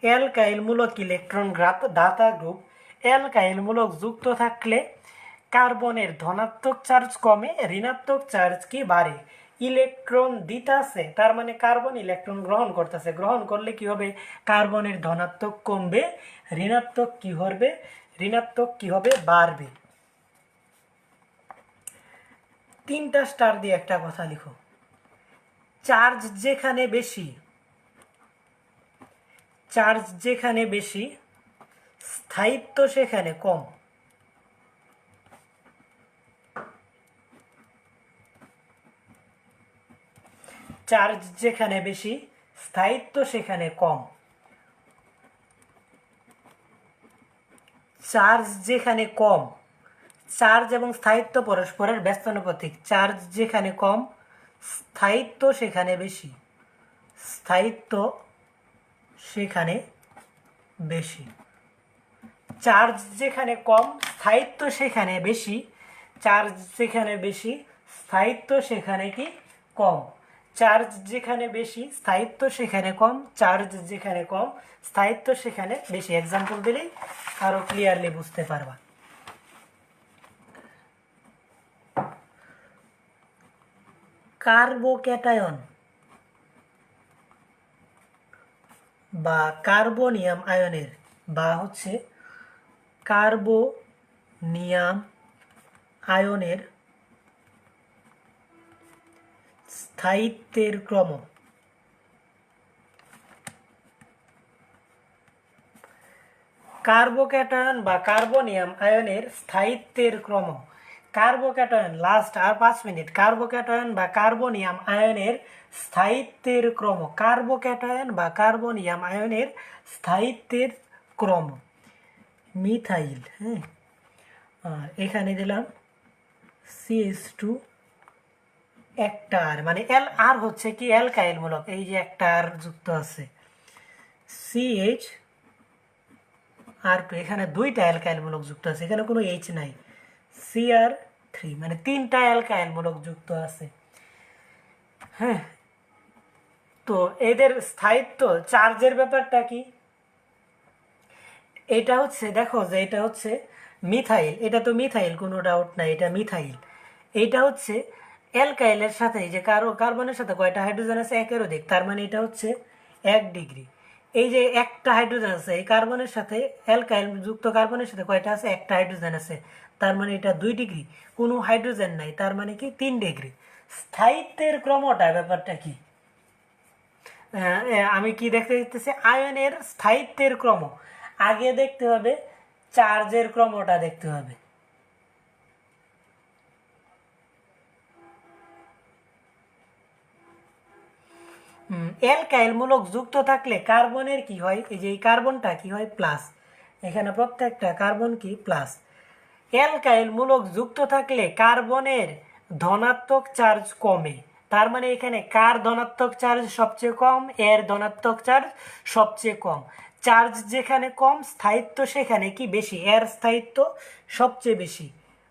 অ্যালকাইল মূলক ইলেকট্রন দাতা গ্রুপ, অ্যালকাইল মূলক যুক্ত থাকলে কার্বনের ধনাত্মক চার্জ কমে, ঋণাত্মক চার্জ কি? বাড়ে। ইলেকট্রন দিতেছে, তার মানে কার্বন ইলেকট্রন গ্রহণ করতেছে, গ্রহণ করলে কি হবে? কার্বনের ধনাত্মক কমবে, ঋণাত্মক কি হবে? ঋণাত্মক কি হবে? বাড়বে। 3টা স্টার দিয়ে একটা কথা লিখো। চার্জ যেখানে বেশি, চার্জ যেখানে বেশি, স্থায়িত্ব সেখানে কম। চার্জ যেখানে বেশি, স্থায়িত্ব সেখানে কম। চার্জ যেখানে কম, চার্জ এবং স্থায়িত্ব পরস্পরের ব্যস্তানুপাতিক। চার্জ যেখানে কম, স্থায়িত্ব সেখানে বেশি। স্থায়িত্ব সেখানে বেশি। চার্জ যেখানে কম, স্থায়িত্ব সেখানে বেশি। চার্জ যেখানে বেশি, স্থায়িত্ব সেখানে কি কম। চার্জ যেখানে বেশি, স্থায়িত্ব সেখানে কম। চার্জ যেখানে কম, স্থায়িত্ব সেখানে বেশি। এক্সাম্পল দিলেই আরো ক্লিয়ারলি বুঝতে পারবা। কার্বোক্যাটায়ন বা কার্বনিয়াম আয়নের বা হচ্ছে কার্বনিয়াম আয়নের স্থায়িত্বের ক্রম। কার্বোক্যাটায়ন বা কার্বনিয়াম আয়নের স্থায়িত্বের ক্রম। কার্বোক্যাটায়ন, লাস্ট আর 5 মিনিট। কার্বোক্যাটায়ন বা কার্বনিয়াম আয়নের স্থায়িত্বের ক্রম। কার্বোক্যাটায়ন বা কার্বনিয়াম আয়নের স্থায়িত্বের ক্রম। মিথাইল, হ্যাঁ, আর এখানে দিলাম CH2 একটা আর, মানে এল আর হচ্ছে কি অ্যালকাইল মূলক, এই যে একটা আর যুক্ত আছে CH আর টু, এখানে দুইটা অ্যালকাইল মূলক যুক্ত আছে, এখানে কোনো এইচ নাই। Cr3, মানে তিনটা অ্যালকাইল মূলক যুক্ত আছে। হ্যাঁ, তো এদের স্থায়িত্ব চার্জের ব্যাপারটা কি, এটা হচ্ছে দেখো যে এটা হচ্ছে মিথাইল, এটা তো মিথাইল, কোনো ডাউট নাই, এটা মিথাইল। এইটা হচ্ছে অ্যালকাইলের সাথে, এই যে কার্বনের সাথে কয়টা হাইড্রোজেন আছে, একের অধিক, তার মানে এটা হচ্ছে 1 ডিগ্রি। এই যে একটা হাইড্রোজেন আছে, এই কার্বনের সাথে অ্যালকাইল যুক্ত কার্বনের সাথে কয়টা আছে, একটা হাইড্রোজেন আছে, তার মানে এটা 2 ডিগ্রি। কোনো হাইড্রোজেন নাই, তার মানে কি 3 ডিগ্রি। স্থায়িত্বের ক্রমটা ব্যাপারটা কি, আমি কি দেখতে দিতেছি, আয়নের স্থায়িত্বের ক্রম। আগে দেখতে হবে চার্জের ক্রমটা দেখতে হবে। অ্যালকাইল মূলক যুক্ত থাকলে কার্বনের কি হয়, এই যে এই কার্বনটা কি হয় প্লাস, এখানে প্রত্যেকটা কার্বন কি প্লাস। অ্যালকাইল মূলক যুক্ত থাকলে কার্বনের ধনাত্মক চার্জ কমে, তার মানে এখানে কার ধনাত্মক চার্জ সবচেয়ে কম, এর ধনাত্মক চার্জ সবচেয়ে কম। চার্জ যেখানে কম, স্থায়িত্ব সেখানে কি বেশি, এর স্থায়িত্ব সবচেয়ে বেশি।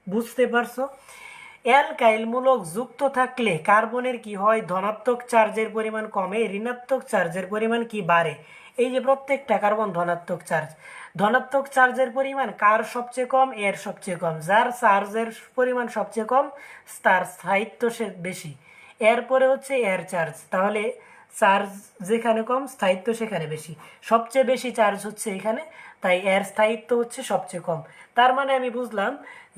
বুঝতে পারছো? অ্যালকাইল মূলক যুক্ত থাকলে কার্বনের কি হয়, ধনাত্মক চার্জের পরিমাণ কমে, ঋণাত্মক চার্জের পরিমাণ কি বাড়ে। এই যে প্রত্যেকটা কার্বন ধনাত্মক চার্জ, ধনাত্মক চার্জের পরিমাণ কার সবচেয়ে কম, এর সবচেয়ে কম। যার চার্জের পরিমাণ সবচেয়ে কম তার স্থায়িত্ব সে বেশি। এরপরে হচ্ছে এর চার্জ, তাহলে চার্জ যেখানে কম, স্থায়িত্ব সেখানে বেশি। সবচেয়ে বেশি চার্জ হচ্ছে এখানে, তাই এর স্থায়িত্ব হচ্ছে সবচেয়ে কম। তার মানে আমি বুঝলাম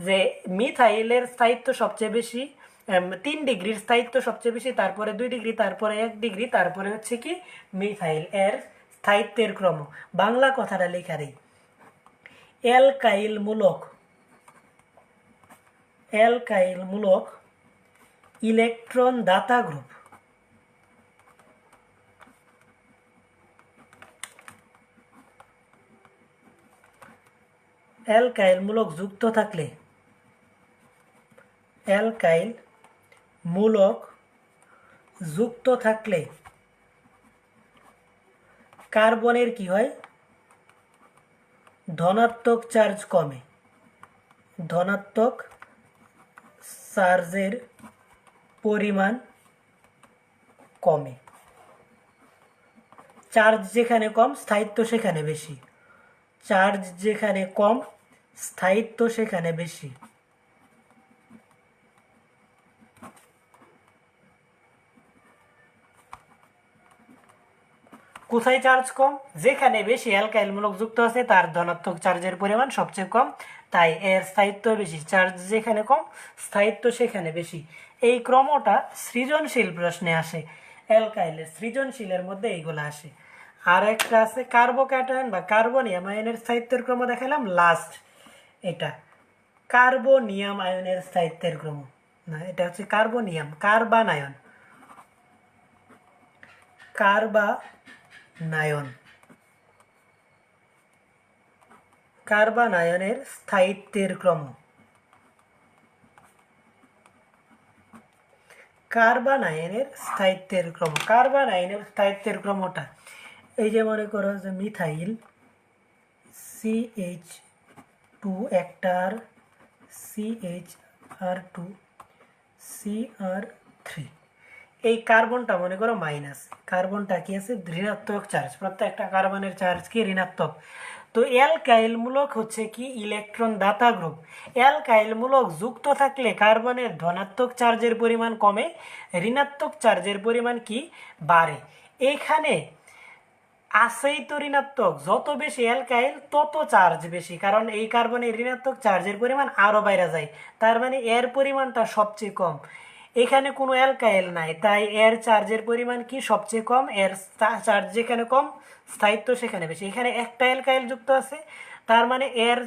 যে মিথাইলের স্থায়িত্ব সবচেয়ে বেশি, 3 ডিগ্রির স্থায়িত্ব সবচেয়ে বেশি, তারপরে 2 ডিগ্রি, তারপরে 1 ডিগ্রি, তারপরে হচ্ছে কি মিথাইল। এর স্থায়িত্বের ক্রম বাংলা কথাটা লেখা দেই। অ্যালকাইল মূলক ইলেকট্রন দাতা গ্রুপ। অ্যালকাইল মূলক যুক্ত থাকলে, অ্যালকাইল মূলক যুক্ত থাকলে কার্বনের কি হয়, ধনাত্মক চার্জ কমে, ধনাত্মক চার্জের পরিমাণ কমে। চার্জ যেখানে কম, স্থায়িত্ব সেখানে বেশি। চার্জ যেখানে কম, স্থায়িত্ব সেখানে বেশি। কোথায় চার্জ কম, যেখানে বেশি অ্যালকাইল মূলক যুক্ত আছে তার ধনাত্মক চার্জের পরিমাণ সবচেয়ে কম, তাই এর স্থায়িত্ব বেশি। চার্জ যেখানে কম, স্থায়িত্ব সেখানে বেশি। এই ক্রমটা সৃজনশীল প্রশ্নে আসে, অ্যালকাইলের সৃজনশীলের মধ্যে এইগুলো আসে। আর একটা আছে কার্বোক্যাটায়ন বা কার্বনিয়াম আয়নের স্থায়িত্বের ক্রম দেখালাম লাস্ট, এটা কার্বনিয়াম আয়নের স্থায়িত্বের ক্রম না, এটা হচ্ছে কার্বনিয়াম, কার্বানায়নের স্থায়িত্বের ক্রম। কার্বন আয়নের স্থায়িত্বের ক্রম। কার্বন আয়নের স্থায়িত্বের ক্রমটা এই যে মনে করো যে মিথাইল CH2 একটার CHR2 CR3, এই কার্বনটা মনে করো মাইনাস, কার্বনটা কি আছে ঋণাত্মক চার্জ, প্রত্যেকটা কার্বনের চার্জ কি ঋণাত্মক। তো অ্যালকাইল মূলক হচ্ছে কি ইলেকট্রন দাতা গ্রুপ। অ্যালকাইল মূলক যুক্ত থাকলে কার্বনের ধনাত্মক চার্জের পরিমাণ কমে, ঋণাত্মক চার্জের পরিমাণ কি বাড়ে। এখানে আছেই তো ঋণাত্মক, যত বেশি অ্যালকাইল তত চার্জ বেশি, কারণ এই কার্বনের ঋণাত্মক চার্জের পরিমাণ আরও বাইরে যায়, তার মানে এর পরিমাণটা সবচেয়ে কম। এখানে কোনো অ্যালকাইল নাই, তাই এর চার্জের পরিমাণ কি সবচেয়ে কম, এর চার্জ যেখানে কম স্থায়িত্ব সেখানে বেশি। এখানে একটা অ্যালকাইল যুক্ত আছে, তার মানে এর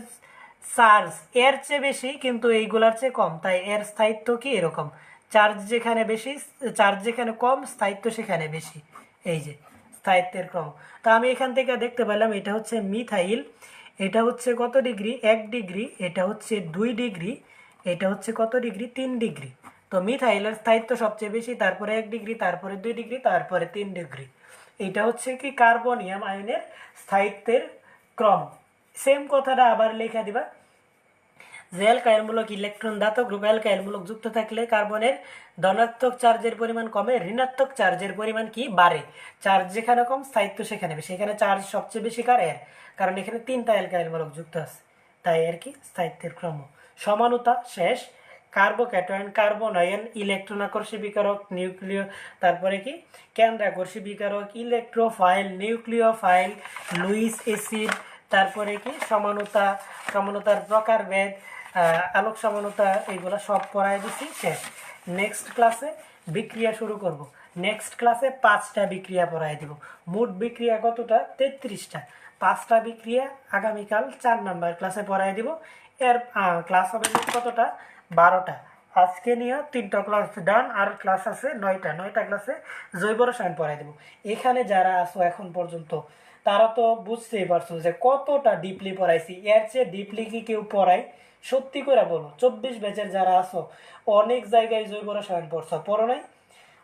চার্জ এর চেয়ে বেশি কিন্তু এইগুলার চেয়ে কম, তাই এর স্থায়িত্ব কি এরকম, চার্জ যেখানে বেশি চার্জ যেখানে কম স্থায়িত্ব সেখানে বেশি। এই যে স্থায়িত্বের ক্রম। তা আমি এখান থেকে দেখতে পেলাম এটা হচ্ছে মিথাইল, এটা হচ্ছে কত ডিগ্রি 1 ডিগ্রি, এটা হচ্ছে 2 ডিগ্রি, এটা হচ্ছে কত ডিগ্রি 3 ডিগ্রি। তো মিথাইলের স্থায়িত্ব সবচেয়ে বেশি, তারপরে 1 ডিগ্রি, তারপরে 2 ডিগ্রি, তারপরে 3 ডিগ্রি। এটা হচ্ছে কি কার্বনিয়াম আয়নের স্থায়িত্বের ক্রম। সেম কথাটা আবার লেখা দিবা যে অ্যালকাইলমূলক ইলেকট্রন ধাতব গ্রুপ অ্যালকাইলমূলক যুক্ত থাকলে কার্বনের ধনাত্মক চার্জের পরিমাণ কমে, ঋণাত্মক চার্জের পরিমাণ কি বাড়ে। চার্জ যেখানে কম স্থায়িত্ব সেখানে বেশি। এখানে চার্জ সবচেয়ে বেশি কার এর, কারণ এখানে 3টা অ্যালকাইলমূলক যুক্ত আছে, তাই আর কি স্থায়িত্বের ক্রম। সমানতা শেষ। কার্বোক্যাটায়ন, কার্বন আয়ন, ইলেকট্রন আকর্ষী বিকারক, নিউক্লিয়, তারপরে কি কেন্দ্রাকর্ষী বিকারক, ইলেকট্রোফাইল, নিউক্লিওফাইল, লুইস অ্যাসিড, তারপরে কি সমানতা, সমানতার প্রকারভেদ, আলোক সমানতা, এইগুলো সব পড়ায় দিছি, শেষ। নেক্সট ক্লাসে বিক্রিয়া শুরু করব। নেক্সট ক্লাসে 5টা বিক্রিয়া পড়ায় দিব। মোট বিক্রিয়া কতটা 33টা, 5টা বিক্রিয়া আগামীকাল 4 নাম্বার ক্লাসে পড়ায় দিব। এর ক্লাস হবে মোট কতটা 12টা। আজকে নিয়ে 3টা ক্লাস ডান, আর ক্লাস আছে 9টা ক্লাসে জৈব রসায়ন পড়াই দেবো। এখানে যারা আছো এখন পর্যন্ত তারা তো বুঝতেই পারছো যে কতটা ডিপলি পড়াইছি, এর চেয়ে ডিপলি কি কেউ পড়ায়? সত্যি করে বলো, 24 ব্যাচের যারা আছো অনেক জায়গায় জৈব রসায়ন পড়ছো, পড়ো নাই?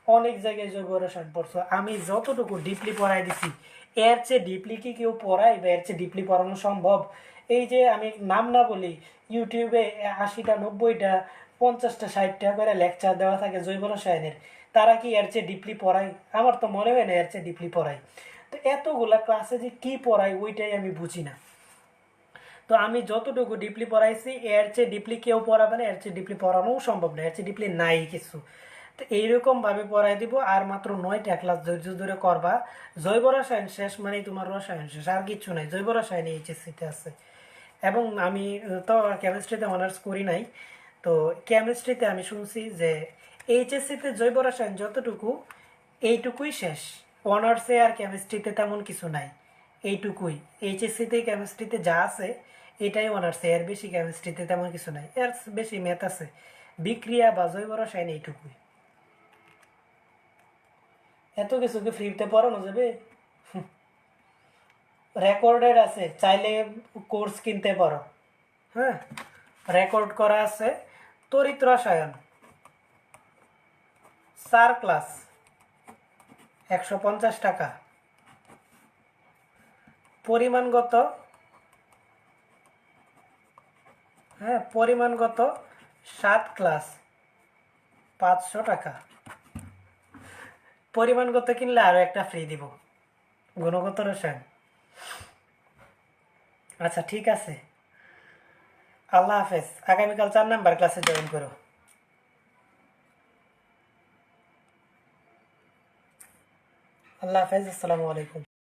অনেক জায়গায় জৈব রসায়ন পড়ছো। আমি যতটুকু ডিপলি পড়াই দিছি এর চেয়ে ডিপলি কি কেউ পড়ায়, বা এর চেয়ে ডিপলি পড়ানো সম্ভব? এই যে আমি নাম না বলি, ইউটিউবে 80টা 90টা 50টা 60টা করে লেকচার দেওয়া থাকে জৈব রসায়নের, তারা কি এর চেয়ে ডিপলি পড়ায়? আমার তো মনে হয় না এর চেয়ে ডিপলি পড়ায়। তো এতগুলা ক্লাসে যে কি পড়ায় ওইটাই আমি বুঝি না। তো আমি যতটুকু ডিপলি পড়াইছি এর চেয়ে ডিপলি কেউ পড়াবে না, এর চেয়ে ডিপলি পড়ানোও সম্ভব না, এর চেয়ে ডিপলি নাই কিছু। তো এইরকমভাবে পড়াই দিব। আর মাত্র 9টা ক্লাস ধৈর্য ধরে করবা। জৈব রসায়ন শেষ মানেই তোমার রসায়ন শেষ, আর কিছু নাই। জৈব রসায়ন এইচএসসিতে আছে। এবং আমি তো কেমিস্ট্রিতে অনার্স করি নাই, তো কেমিস্ট্রিতে আমি শুনছি যে এইচএসসিতে জৈব রসায়ন যতটুকু এইটুকুই শেষ, অনার্সে আর কেমিস্ট্রিতে তেমন কিছু নাই, এইটুকুই। এইচএসসিতে কেমিস্ট্রিতে যা আছে এটাই অনার্সে, এর বেশি কেমিস্ট্রিতে তেমন কিছু নাই, এর বেশি ম্যাথ আছে। বিক্রিয়া বা জৈব রসায়ন এইটুকুই। এত কিছু কি ফ্রিতে পড়ানো যাবে? রেকর্ডেড আছে, চাইলে কোর্স কিনতে পারো। হ্যাঁ, রেকর্ড করা আছে। তড়িৎ রসায়ন 4 ক্লাস 150 টাকা। পরিমাণগত, হ্যাঁ পরিমাণগত 7 ক্লাস 500 টাকা। পরিমাণগত কিনলে আরও একটা ফ্রি দিব, গুণগত রসায়ন। আচ্ছা ঠিক আছে, আল্লাহ হাফেজ। আগামীকাল 4 নাম্বার ক্লাসে জয়েন করো। আল্লাহ হাফেজ, আসসালামু আলাইকুম।